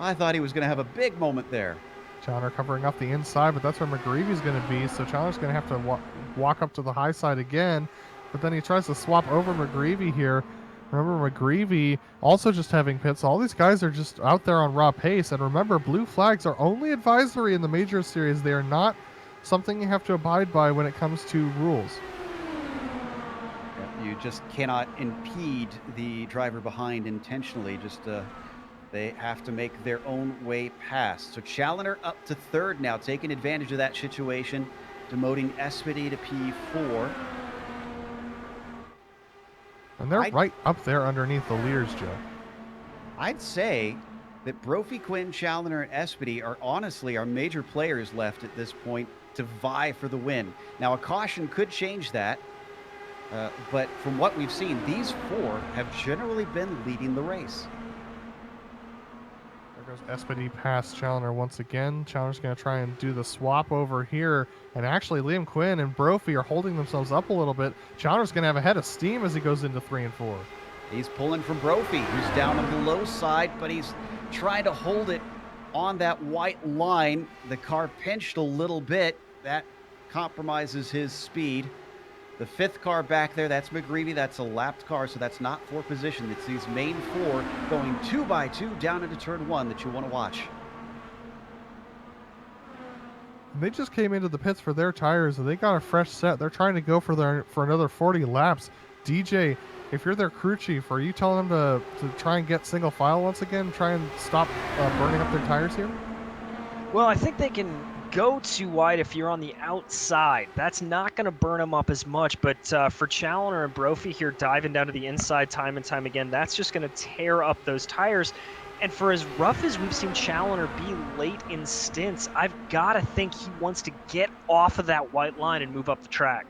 A: I thought he was going to have a big moment there.
C: Challoner covering up the inside, but that's where McGreevy's going to be, so Challoner's going to have to walk up to the high side again, but then he tries to swap over McGreevy here. Remember, McGreevy also just having pits. All these guys are just out there on raw pace, and remember, blue flags are only advisory in the Major Series. They are not something you have to abide by when it comes to rules.
A: You just cannot impede the driver behind intentionally. Just they have to make their own way past. So Challoner up to third now, taking advantage of that situation, demoting Espedy to P4.
C: And they're right up there underneath the leaders, Joe.
A: I'd say that Brophy, Quinn, Challoner, and Espedy are honestly our major players left at this point to vie for the win. Now, a caution could change that, but from what we've seen, these four have generally been leading the race.
C: There goes Espedy past Challoner once again. Challoner's going to try and do the swap over here. And actually, Liam Quinn and Brophy are holding themselves up a little bit. Challoner's going to have a head of steam as he goes into 3 and 4.
A: He's pulling from Brophy, who's down on the low side, but he's trying to hold it on that white line. The car pinched a little bit. That compromises his speed. The fifth car back there, that's McGreevy. That's a lapped car, so that's not for position. It's these main four going 2 by 2 down into turn 1 that you want to watch.
C: They just came into the pits for their tires, and they got a fresh set. They're trying to go for another 40 laps. DJ, if you're their crew chief, are you telling them to try and get single file once again, try and stop burning up their tires here?
D: Well, I think they can go too wide if you're on the outside. That's not going to burn them up as much, but for Challoner and Brophy here diving down to the inside time and time again, that's just going to tear up those tires. And for as rough as we've seen Challoner be late in stints, I've got to think he wants to get off of that white line and move up the track.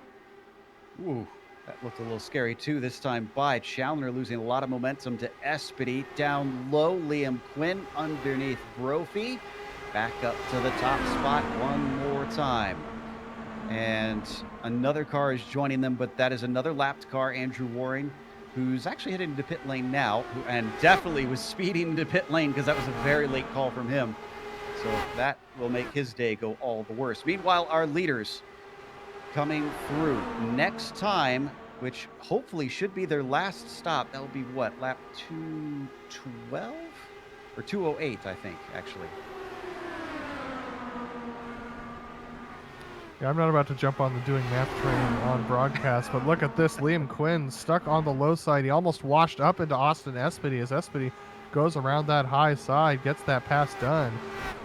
A: Ooh, that looked a little scary too this time by Challoner, losing a lot of momentum to Espedy. Down low, Liam Quinn underneath Brophy. Back up to the top spot one more time. And another car is joining them, but that is another lapped car, Andrew Waring, who's actually heading into pit lane now, and definitely was speeding into pit lane because that was a very late call from him. So that will make his day go all the worse. Meanwhile, our leaders coming through next time, which hopefully should be their last stop. That will be what, lap 212 or 208, I think, actually.
C: Yeah, I'm not about to jump on the doing math train on broadcast, but look at this. Liam Quinn stuck on the low side. He almost washed up into Austin Espedy as Espedy goes around that high side, gets that pass done.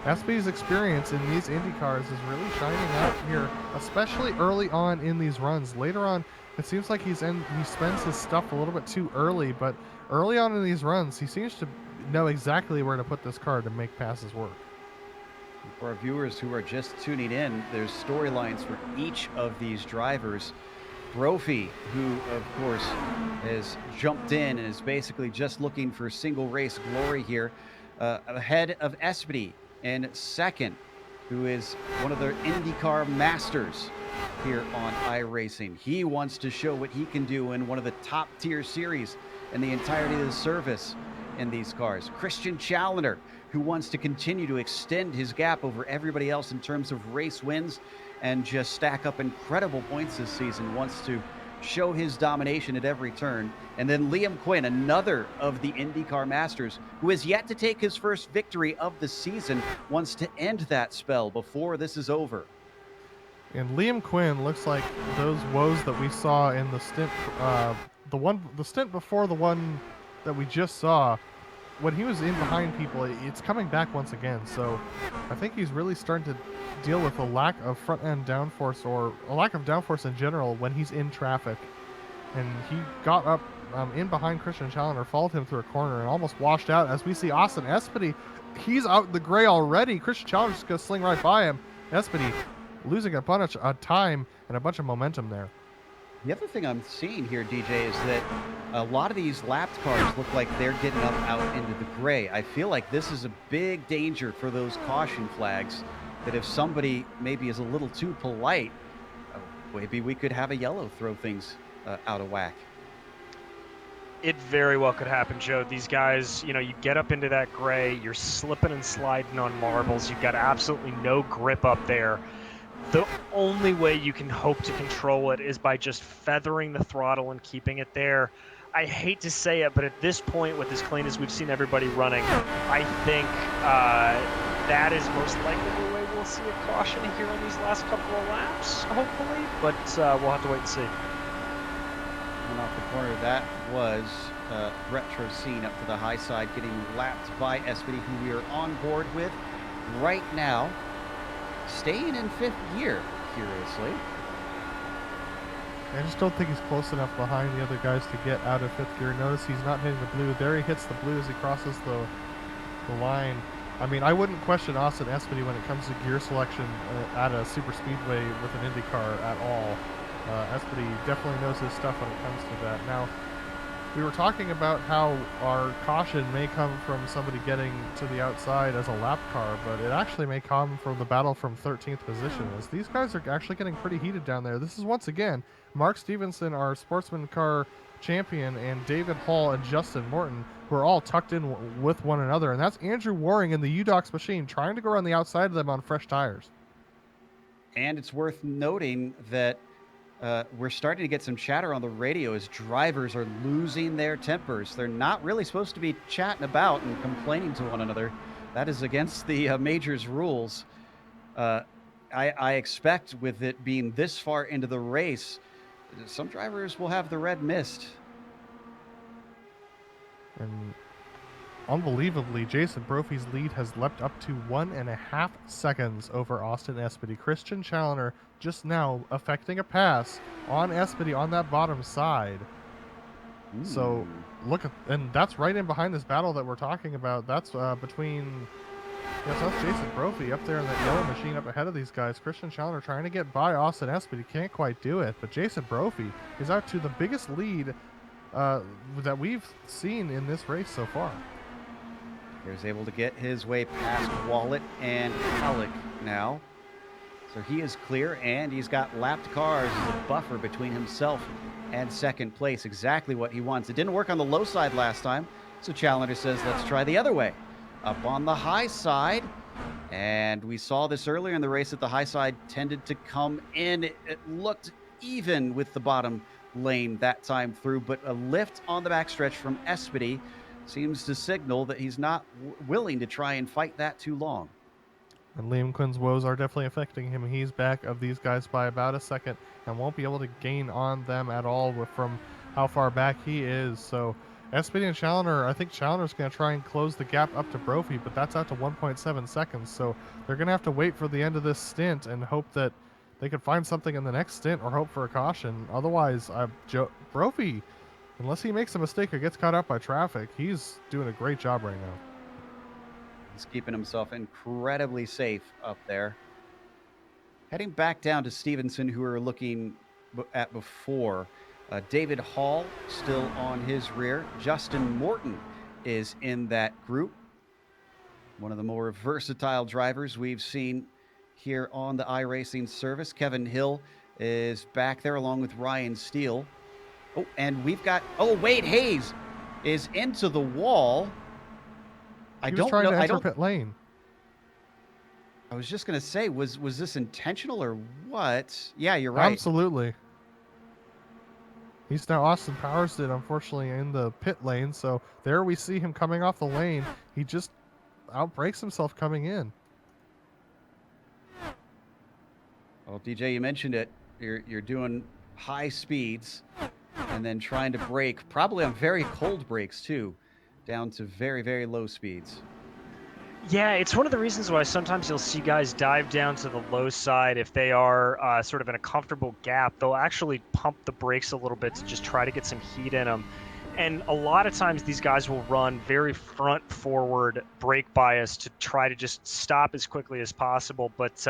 C: Espedy's experience in these Indy cars is really shining out here, especially early on in these runs. Later on, it seems like he spends his stuff a little bit too early, but early on in these runs, he seems to know exactly where to put this car to make passes work.
A: For our viewers who are just tuning in, there's storylines for each of these drivers. Brophy, who of course has jumped in and is basically just looking for single race glory here, ahead of Espedy in second, who is one of the IndyCar masters here on iRacing. He wants to show what he can do in one of the top tier series in the entirety of the service in these cars. Christian Challoner, who wants to continue to extend his gap over everybody else in terms of race wins and just stack up incredible points this season, wants to show his domination at every turn. And then Liam Quinn, another of the IndyCar Masters, who has yet to take his first victory of the season, wants to end that spell before this is over.
C: And Liam Quinn looks like those woes that we saw in the stint, the stint before the one that we just saw. When he was in behind people, it's coming back once again. So I think he's really starting to deal with a lack of front-end downforce, or a lack of downforce in general when he's in traffic. And he got up in behind Christian Challoner, followed him through a corner, and almost washed out. As we see Austin Espedy, he's out in the gray already. Christian Challoner's just going to sling right by him. Espedy losing a bunch of time and a bunch of momentum there.
A: The other thing I'm seeing here, DJ, is that a lot of these lapped cars look like they're getting up out into the gray. I feel like this is a big danger for those caution flags, that if somebody maybe is a little too polite, maybe we could have a yellow throw things out of whack.
D: It very well could happen, Joe. These guys, you get up into that gray, you're slipping and sliding on marbles, you've got absolutely no grip up there. The only way you can hope to control it is by just feathering the throttle and keeping it there. I hate to say it, but at this point, with as clean as we've seen everybody running, I think that is most likely the way we'll see a caution here on these last couple of laps, hopefully, but we'll have to wait and see.
A: And off the corner, that was Retro Scene up to the high side, getting lapped by Espedy, who we are on board with right now, staying in 5th gear, curiously.
C: I just don't think he's close enough behind the other guys to get out of 5th gear. Notice he's not hitting the blue. There he hits the blue as he crosses the line. I mean, I wouldn't question Austin Espedy when it comes to gear selection at a super speedway with an IndyCar at all. Espedy definitely knows his stuff when it comes to that. Now, we were talking about how our caution may come from somebody getting to the outside as a lap car, but it actually may come from the battle from 13th position, as these guys are actually getting pretty heated down there. This is once again Mark Stevenson, our sportsman car champion, and David Hall and Justin Morton, who are all tucked in with one another, and that's Andrew Waring in the UDOX machine trying to go around the outside of them on fresh tires.
A: And it's worth noting that we're starting to get some chatter on the radio as drivers are losing their tempers. They're not really supposed to be chatting about and complaining to one another. That is against the majors rules. I expect with it being this far into the race, some drivers will have the red mist.
C: And unbelievably, Jason Brophy's lead has leapt up to 1.5 seconds over Austin Espedy. Christian Challoner just now affecting a pass on Espedy on that bottom side.
A: Ooh.
C: So look at, and that's right in behind this battle that we're talking about. That's between, yes, that's Jason Brophy up there in that yellow machine up ahead of these guys. Christian Challoner trying to get by Austin Espedy, can't quite do it, but Jason Brophy is out to the biggest lead that we've seen in this race so far.
A: He was able to get his way past Wallet and Halleck now. So he is clear, and he's got lapped cars as a buffer between himself and second place. Exactly what he wants. It didn't work on the low side last time, so Challoner says, let's try the other way. Up on the high side, and we saw this earlier in the race that the high side tended to come in. It looked even with the bottom lane that time through, but a lift on the backstretch from Espedy seems to signal that he's not willing to try and fight that too long.
C: And Liam Quinn's woes are definitely affecting him. He's back of these guys by about a second and won't be able to gain on them at all from how far back he is. So Espedy and Challoner, I think Challoner's going to try and close the gap up to Brophy, but that's out to 1.7 seconds. So they're going to have to wait for the end of this stint and hope that they can find something in the next stint or hope for a caution. Otherwise, Brophy, unless he makes a mistake or gets caught up by traffic, he's doing a great job right now.
A: He's keeping himself incredibly safe up there. Heading back down to Stevenson, who we were looking at before. David Hall still on his rear. Justin Morton is in that group. One of the more versatile drivers we've seen here on the iRacing service. Kevin Hill is back there along with Ryan Steele. Oh, and we've got, Wade Hayes is into the wall.
C: He was trying to enter pit lane.
A: I was just going to say, was this intentional or what? Yeah, you're right.
C: Absolutely. He's now Austin Powers did, unfortunately, in the pit lane. So there we see him coming off the lane. He just outbrakes himself coming in.
A: Well, DJ, you mentioned it. You're doing high speeds and then trying to brake, probably on very cold brakes too, down to very, very low speeds.
D: Yeah, it's one of the reasons why sometimes you'll see guys dive down to the low side if they are sort of in a comfortable gap. They'll actually pump the brakes a little bit to just try to get some heat in them. And a lot of times these guys will run very front forward brake bias to try to just stop as quickly as possible. But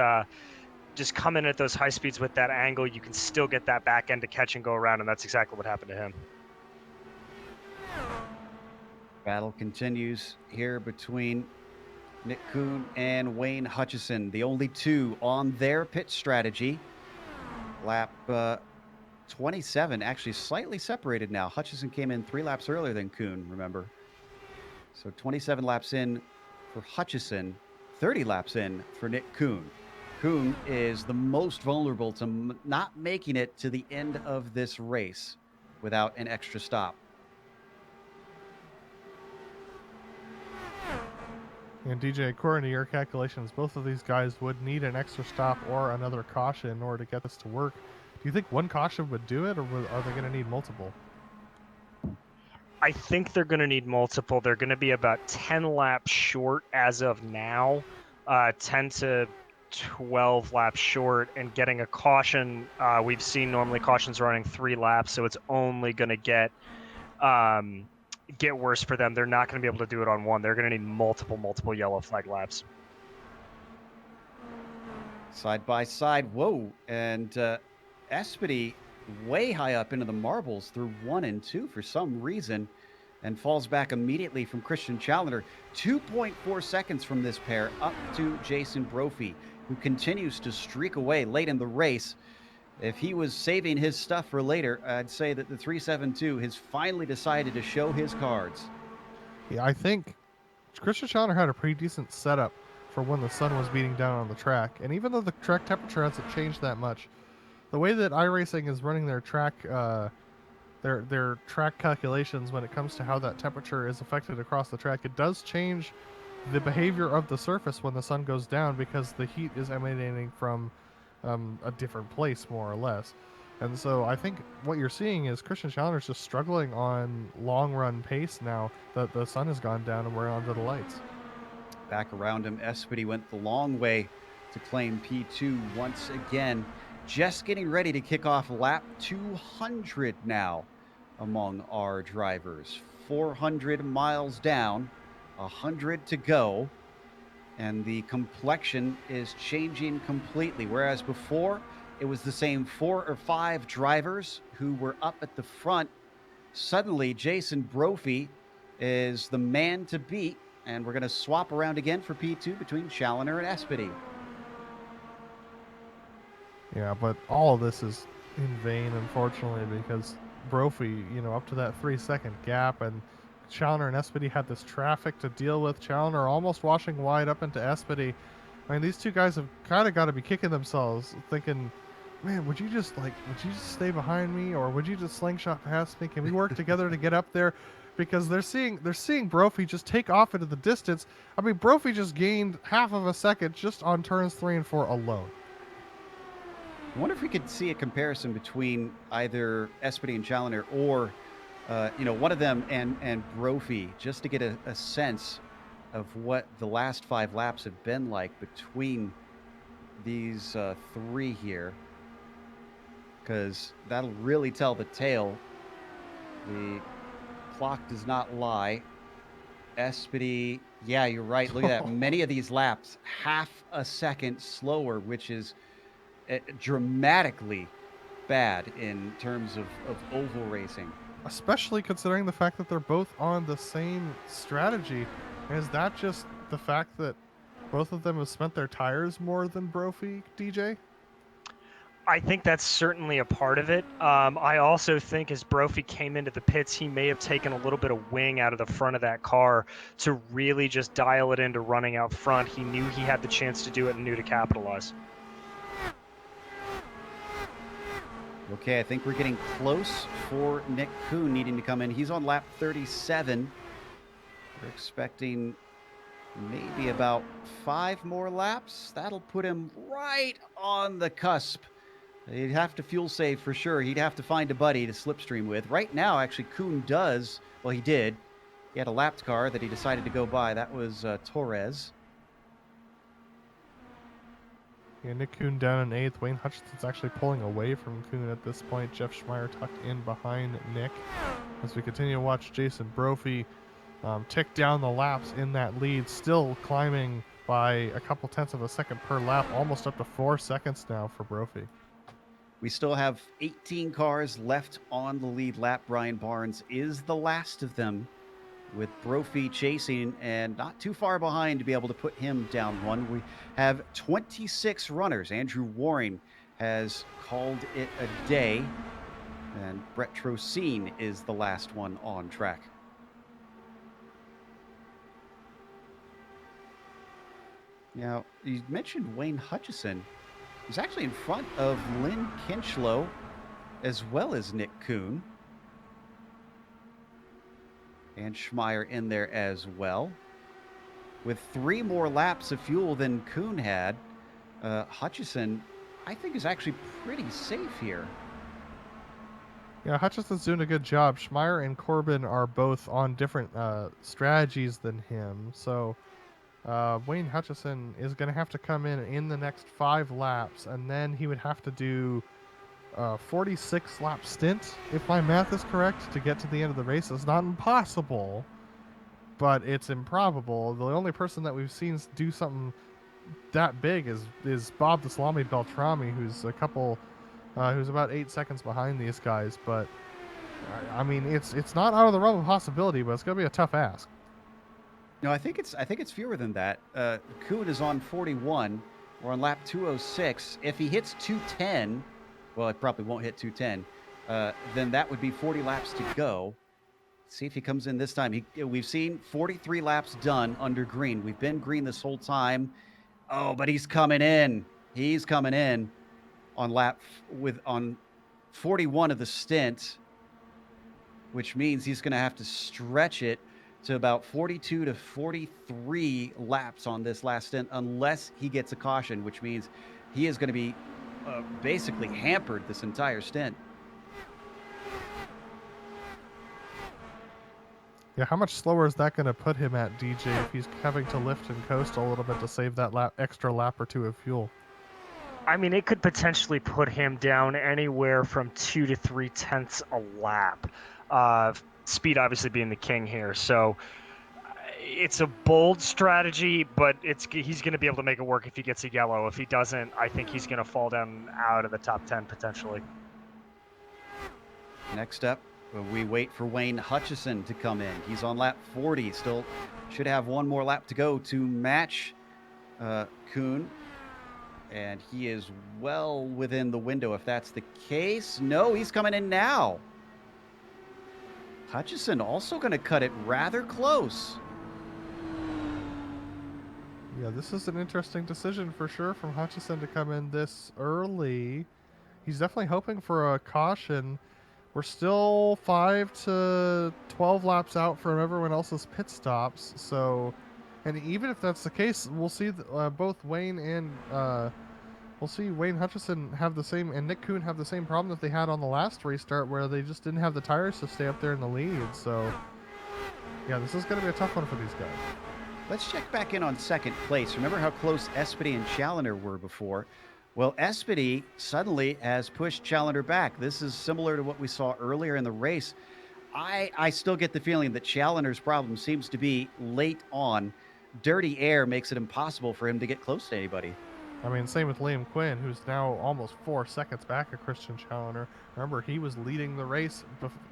D: just come in at those high speeds with that angle, you can still get that back end to catch and go around, and that's exactly what happened to him.
A: Battle continues here between Nick Kuhn and Wayne Hutchison, the only two on their pit strategy. Lap 27, actually slightly separated now. Hutchison came in 3 laps earlier than Kuhn, remember. So 27 laps in for Hutchison, 30 laps in for Nick Kuhn. Kuhn is the most vulnerable to not making it to the end of this race without an extra stop.
C: And DJ, according to your calculations, both of these guys would need an extra stop or another caution in order to get this to work. Do you think one caution would do it, or are they going to need multiple?
D: I think they're going to need multiple. They're going to be about 10 laps short as of now, 10 to 12 laps short, and getting a caution. We've seen normally cautions running 3 laps, so it's only going to get worse for them. They're not going to be able to do it on one. They're going to need multiple yellow flag laps.
A: Side by side. Whoa. And Espedy way high up into the marbles through 1 and 2 for some reason, and falls back immediately from Christian Challenger. 2.4 seconds from this pair up to Jason Brophy, who continues to streak away late in the race. If he was saving his stuff for later, I'd say that the 372 has finally decided to show his cards.
C: Yeah, I think Christian Challenger had a pretty decent setup for when the sun was beating down on the track. And even though the track temperature hasn't changed that much, the way that iRacing is running their track their track calculations when it comes to how that temperature is affected across the track, it does change the behavior of the surface when the sun goes down, because the heat is emanating from a different place, more or less. And so I think what you're seeing is Christian Challenger's just struggling on long run pace now that the sun has gone down and we're onto the lights.
A: Back around him, Espedy went the long way to claim P2 once again. Just getting ready to kick off lap 200 now among our drivers. 400 miles down, 100 to go, and the complexion is changing completely. Whereas before, it was the same 4 or 5 drivers who were up at the front. Suddenly, Jason Brophy is the man to beat, and we're going to swap around again for P2 between Challenger and Espedy.
C: Yeah, but all of this is in vain, unfortunately, because Brophy, up to that 3-second gap, and Challenger and Espedy had this traffic to deal with. Challenger almost washing wide up into Espedy. I mean, these two guys have kind of got to be kicking themselves, thinking, man, would you just stay behind me, or would you just slingshot past me? Can we work together to get up there? Because they're seeing Brophy just take off into the distance. I mean, Brophy just gained half of a second just on turns 3 and 4 alone.
A: I wonder if we could see a comparison between either Espedy and Challenger, or one of them and Brophy, just to get a sense of what the last 5 laps have been like between these 3 here, because that'll really tell the tale. The clock does not lie. Espedy, yeah, you're right. Look at that. Many of these laps, half a second slower, which is dramatically bad in terms of oval racing.
C: Especially considering the fact that they're both on the same strategy. And is that just the fact that both of them have spent their tires more than Brophy, DJ?
D: I think that's certainly a part of it. I also think as Brophy came into the pits, he may have taken a little bit of wing out of the front of that car to really just dial it into running out front. He knew he had the chance to do it and knew to capitalize.
A: Okay, I think we're getting close for Nick Kuhn needing to come in. He's on lap 37. We're expecting maybe about 5 more laps. That'll put him right on the cusp. He'd have to fuel save for sure. He'd have to find a buddy to slipstream with. Right now, actually, Kuhn does. Well, he did. He had a lapped car that he decided to go by. That was Torres.
C: Yeah, Nick Kuhn down in 8th. Wayne Hutchinson's actually pulling away from Kuhn at this point. Jeff Schmeier tucked in behind Nick. As we continue to watch Jason Brophy tick down the laps in that lead, still climbing by a couple tenths of a second per lap, almost up to 4 seconds now for Brophy.
A: We still have 18 cars left on the lead lap. Bryan Barns is the last of them, with Brophy chasing and not too far behind to be able to put him down one. We have 26 runners. Andrew Waring has called it a day, and Brett Trocine is the last one on track. Now, you mentioned Wayne Hutchison. He's actually in front of Lynn Kinchlow as well as Nick Kuhn. And Schmeier in there as well. with 3 more laps of fuel than Kuhn had. Hutchison, I think, is actually pretty safe here.
C: Yeah, Hutchison's doing a good job. Schmeier and Corbin are both on different strategies than him. So Wayne Hutchison is going to have to come in the next 5 laps, and then he would have to do a 46-lap stint, if my math is correct, to get to the end of the race. It's not impossible, but it's improbable. The only person that we've seen do something that big is Bob the Salami Beltrami, who's who's about 8 seconds behind these guys. But I mean, it's not out of the realm of possibility, but it's going to be a tough ask.
A: No, I think it's fewer than that. Kuhn is on 41. We're on lap 206. If he hits 210, well, it probably won't hit 210. Then that would be 40 laps to go. See if he comes in this time. We've seen 43 laps done under green. We've been green this whole time. Oh, but he's coming in. He's coming in on 41 of the stint, which means he's going to have to stretch it to about 42 to 43 laps on this last stint unless he gets a caution, which means he is going to be basically hampered this entire stint.
C: Yeah, how much slower is that going to put him at, DJ, if he's having to lift and coast a little bit to save that extra lap or 2 of fuel?
D: I mean, it could potentially put him down anywhere from 2 to 3 tenths a lap. Speed obviously being the king here. So it's a bold strategy, but he's going to be able to make it work if he gets a yellow. If he doesn't, I think he's going to fall down out of the top 10 potentially.
A: Next up, we wait for Wayne Hutchison to come in. He's on lap 40. Still should have 1 more lap to go to match Kuhn. And he is well within the window if that's the case. No, he's coming in now. Hutchison also going to cut it rather close.
C: Yeah, this is an interesting decision for sure from Hutchison to come in this early. He's definitely hoping for a caution. We're still 5 to 12 laps out from everyone else's pit stops. So, and even if that's the case, we'll see both Wayne and we'll see Wayne Hutchison have the same, and Nick Kuhn have the same problem that they had on the last restart, where they just didn't have the tires to stay up there in the lead. So, yeah, this is going to be a tough one for these guys.
A: Let's check back in on second place. Remember how close Espedy and Challoner were before? Well, Espedy suddenly has pushed Challoner back. This is similar to what we saw earlier in the race. I still get the feeling that Challoner's problem seems to be late on. Dirty air makes it impossible for him to get close to anybody.
C: I mean, same with Liam Quinn, who's now almost 4 seconds back of Christian Challoner. Remember, he was leading the race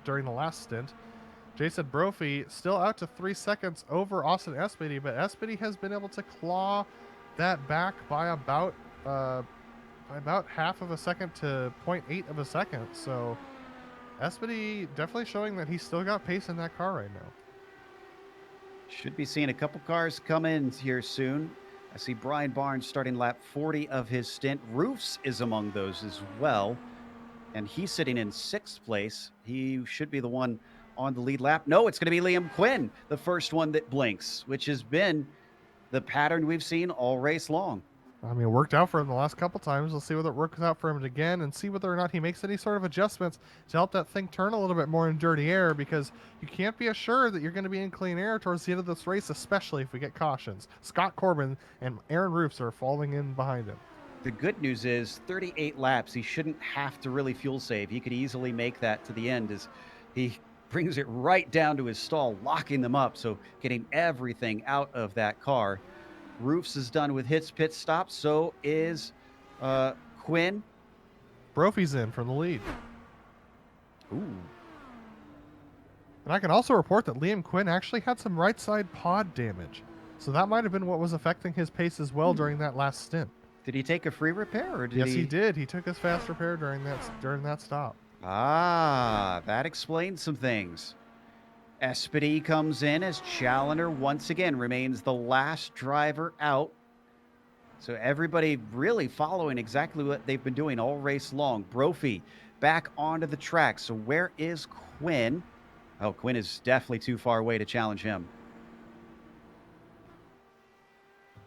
C: during the last stint. Jason Brophy still out to 3 seconds over Austin Espedy, but Espedy has been able to claw that back by about half of a second to 0.8 of a second. So Espedy definitely showing that he's still got pace in that car right now.
A: Should be seeing a couple cars come in here soon. I see Bryan Barns starting lap 40 of his stint. Roofs is among those as well. And he's sitting in 6th place. He should be the one on the lead lap. No, it's going to be Liam Quinn, the first one that blinks, which has been the pattern we've seen all race long.
C: I mean, it worked out for him the last couple times. We'll see whether it works out for him again and see whether or not he makes any sort of adjustments to help that thing turn a little bit more in dirty air, because you can't be assured that you're going to be in clean air towards the end of this race, especially if we get cautions. Scott Corbin and Aaron Roofs are falling in behind him.
A: The good news is 38 laps. He shouldn't have to really fuel save. He could easily make that to the end as he brings it right down to his stall, locking them up. So getting everything out of that car. Roofs is done with his pit stop. So is Quinn.
C: Brophy's in from the lead.
A: Ooh.
C: And I can also report that Liam Quinn actually had some right side pod damage. So that might have been what was affecting his pace as well during that last stint.
A: Did he take a free repair or did
C: Yes, he did. He took his fast repair during that stop.
A: Ah, that explains some things. Espedy comes in as Challoner once again remains the last driver out. So everybody really following exactly what they've been doing all race long. Brophy back onto the track. So where is Quinn? Oh, Quinn is definitely too far away to challenge him.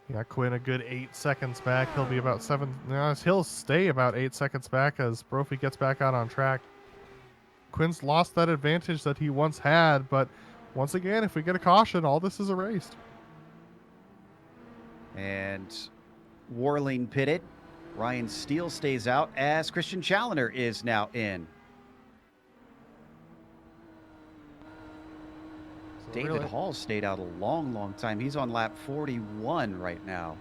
C: Yeah, Quinn a good 8 seconds back. He'll be about 7. No, he'll stay about 8 seconds back as Brophy gets back out on track. Quinn's lost that advantage that he once had, but once again, if we get a caution, all this is erased.
A: And Warling pitted. Ryan Steele stays out as Christian Challoner is now in.
C: So
A: David
C: really,
A: Hall stayed out a long time. He's on lap 41 right now.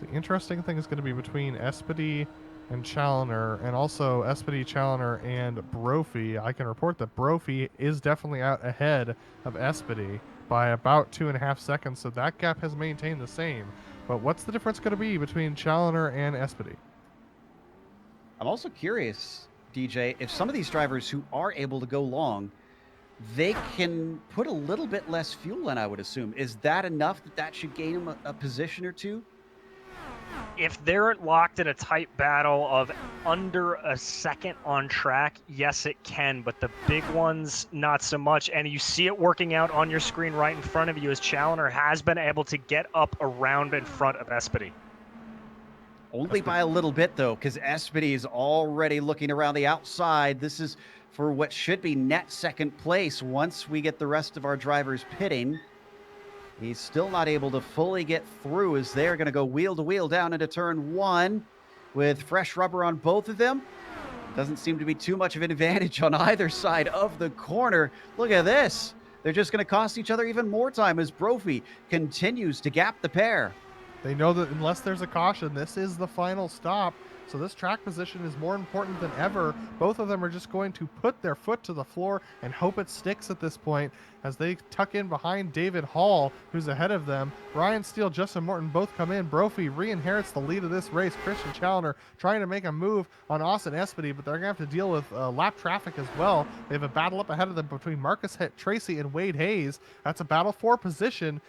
C: the interesting thing is going to be between Espedy and Challoner, and also Espedy, Challoner, and Brophy. I can report that Brophy is definitely out ahead of Espedy by about 2.5 seconds, so that gap has maintained the same. But what's the difference going to be between Challoner and Espedy?
A: I'm also curious, DJ, if some of these drivers who are able to go long, they can put a little bit less fuel in, I would assume. Is that enough that should gain them a position or two?
D: If they're locked in a tight battle of under a second on track, yes, it can. But the big ones, not so much. And you see it working out on your screen right in front of you as Challoner has been able to get up around in front of Espedy.
A: Only by a little bit, though, because Espedy is already looking around the outside. This is for what should be net second place once we get the rest of our drivers pitting. He's still not able to fully get through as they're going to go wheel to wheel down into turn 1 with fresh rubber on both of them. Doesn't seem to be too much of an advantage on either side of the corner. Look at this. They're just going to cost each other even more time as Brophy continues to gap the pair.
C: They know that unless there's a caution, this is the final stop. So this track position is more important than ever. Both of them are just going to put their foot to the floor and hope it sticks at this point as they tuck in behind David Hall, who's ahead of them. Ryan Steele, Justin Morton both come in. Brophy re-inherits the lead of this race. Christian Challoner trying to make a move on Austin Espedy, but they're going to have to deal with lap traffic as well. They have a battle up ahead of them between Marcus Tracy and Wade Hayes. That's a battle for position.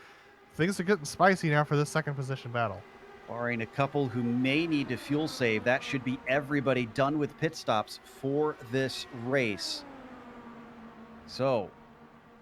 C: Things are getting spicy now for this second position battle.
A: Barring a couple who may need to fuel save, that should be everybody done with pit stops for this race. So,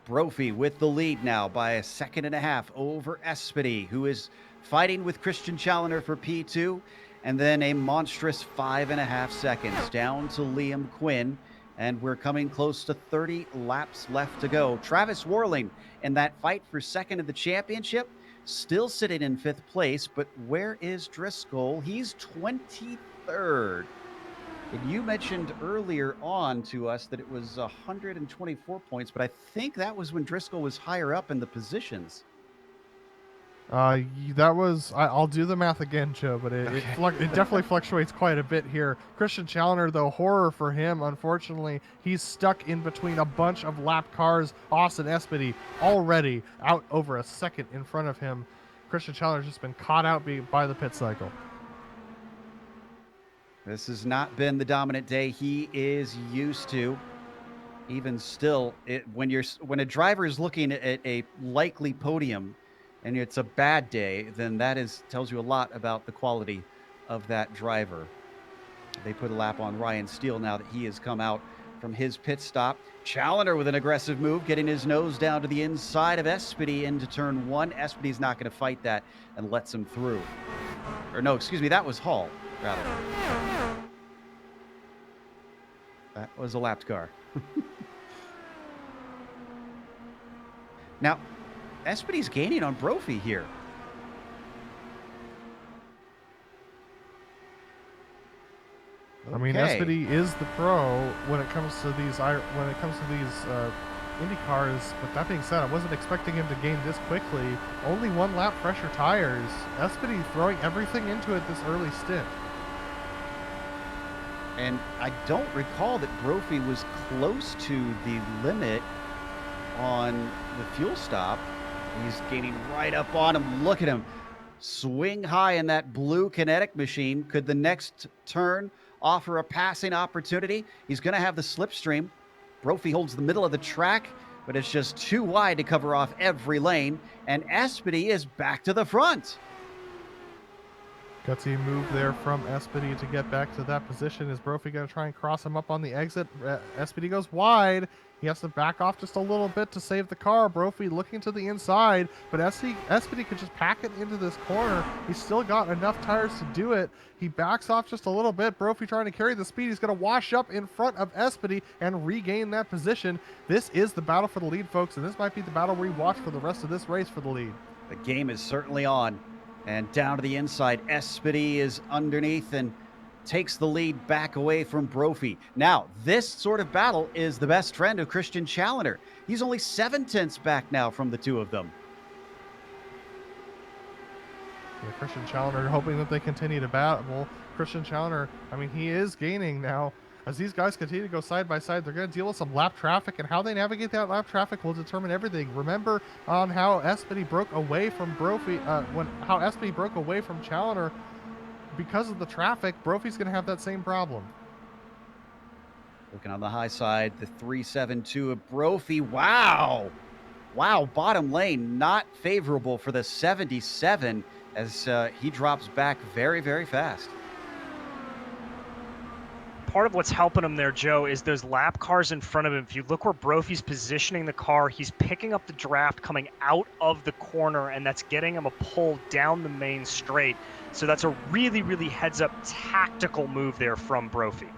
A: Brophy with the lead now by 1.5 seconds over Espedy, who is fighting with Christian Challoner for P2, and then a monstrous 5.5 seconds down to Liam Quinn, and we're coming close to 30 laps left to go. Travis Warling in that fight for second of the championship, still sitting in 5th place, but where is Driscoll? He's 23rd. And you mentioned earlier on to us that it was 124 points, but I think that was when Driscoll was higher up in the positions.
C: That was, I'll do the math again, Joe, but it definitely fluctuates quite a bit here. Christian Challoner, though, horror for him, unfortunately. He's stuck in between a bunch of lap cars. Austin Espedy already out over a second in front of him. Christian Challoner's just been caught out by the pit cycle.
A: This has not been the dominant day he is used to. Even still, when a driver is looking at a likely podium, and it's a bad day, then that tells you a lot about the quality of that driver. They put a lap on Ryan Steele now that he has come out from his pit stop. Challoner with an aggressive move, getting his nose down to the inside of Espedy into turn 1. Espedy's not going to fight that and lets him through. Or no, excuse me, that was Hall, rather. That was a lapped car. Now, Espedy's gaining on Brophy here.
C: I mean, Espedy is the pro when it comes to these Indy cars. But that being said, I wasn't expecting him to gain this quickly. Only 1 lap fresher tires. Espedy throwing everything into it this early stint.
A: And I don't recall that Brophy was close to the limit on the fuel stop. He's gaining right up on him. Look at him. Swing high in that blue kinetic machine. Could the next turn offer a passing opportunity? He's going to have the slipstream. Brophy holds the middle of the track, but it's just too wide to cover off every lane. And Espedy is back to the front.
C: Gutsy move there from Espedy to get back to that position. Is Brophy going to try and cross him up on the exit? Espedy goes wide. He has to back off just a little bit to save the car. Brophy looking to the inside, but Espedy could just pack it into this corner. He's still got enough tires to do it. He backs off just a little bit. Brophy trying to carry the speed. He's going to wash up in front of Espedy and regain that position. This is the battle for the lead, folks, and this might be the battle we watch for the rest of this race for the lead.
A: The game is certainly on. And down to the inside, Espedy is underneath and takes the lead back away from Brophy. Now, this sort of battle is the best friend of Christian Challoner. He's only 7/10 back now from the two of them.
C: Yeah, Christian Challoner hoping that they continue to battle. Christian Challoner, I mean, he is gaining now. As these guys continue to go side by side, they're going to deal with some lap traffic, and how they navigate that lap traffic will determine everything. Remember on how Espedy broke away from Brophy, how Espedy broke away from Challoner because of the traffic. Brophy's going to have that same problem.
A: Looking on the high side, the 3.72 of Brophy. Wow, bottom lane not favorable for the 77 as he drops back very, very fast.
D: Part of what's helping him there, Joe, is those lap cars in front of him. If you look where Brophy's positioning the car, he's picking up the draft coming out of the corner, and that's getting him a pull down the main straight. So that's a really, really heads-up tactical move there from Brophy.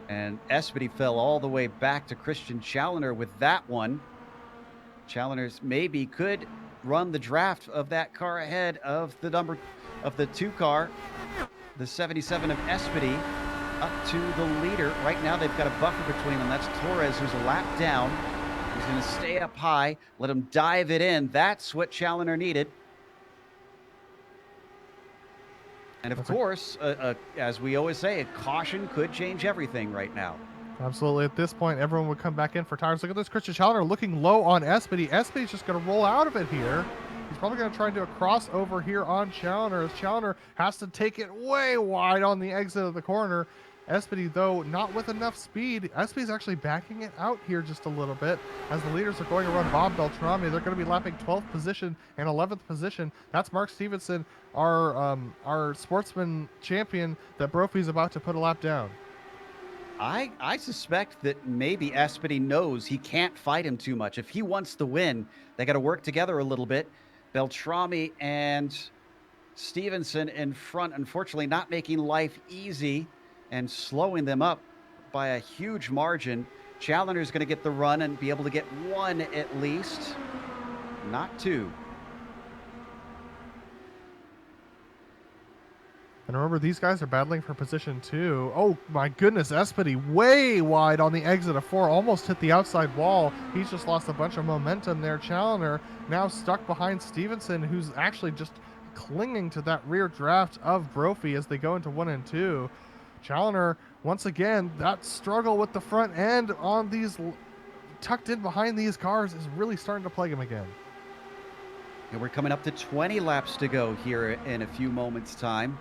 A: And Espedy fell all the way back to Christian Challoner with that one. Challoner's maybe could run the draft of that car ahead of the two car, the 77 of Espedy. Up to the leader. Right now they've got a buffer between them. That's Torres, who's a lap down. He's going to stay up high, let him dive it in. That's what Challoner needed. And of course, as we always say, a caution could change everything right now.
C: Absolutely. At this point, everyone would come back in for tires. Look at this. Christian Challoner looking low on Espedy. Espedy's just going to roll out of it here. He's probably going to try and do a crossover here on Challoner, as Challoner has to take it way wide on the exit of the corner. Espedy, though, not with enough speed. Espedy's actually backing it out here just a little bit as the leaders are going to run Bob Beltrami. They're going to be lapping 12th position and 11th position. That's Mark Stevenson, our sportsman champion that Brophy's about to put a lap down.
A: I suspect that maybe Espedy knows he can't fight him too much. If he wants to win, they got to work together a little bit. Beltrami and Stevenson in front, unfortunately not making life easy and slowing them up by a huge margin. Challoner's going to get the run and be able to get one at least, not two.
C: And remember, these guys are battling for position 2. Oh my goodness, Espedy way wide on the exit of 4, almost hit the outside wall. He's just lost a bunch of momentum there. Challoner now stuck behind Stevenson, who's actually just clinging to that rear draft of Brophy as they go into 1 and 2. Challoner, once again, that struggle with the front end on these tucked in behind these cars is really starting to plague him again.
A: And we're coming up to 20 laps to go here in a few moments' time.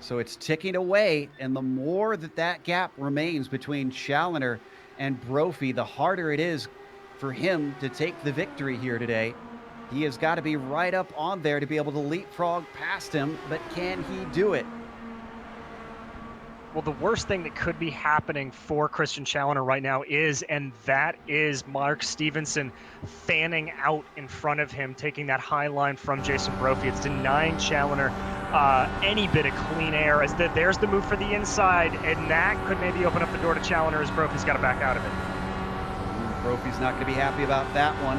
A: So it's ticking away, and the more that gap remains between Challoner and Brophy, the harder it is for him to take the victory here today. He has got to be right up on there to be able to leapfrog past him, but can he do it?
D: Well, the worst thing that could be happening for Christian Challoner right now is Mark Stevenson fanning out in front of him, taking that high line from Jason Brophy. It's denying Challoner any bit of clean air, as there's the move for the inside, and that could maybe open up the door to Challoner as Brophy's got to back out of it.
A: Brophy's not going to be happy about that one.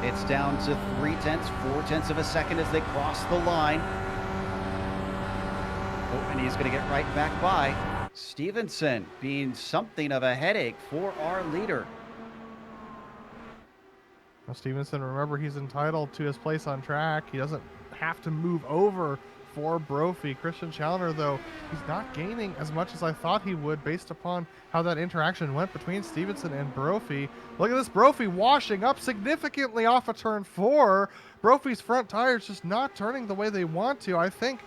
A: It's down to 0.4 of a second as they cross the line. Oh, and he's going to get right back by. Stevenson being something of a headache for our leader.
C: Now Stevenson, remember, he's entitled to his place on track. He doesn't have to move over for Brophy. Christian Challoner, though, he's not gaining as much as I thought he would based upon how that interaction went between Stevenson and Brophy. Look at this, Brophy washing up significantly off of turn 4. Brophy's front tires just not turning the way they want to. I think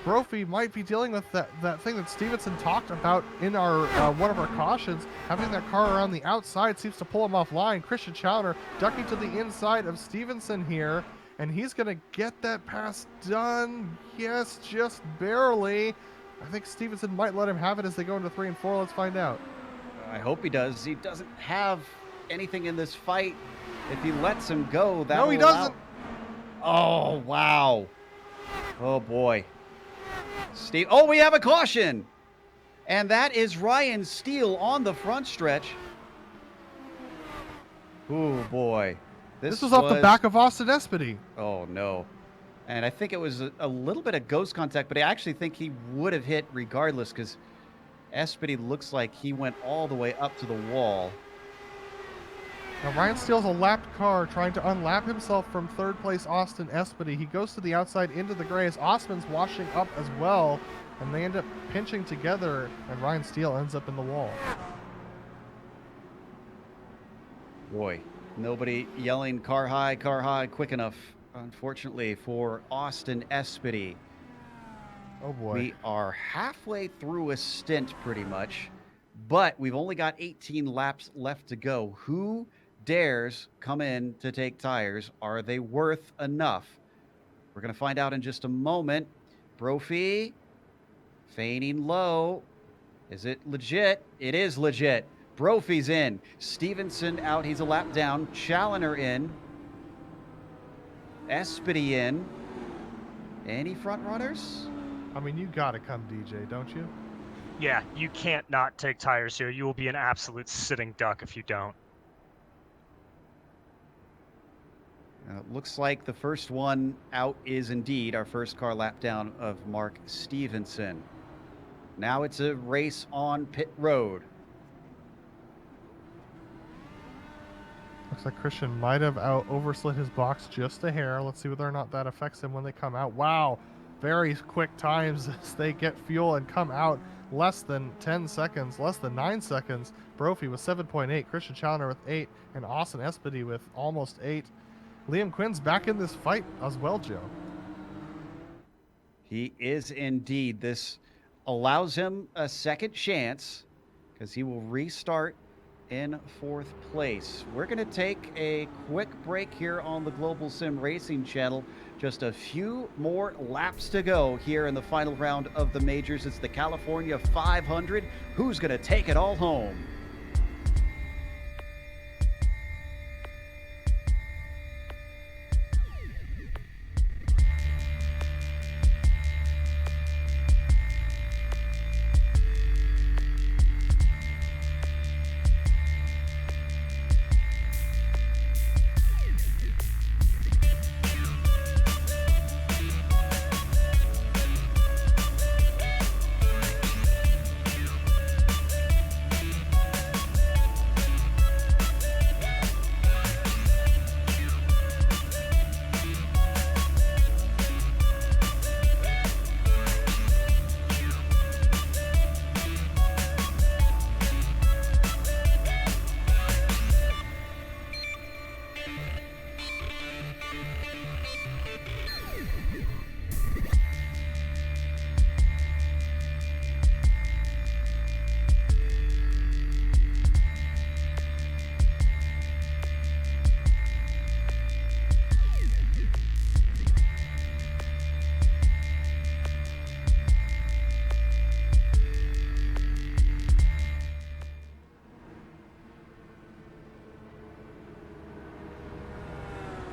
C: Brophy might be dealing with that thing that Stevenson talked about in our one of our cautions. Having that car around the outside seems to pull him offline. Christian Challoner ducking to the inside of Stevenson here. and he's going to get that pass done. Yes, just barely. I think Stevenson might let him have it as they go into 3 and 4. Let's find out.
A: I hope he does. He doesn't have anything in this fight. If he lets him go, that
C: No, he doesn't.
A: Oh, wow. Oh, boy. Steve. Oh, we have a caution. And that is Ryan Steele on the front stretch. Oh, boy.
C: This was off the back of Austin Espedy.
A: Oh, no. And I think it was a little bit of ghost contact, but I actually think he would have hit regardless because Espedy looks like he went all the way up to the wall.
C: Now Ryan Steele's a lapped car trying to unlap himself from third place Austin Espedy. He goes to the outside into the grays. Osman's washing up as well, and they end up pinching together, and Ryan Steele ends up in the wall.
A: Boy, nobody yelling car high quick enough, unfortunately, for Austin Espedy.
C: Oh boy.
A: We are halfway through a stint pretty much, but we've only got 18 laps left to go. Who dares come in to take tires? Are they worth enough? We're going to find out in just a moment. Brophy feigning low. Is it legit? It is legit. Brophy's in. Stevenson out. He's a lap down. Challoner in. Espedy in. Any front runners?
C: I mean, you gotta come, DJ, don't you?
D: Yeah, you can't not take tires here. You will be an absolute sitting duck if you don't.
A: Looks like the first one out is indeed our first car lap down of Mark Stevenson. Now it's a race on pit road.
C: Looks like Christian might have overslit his box just a hair. Let's see whether or not that affects him when they come out. Wow, very quick times as they get fuel and come out. Less than 10 seconds, less than 9 seconds. Brophy with 7.8, Christian Challoner with 8, and Austin Espedy with almost 8. Liam Quinn's back in this fight as well, Joe.
A: He is indeed. This allows him a second chance because he will restart in 4th place. We're going to take a quick break here on the Global Sim Racing channel. Just a few more laps to go here in the final round of the majors. It's the California 500. Who's going to take it all home?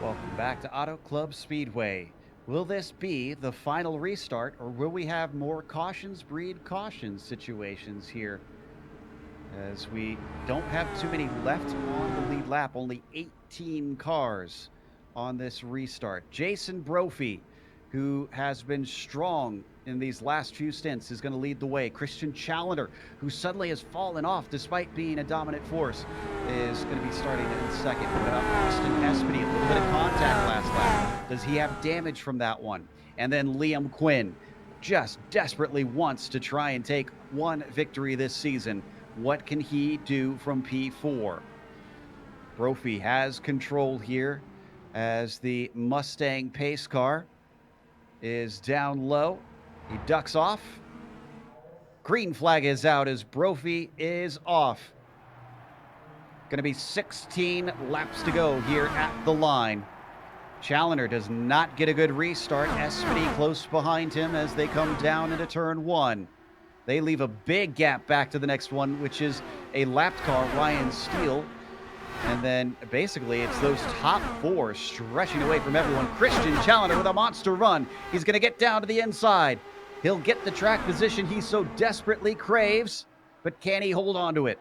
A: Welcome back to Auto Club Speedway. Will this be the final restart, or will we have more cautions breed cautions situations here? As we don't have too many left on the lead lap, only 18 cars on this restart. Jason Brophy, who has been strong in these last few stints, is going to lead the way. Christian Challoner, who suddenly has fallen off despite being a dominant force, is going to be starting in second. What about Austin Espedy? A little bit of contact last lap. Does he have damage from that one? And then Liam Quinn just desperately wants to try and take one victory this season. What can he do from P4? Brophy has control here as the Mustang pace car is down low. He ducks off. Green flag is out as Brophy is off. Going to be 16 laps to go here at the line. Challenger does not get a good restart. Espedy close behind him as they come down into turn 1. They leave a big gap back to the next one, which is a lapped car, Ryan Steele. And then basically it's those top 4 stretching away from everyone. Christian Challenger with a monster run. He's going to get down to the inside. He'll get the track position he so desperately craves, but can he hold on to it?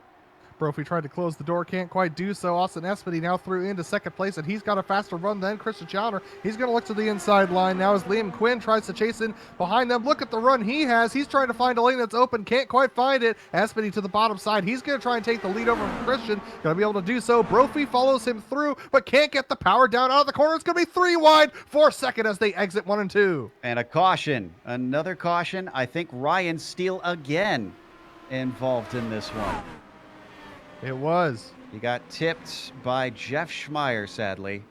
C: Brophy tried to close the door, can't quite do so. Austin Espedy now through into second place, and he's got a faster run than Christian Challenger. He's going to look to the inside line now as Liam Quinn tries to chase in behind them. Look at the run he has. He's trying to find a lane that's open, can't quite find it. Espedy to the bottom side. He's going to try and take the lead over from Christian. Going to be able to do so. Brophy follows him through, but can't get the power down out of the corner. It's going to be 3 wide for second as they exit 1 and 2.
A: And a caution. Another caution. I think Ryan Steele again involved in this one.
C: It was.
A: He got tipped by Jeff Schmeier, sadly,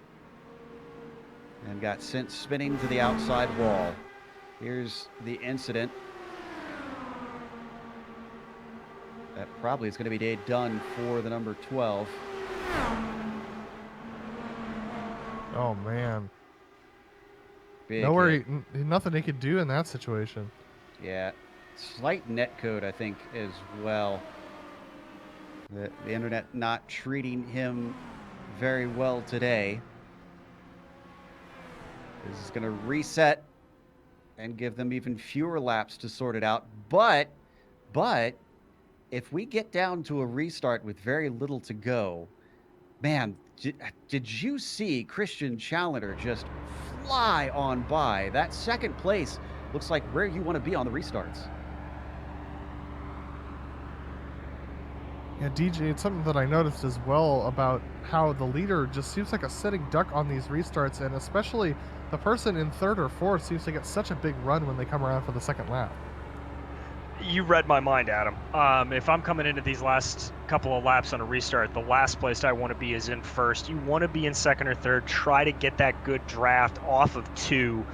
A: and got sent spinning to the outside wall. Here's the incident. That probably is going to be day done for the number 12.
C: Oh, man.
A: Big
C: Nowhere,
A: hit.
C: nothing he could do in that situation.
A: Yeah. Slight net code, I think, as well. The internet not treating him very well today. This is going to reset and give them even fewer laps to sort it out. But if we get down to a restart with very little to go, man, did you see Christian Challenger just fly on by? That second place looks like where you want to be on the restarts.
C: Yeah, DJ, it's something that I noticed as well about how the leader just seems like a sitting duck on these restarts, and especially the person in 3rd or 4th seems to get such a big run when they come around for the second lap.
D: You read my mind, Adam. If I'm coming into these last couple of laps on a restart, the last place I want to be is in 1st. You want to be in 2nd or 3rd. Try to get that good draft off of 2.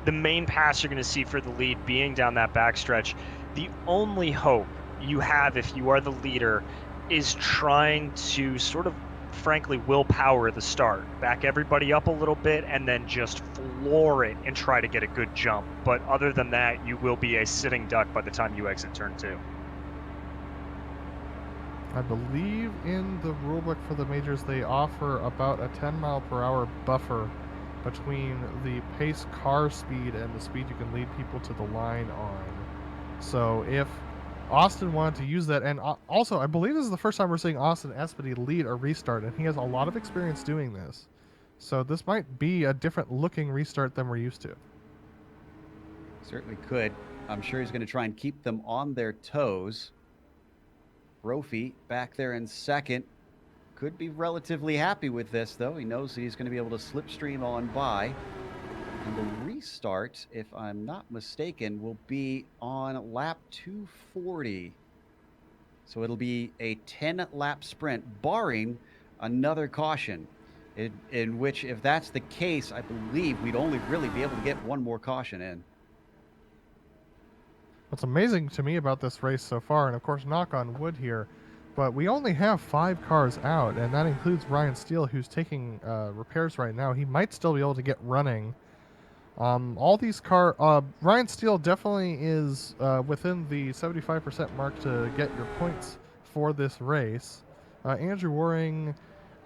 D: The main pass you're going to see for the lead being down that backstretch. The only hope you have if you are the leader is trying to sort of, frankly, willpower the start. Back everybody up a little bit and then just floor it and try to get a good jump. But other than that, you will be a sitting duck by the time you exit turn 2.
C: I believe in the rulebook for the majors, they offer about a 10-mile-per-hour buffer between the pace car speed and the speed you can lead people to the line on. So if Austin wanted to use that, and also I believe this is the first time we're seeing Austin Espedy lead a restart, and he has a lot of experience doing this. So this might be a different looking restart than we're used to.
A: Certainly could. I'm sure he's going to try and keep them on their toes. Brophy back there in 2nd. Could be relatively happy with this, though. He knows that he's going to be able to slipstream on by. And the restart, if I'm not mistaken, will be on lap 240. So it'll be a 10-lap sprint, barring another caution, in which, if that's the case, I believe we'd only really be able to get one more caution in.
C: What's amazing to me about this race so far, and of course knock on wood here, but we only have 5 cars out, and that includes Ryan Steele, who's taking repairs right now. He might still be able to get running. All these Ryan Steele definitely is within the 75% mark to get your points for this race. Andrew Waring,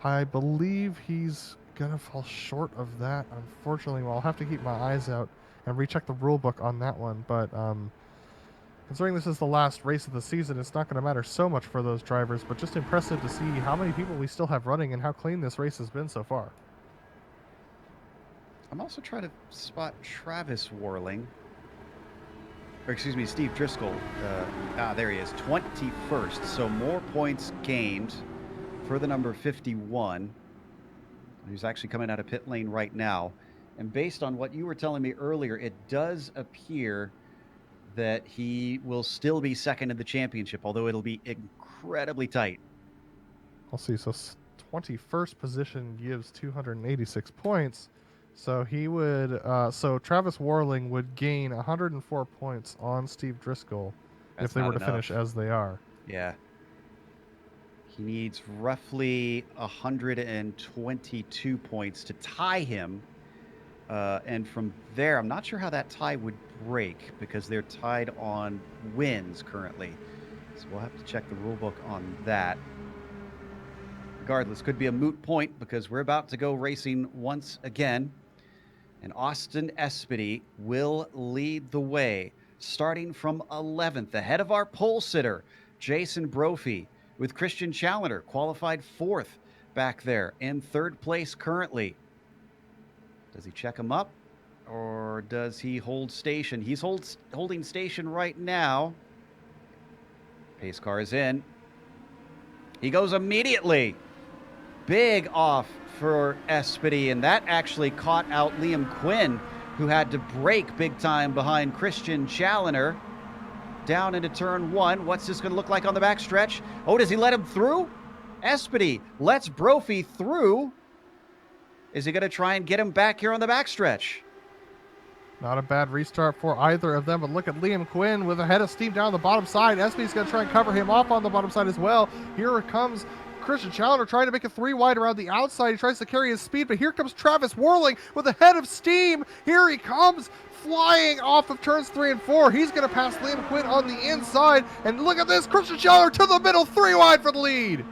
C: I believe he's gonna fall short of that, unfortunately. Well, I'll have to keep my eyes out and recheck the rule book on that one, but considering this is the last race of the season, it's not going to matter so much for those drivers, but just impressive to see how many people we still have running and how clean this race has been so far.
A: I'm also trying to spot Travis Warling. Or excuse me, Steve Driscoll. There he is, 21st. So more points gained for the number 51. Who's actually coming out of pit lane right now. And based on what you were telling me earlier, it does appear that he will still be 2nd in the championship, although it'll be incredibly tight.
C: I'll see. So 21st position gives 286 points. So he would, so Travis Warling would gain 104 points on Steve Driscoll if they were to finish as they are.
A: Yeah. He needs roughly 122 points to tie him And from there, I'm not sure how that tie would break because they're tied on wins currently. So we'll have to check the rule book on that. Regardless, could be a moot point because we're about to go racing once again. And Austin Espedy will lead the way, starting from 11th, ahead of our pole sitter, Jason Brophy, with Christian Challenger qualified 4th back there in 3rd place currently. Does he check him up or does he hold station? He's holding station right now. Pace car is in. He goes immediately. Big off for Espedy, and that actually caught out Liam Quinn, who had to brake big time behind Christian Challenger. Down into turn 1. What's this going to look like on the backstretch? Oh, does he let him through? Espedy lets Brophy through. Is he going to try and get him back here on the backstretch?
C: Not a bad restart for either of them, but look at Liam Quinn with a head of steam down the bottom side. Espedy's going to try and cover him off on the bottom side as well. Here comes Christian Challenger trying to make a 3 wide around the outside. He tries to carry his speed, but here comes Travis Worling with a head of steam. Here he comes, flying off of turns 3 and 4. He's going to pass Liam Quinn on the inside, and look at this, Christian Challenger to the middle, 3 wide for the lead.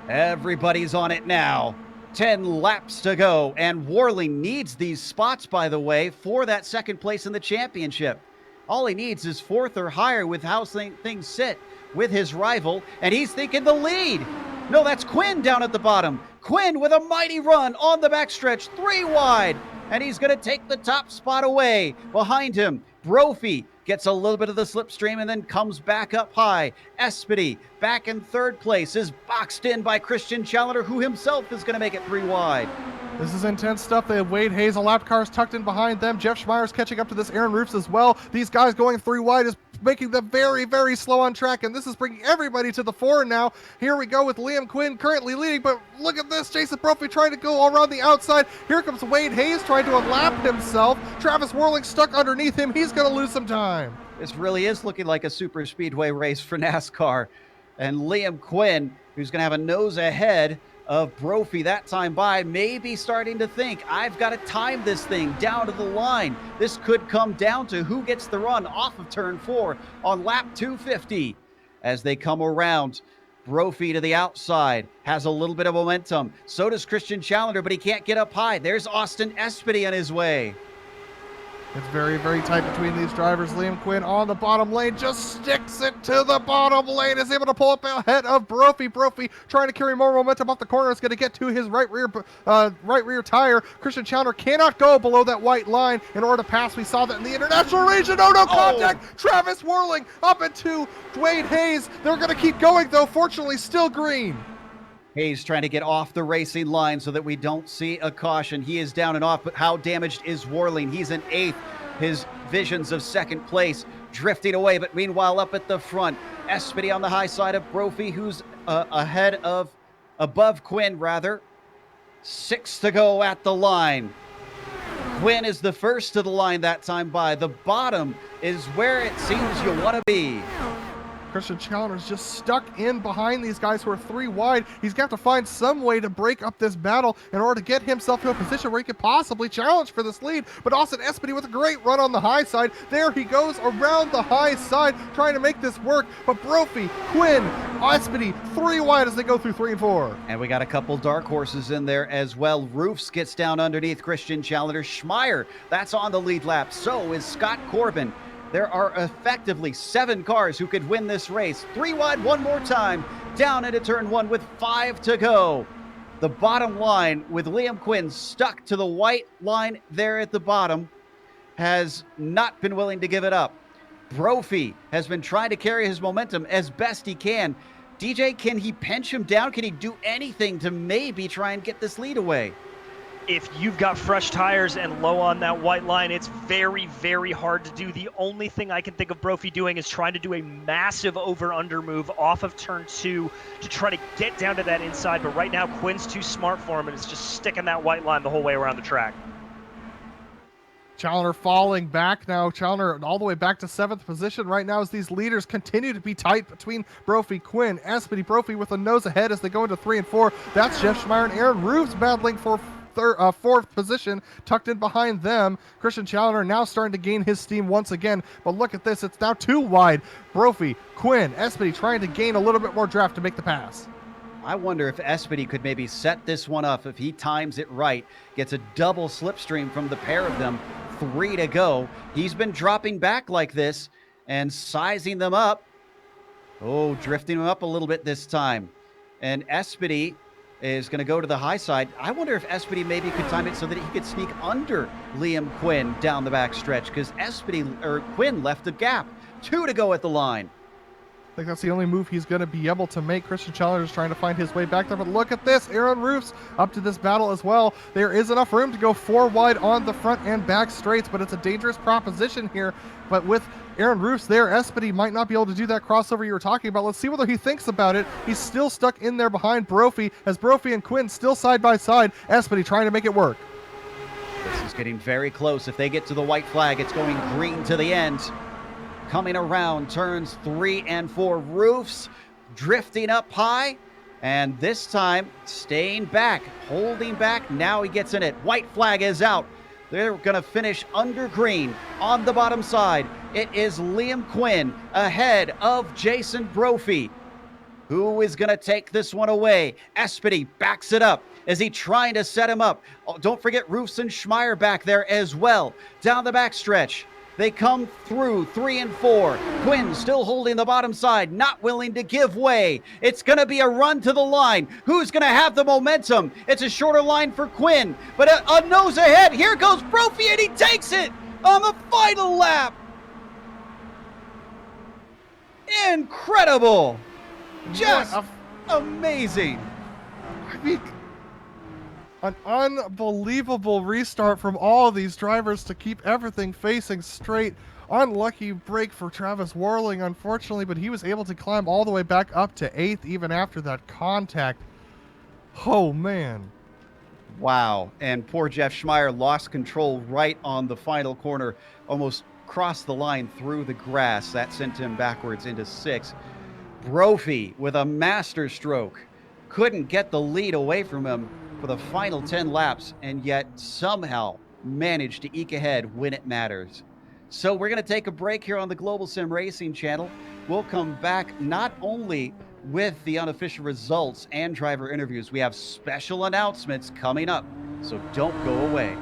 A: Everybody's on it now. 10 laps to go, and Worling needs these spots, by the way, for that 2nd place in the championship. All he needs is 4th or higher with how things sit with his rival, and he's thinking the lead. No, that's Quinn down at the bottom. Quinn with a mighty run on the backstretch, 3 wide, and he's going to take the top spot away. Behind him, Brophy gets a little bit of the slipstream and then comes back up high. Espedy back in 3rd place is boxed in by Christian Challenger, who himself is going to make it 3 wide.
C: This is intense stuff. They have Wade Hayes, a lap cars tucked in behind them. Jeff Schmeier's catching up to this. Aaron Roofs as well. These guys going 3 wide is making them very, very slow on track, and this is bringing everybody to the fore now. Here we go with Liam Quinn currently leading, but look at this. Jason Brophy trying to go all around the outside. Here comes Wade Hayes trying to unlap himself. Travis Worling stuck underneath him. He's going to lose some time.
A: This really is looking like a super speedway race for NASCAR. And Liam Quinn, who's going to have a nose ahead of Brophy that time by, may be starting to think, I've got to time this thing down to the line. This could come down to who gets the run off of turn 4 on lap 250. As they come around, Brophy to the outside has a little bit of momentum. So does Christian Challenger, but he can't get up high. There's Austin Espedy on his way.
C: It's very, very tight between these drivers. Liam Quinn on the bottom lane just sticks it to the bottom lane, is able to pull up ahead of Brophy. Brophy trying to carry more momentum off the corner. Is going to get to his right rear tire. Christian Challenger cannot go below that white line in order to pass. We saw that in the international region. Oh, no contact. Travis Worling up into Wade Hayes. They're going to keep going, though. Fortunately, still green.
A: Hayes trying to get off the racing line so that we don't see a caution. He is down and off, but how damaged is Worling? He's in 8th. His visions of 2nd place drifting away, but meanwhile up at the front, Espedy on the high side of Brophy, who's above Quinn rather. 6 to go at the line. Quinn is the first to the line that time by. The bottom is where it seems you want to be.
C: Christian Challenger's just stuck in behind these guys who are 3 wide. He's got to find some way to break up this battle in order to get himself to a position where he could possibly challenge for this lead. But Austin Espedy with a great run on the high side. There he goes around the high side trying to make this work. But Brophy, Quinn, Espedy, 3 wide as they go through 3 and 4.
A: And we got a couple dark horses in there as well. Roofs gets down underneath Christian Challenger. Schmeier, that's on the lead lap. So is Scott Corbin. There are effectively 7 cars who could win this race. 3 wide one more time, down into turn 1 with 5 to go. The bottom line with Liam Quinn stuck to the white line there at the bottom has not been willing to give it up. Brophy has been trying to carry his momentum as best he can. DJ, can he pinch him down? Can he do anything to maybe try and get this lead away?
D: If you've got fresh tires and low on that white line, it's very, very hard to do. The only thing I can think of Brophy doing is trying to do a massive over-under move off of turn 2 to try to get down to that inside. But right now, Quinn's too smart for him, and it's just sticking that white line the whole way around the track.
C: Challenger falling back now. Challenger all the way back to 7th position right now as these leaders continue to be tight between Brophy, Quinn, Espedy. Brophy with a nose ahead as they go into 3 and 4. That's Jeff Schmeier and Aaron Roofs battling for fourth position, tucked in behind them. Christian Challenger now starting to gain his steam once again, but look at this, it's now too wide. Brophy, Quinn, Espedy trying to gain a little bit more draft to make the pass.
A: I wonder if Espedy could maybe set this one up if he times it right, gets a double slipstream from the pair of them, 3 to go. He's been dropping back like this and sizing them up. Oh, drifting them up a little bit this time. And Espedy is going to go to the high side. I wonder if Espedy maybe could time it so that he could sneak under Liam Quinn down the back stretch, because Quinn left a gap. 2 to go at the line.
C: I think that's the only move he's going to be able to make. Christian Challenger is trying to find his way back there, but look at this. Aaron Roofs up to this battle as well. There is enough room to go 4 wide on the front and back straights, but it's a dangerous proposition here. But with Aaron Roofs there, Espedy might not be able to do that crossover you were talking about. Let's see whether he thinks about it. He's still stuck in there behind Brophy, as Brophy and Quinn still side by side. Espedy trying to make it work.
A: This is getting very close. If they get to the white flag, it's going green to the end. Coming around turns 3 and 4. Roofs drifting up high, and this time staying back, holding back. Now he gets in it. White flag is out. They're going to finish under green on the bottom side. It is Liam Quinn ahead of Jason Brophy. Who is going to take this one away? Espedy backs it up. Is he trying to set him up? Oh, don't forget Roofs and Schmeier back there as well. Down the back stretch. They come through 3 and 4. Quinn still holding the bottom side, not willing to give way. It's going to be a run to the line. Who's going to have the momentum? It's a shorter line for Quinn, but a nose ahead. Here goes Brophy, and he takes it on the final lap. Incredible. Just amazing.
C: I mean, an unbelievable restart from all these drivers to keep everything facing straight. Unlucky break for Travis Warling, unfortunately, but he was able to climb all the way back up to 8th even after that contact. Oh, man.
A: Wow. And poor Jeff Schmeier lost control right on the final corner, almost crossed the line through the grass. That sent him backwards into 6th. Brophy with a master stroke. Couldn't get the lead away from him for the final 10 laps, and yet somehow managed to eke ahead when it matters. So we're going to take a break here on the Global Sim Racing channel. We'll come back not only with the unofficial results and driver interviews, we have special announcements coming up, so don't go away.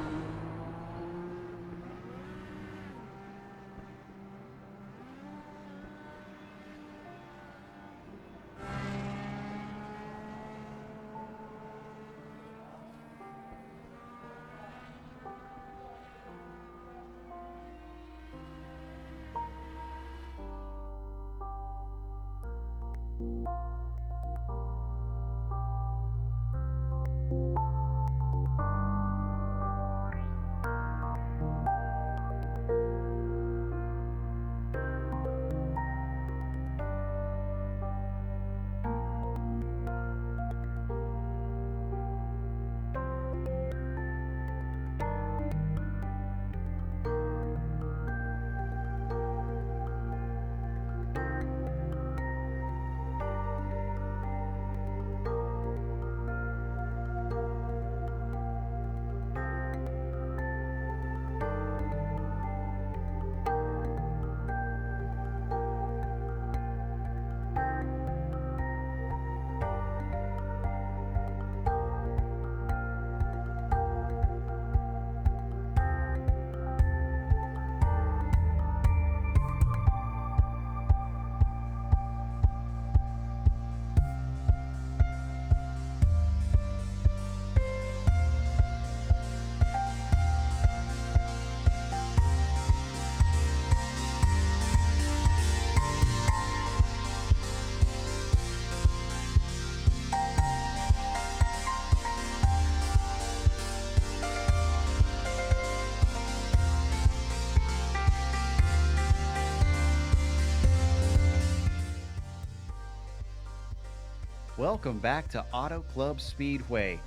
A: Welcome back to Auto Club Speedway.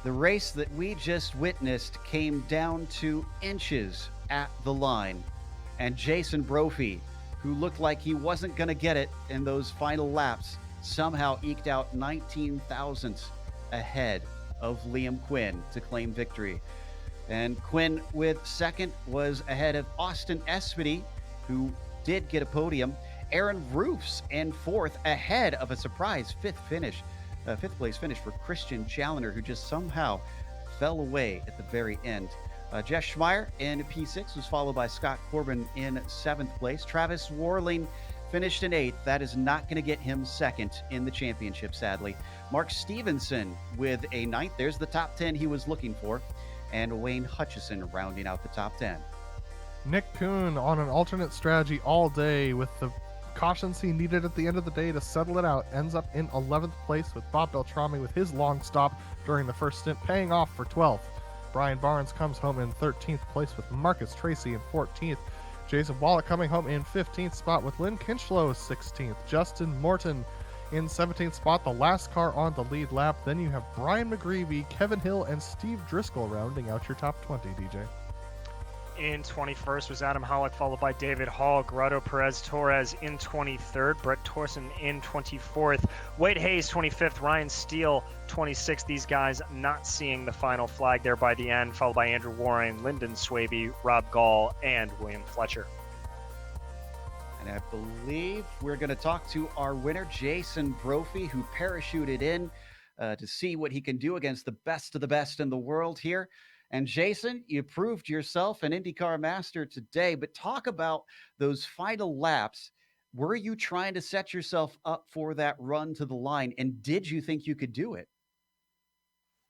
A: The race that we just witnessed came down to inches at the line. And Jason Brophy, who looked like he wasn't going to get it in those final laps, somehow eked out 19 thousandths ahead of Liam Quinn to claim victory. And Quinn with second was ahead of Austin Espedy, who did get a podium. Aaron Roofs in fourth, ahead of a surprise fifth place finish for Christian Challenger, who just somehow fell away at the very end. Jess Schmeier in P6 was followed by Scott Corbin in seventh place. Travis Warling finished in eighth. That is not going to get him second in the championship, sadly. Mark Stevenson with a ninth. There's the top 10 he was looking for. And Wayne Hutchison rounding out the top 10.
C: Nick Kuhn on an alternate strategy all day with the cautions he needed at the end of the day to settle it out, ends up in 11th place with Bob Beltrami with his long stop during the first stint paying off for 12th. Bryan Barns comes home in 13th place with Marcus Tracy in 14th. Jason Wallach coming home in 15th spot with Lynn Kinchlow 16th. Justin Morton in 17th spot, the last car on the lead lap. Then you have Brian McGreevy, Kevin Hill, and Steve Driscoll rounding out your top 20, DJ.
D: In 21st was Adam Hollick, followed by David Hall, Grotto Perez Torres in 23rd, Brett Torson in 24th, Wade Hayes 25th, Ryan Steele 26th. These guys not seeing the final flag there by the end, followed by Andrew Warren, Lyndon Swaby, Rob Gall, and William Fletcher.
A: And I believe we're going to talk to our winner, Jason Brophy, who parachuted in to see what he can do against the best of the best in the world here. And Jason, you proved yourself an IndyCar master today, but talk about those final laps. Were you trying to set yourself up for that run to the line, and did you think you could do it?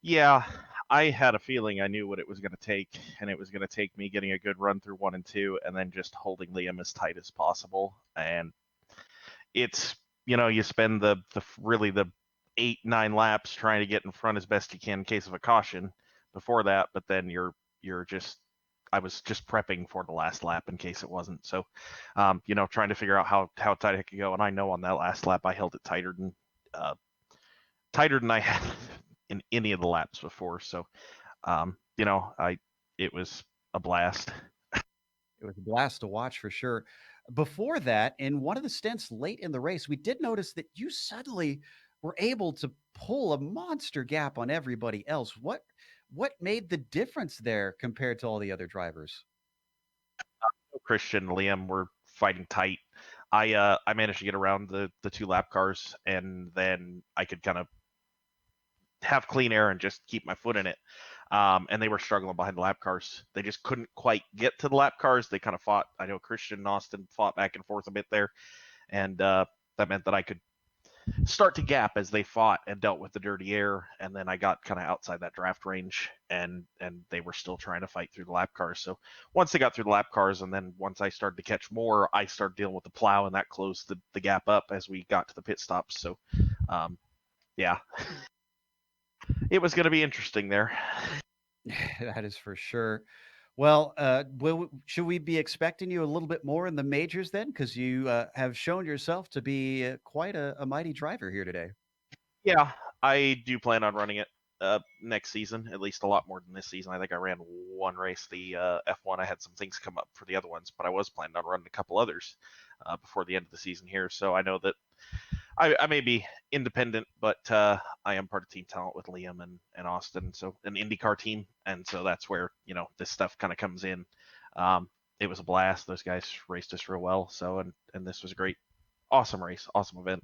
F: Yeah, I had a feeling I knew what it was going to take, and it was going to take me getting a good run through 1 and 2, and then just holding Liam as tight as possible. And it's, you spend the 8-9 laps trying to get in front as best you can in case of a caution before that, but then I was just prepping for the last lap in case it wasn't. So, trying to figure out how tight I could go. And I know on that last lap I held it tighter than I had in any of the laps before. So, it was a blast.
A: It was a blast to watch for sure. Before that, in one of the stints late in the race, we did notice that you suddenly were able to pull a monster gap on everybody else. What made the difference there compared to all the other drivers?
F: Christian and Liam were fighting tight. I managed to get around the 2 lap cars, and then I could kind of have clean air and just keep my foot in it. And they were struggling behind the lap cars. They just couldn't quite get to the lap cars. They kind of fought. I know Christian and Austin fought back and forth a bit there, and that meant that I could start to gap as they fought and dealt with the dirty air, and then I got kind of outside that draft range, and they were still trying to fight through the lap cars. So once they got through the lap cars, and then once I started to catch more, I started dealing with the plow, and that closed the gap up as we got to the pit stops. So yeah, it was going to be interesting there.
A: That is for sure. Well, should we be expecting you a little bit more in the majors then? Because you have shown yourself to be quite a mighty driver here today.
F: Yeah, I do plan on running it next season, at least a lot more than this season. I think I ran 1 race, the F1. I had some things come up for the other ones, but I was planning on running a couple others before the end of the season here. So I know that I may be independent, but I am part of Team Talent with Liam and Austin, so an IndyCar team, and so that's where this stuff kind of comes in. It was a blast. Those guys raced us real well. So and this was a great, awesome race, awesome event.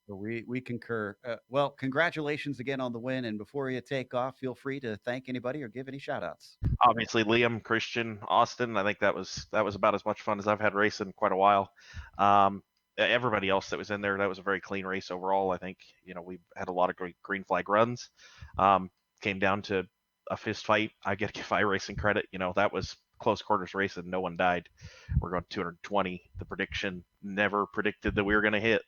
A: We concur. Well, congratulations again on the win. And before you take off, feel free to thank anybody or give any shout outs.
F: Obviously, Liam, Christian, Austin. I think that was about as much fun as I've had racing in quite a while. Everybody else that was in there, that was a very clean race overall. I think we had a lot of great green flag runs. Came down to a fist fight. I get to give iRacing credit. That was close quarters race and no one died. We're going 220. The prediction never predicted that we were going to hit,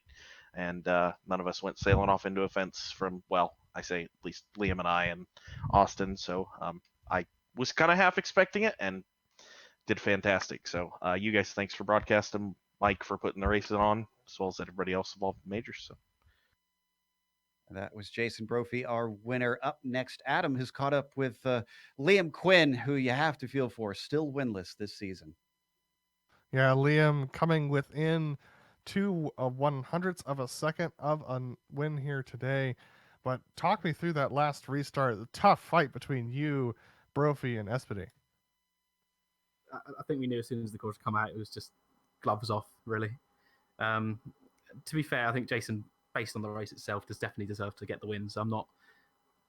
F: and none of us went sailing off into a fence from, well, I say at least Liam and I and Austin. So I was kind of half expecting it and did fantastic. So you guys, thanks for broadcasting, Mike for putting the races on, as well as everybody else involved in majors. So
A: that was Jason Brophy, our winner. Up next, Adam has caught up with Liam Quinn, who you have to feel for, still winless this season.
C: Yeah, Liam coming within 2/100ths of a second of a win here today. But talk me through that last restart, the tough fight between you, Brophy, and Espedy.
G: I think we knew as soon as the course come out, it was just gloves off, really. To be fair, I think Jason, based on the race itself, does definitely deserve to get the win. So I'm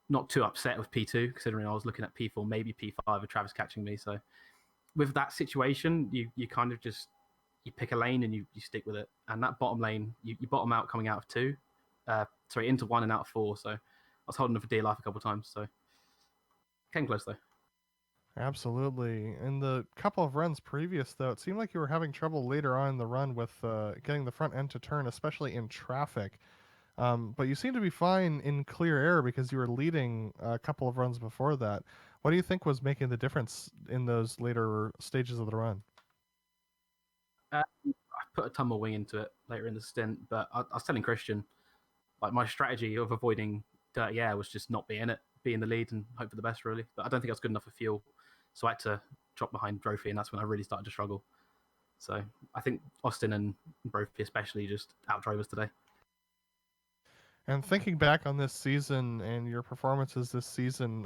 G: not too upset with P2, considering I was looking at P4, maybe P5 with Travis catching me. So with that situation, you kind of just you pick a lane and you stick with it. And that bottom lane, you bottom out coming out of two, into one and out of four. So I was holding it for dear life a couple of times. So came close though.
C: Absolutely. In the couple of runs previous, though, it seemed like you were having trouble later on in the run with getting the front end to turn, especially in traffic. But you seem to be fine in clear air because you were leading a couple of runs before that. What do you think was making the difference in those later stages of the run?
G: I put a ton more wing into it later in the stint, but I was telling Christian, like my strategy of avoiding dirty air was just not be in it, be in the lead and hope for the best, really. But I don't think I was good enough for fuel, so I had to drop behind Brophy, and that's when I really started to struggle. So I think Austin and Brophy especially just outdrove us today.
C: And thinking back on this season and your performances this season,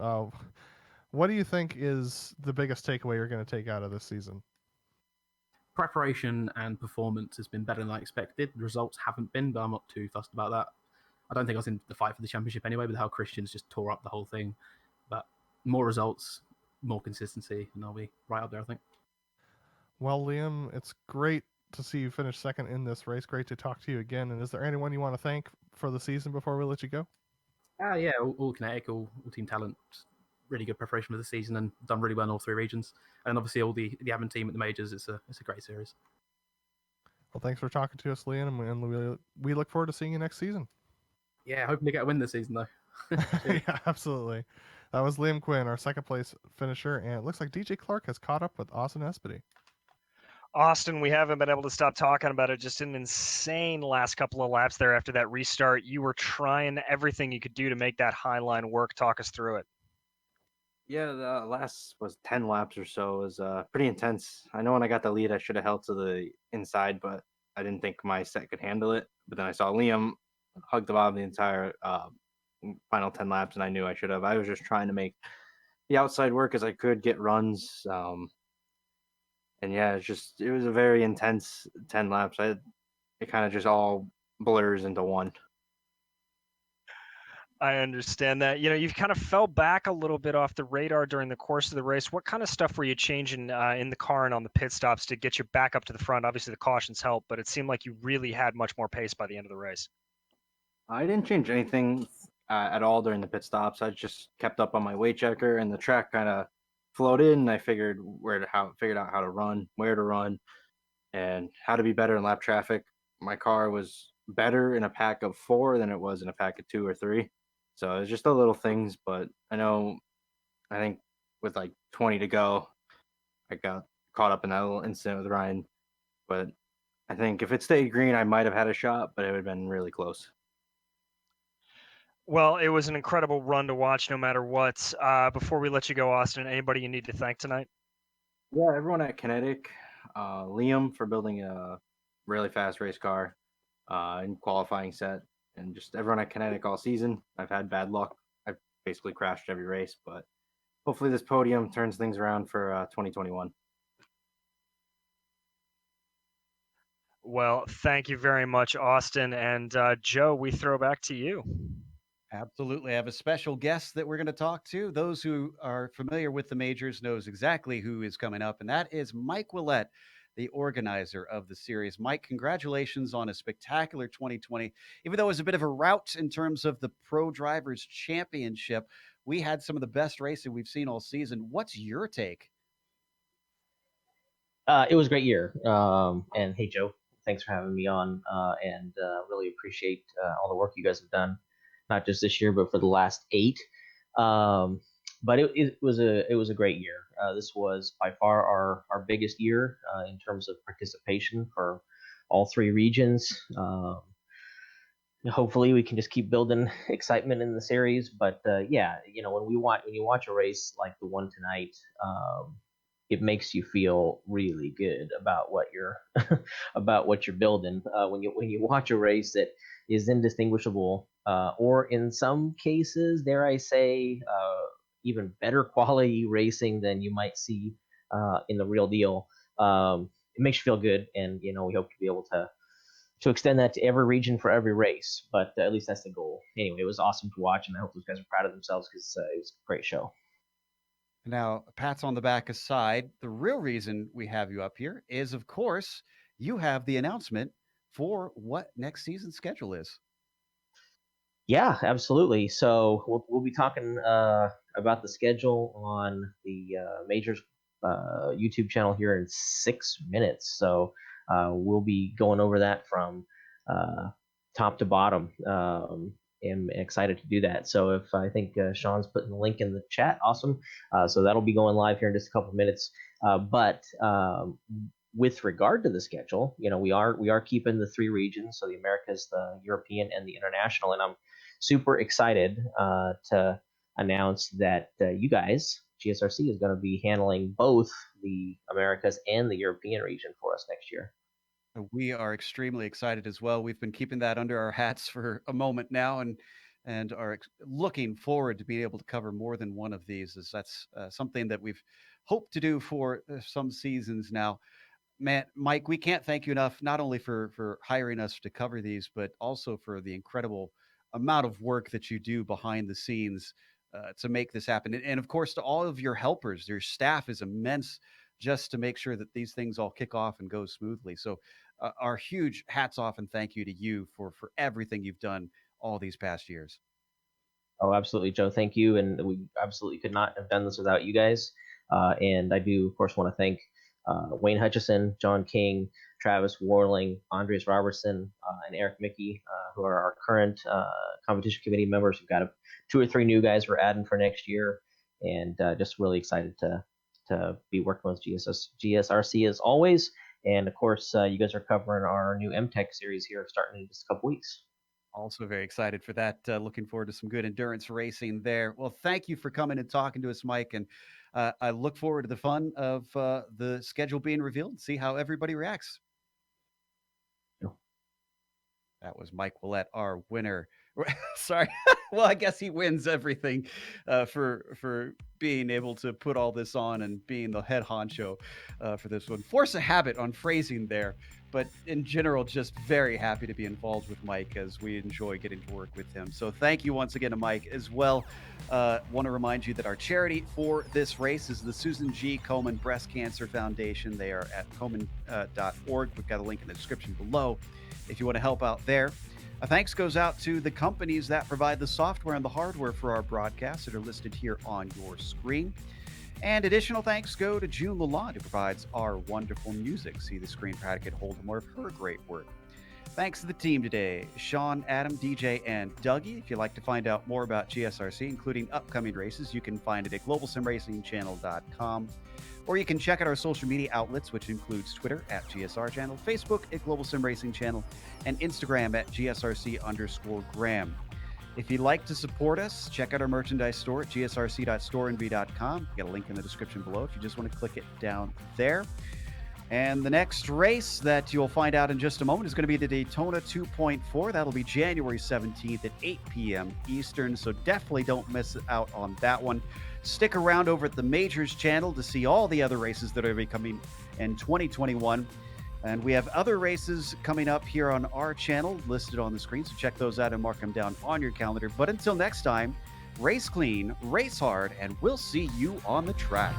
C: what do you think is the biggest takeaway you're going to take out of this season?
G: Preparation and performance has been better than I expected. The results haven't been, but I'm not too fussed about that. I don't think I was in the fight for the championship anyway, with how Christians just tore up the whole thing. But more results, more consistency, and I'll be right up there, I think.
C: Well, Liam, it's great to see you finish second in this race. Great to talk to you again. And is there anyone you want to thank for the season before we let you go?
G: Yeah, all Kinetic, all Team Talent. Really good preparation for the season and done really well in all three regions. And obviously all the admin team at the majors. It's a great series.
C: Well, thanks for talking to us, Liam, and we look forward to seeing you next season.
G: Yeah, hoping to get a win this season, though.
C: Yeah, absolutely. That was Liam Quinn, our second place finisher, and it looks like DJ Clark has caught up with Austin Espedy.
D: Austin, we haven't been able to stop talking about it. Just an insane last couple of laps there after that restart. You were trying everything you could do to make that high line work. Talk us through it.
H: Yeah, the last was 10 laps or so. It was pretty intense. I know when I got the lead, I should have held to the inside, but I didn't think my set could handle it. But then I saw Liam hug the bottom the entire final 10 laps, and I knew I should have. I was just trying to make the outside work as I could, get runs. And yeah, it was a very intense 10 laps. It kind of just all blurs into one.
D: I understand that. You've kind of fell back a little bit off the radar during the course of the race. What kind of stuff were you changing in the car and on the pit stops to get you back up to the front? Obviously, the cautions helped, but it seemed like you really had much more pace by the end of the race.
H: I didn't change anything at all during the pit stops. I just kept up on my weight checker, and the track kind of flowed in. And I figured out how to run, where to run, and how to be better in lap traffic. My car was better in a pack of 4 than it was in a pack of 2 or 3. So it's just the little things, but I think with like 20 to go, I got caught up in that little incident with Ryan. But I think if it stayed green, I might have had a shot, but it would have been really close.
D: Well, it was an incredible run to watch no matter what. Before we let you go, Austin, anybody you need to thank tonight?
H: Yeah, everyone at Kinetic, Liam for building a really fast race car and qualifying set, and just everyone at Kinetic all season. I've had bad luck. I've basically crashed every race, but hopefully this podium turns things around for 2021.
D: Well, thank you very much, Austin. And Joe, we throw back to you.
A: Absolutely. I have a special guest that we're going to talk to. Those who are familiar with the majors knows exactly who is coming up, and that is Mike Willett, the organizer of the series. Mike, congratulations on a spectacular 2020. Even though it was a bit of a rout in terms of the Pro Drivers Championship, we had some of the best racing we've seen all season. What's your take?
I: It was a great year. And hey, Joe, thanks for having me on, and really appreciate all the work you guys have done, not just this year, but for the last 8. But it was a great year. This was by far our biggest year in terms of participation for all 3 regions. Hopefully we can just keep building excitement in the series. But yeah, when you watch a race like the one tonight, it makes you feel really good about what you're about what you're building. When you watch a race that is indistinguishable, or in some cases, dare I say, even better quality racing than you might see in the real deal. It makes you feel good, and we hope to be able to extend that to every region for every race. But at least that's the goal. Anyway, it was awesome to watch, and I hope those guys are proud of themselves because it was a great show.
A: Now, pats on the back aside, the real reason we have you up here is, of course, you have the announcement for what next season's schedule is.
I: Yeah, absolutely. So we'll be talking about the schedule on the Majors YouTube channel here in 6 minutes. So we'll be going over that from top to bottom. I'm excited to do that. So if I think Sean's putting the link in the chat, awesome. So that'll be going live here in just a couple of minutes. But with regard to the schedule, we are keeping the 3 regions, so the Americas, the European, and the international, and I'm super excited to announce that you guys, GSRC, is going to be handling both the Americas and the European region for us next year.
A: We are extremely excited as well. We've been keeping that under our hats for a moment now, and are looking forward to being able to cover more than one of these, as that's something that we've hoped to do for some seasons now. Man, Mike, we can't thank you enough, not only for hiring us to cover these, but also for the incredible amount of work that you do behind the scenes to make this happen. And of course, to all of your helpers, your staff is immense just to make sure that these things all kick off and go smoothly. So our huge hats off and thank you to you for everything you've done all these past years.
I: Oh, absolutely, Joe. Thank you. And we absolutely could not have done this without you guys. And I do, of course, want to thank Wayne Hutchison, John King, Travis Warling, Andres Robertson, and Eric Mickey, who are our current competition committee members. We've got 2 or 3 new guys we're adding for next year, and just really excited to be working with GSRC as always. And of course, you guys are covering our new MTech series here starting in just a couple weeks.
A: Also very excited for that. Looking forward to some good endurance racing there. Well, thank you for coming and talking to us, Mike. And I look forward to the fun of the schedule being revealed and see how everybody reacts. That was Mike Willett, our winner. Sorry. Well, I guess he wins everything for being able to put all this on and being the head honcho for this one. Force a habit on phrasing there, but in general, just very happy to be involved with Mike as we enjoy getting to work with him. So thank you once again to Mike as well. Want to remind you that our charity for this race is the Susan G. Komen Breast Cancer Foundation. They are at komen.org. We've got a link in the description below if you want to help out there. A thanks goes out to the companies that provide the software and the hardware for our broadcasts that are listed here on your screen. And additional thanks go to June Lalonde, who provides our wonderful music. See the screen for how to get hold of more of her great work. Thanks to the team today, Sean, Adam, DJ, and Dougie. If you'd like to find out more about GSRC, including upcoming races, you can find it at globalsimracingchannel.com. Or you can check out our social media outlets, which includes Twitter at GSR Channel, Facebook at Global Sim Racing Channel, and Instagram at GSRC_Graham. If you'd like to support us, check out our merchandise store at gsrc.storenvy.com. Got a link in the description below if you just want to click it down there. And the next race that you'll find out in just a moment is going to be the Daytona 2.4. That'll be January 17th at 8 p.m. Eastern, so definitely don't miss out on that one. Stick around over at the Majors channel to see all the other races that are going to be coming in 2021. And we have other races coming up here on our channel listed on the screen, so check those out and mark them down on your calendar. But until next time, race clean, race hard, and we'll see you on the track.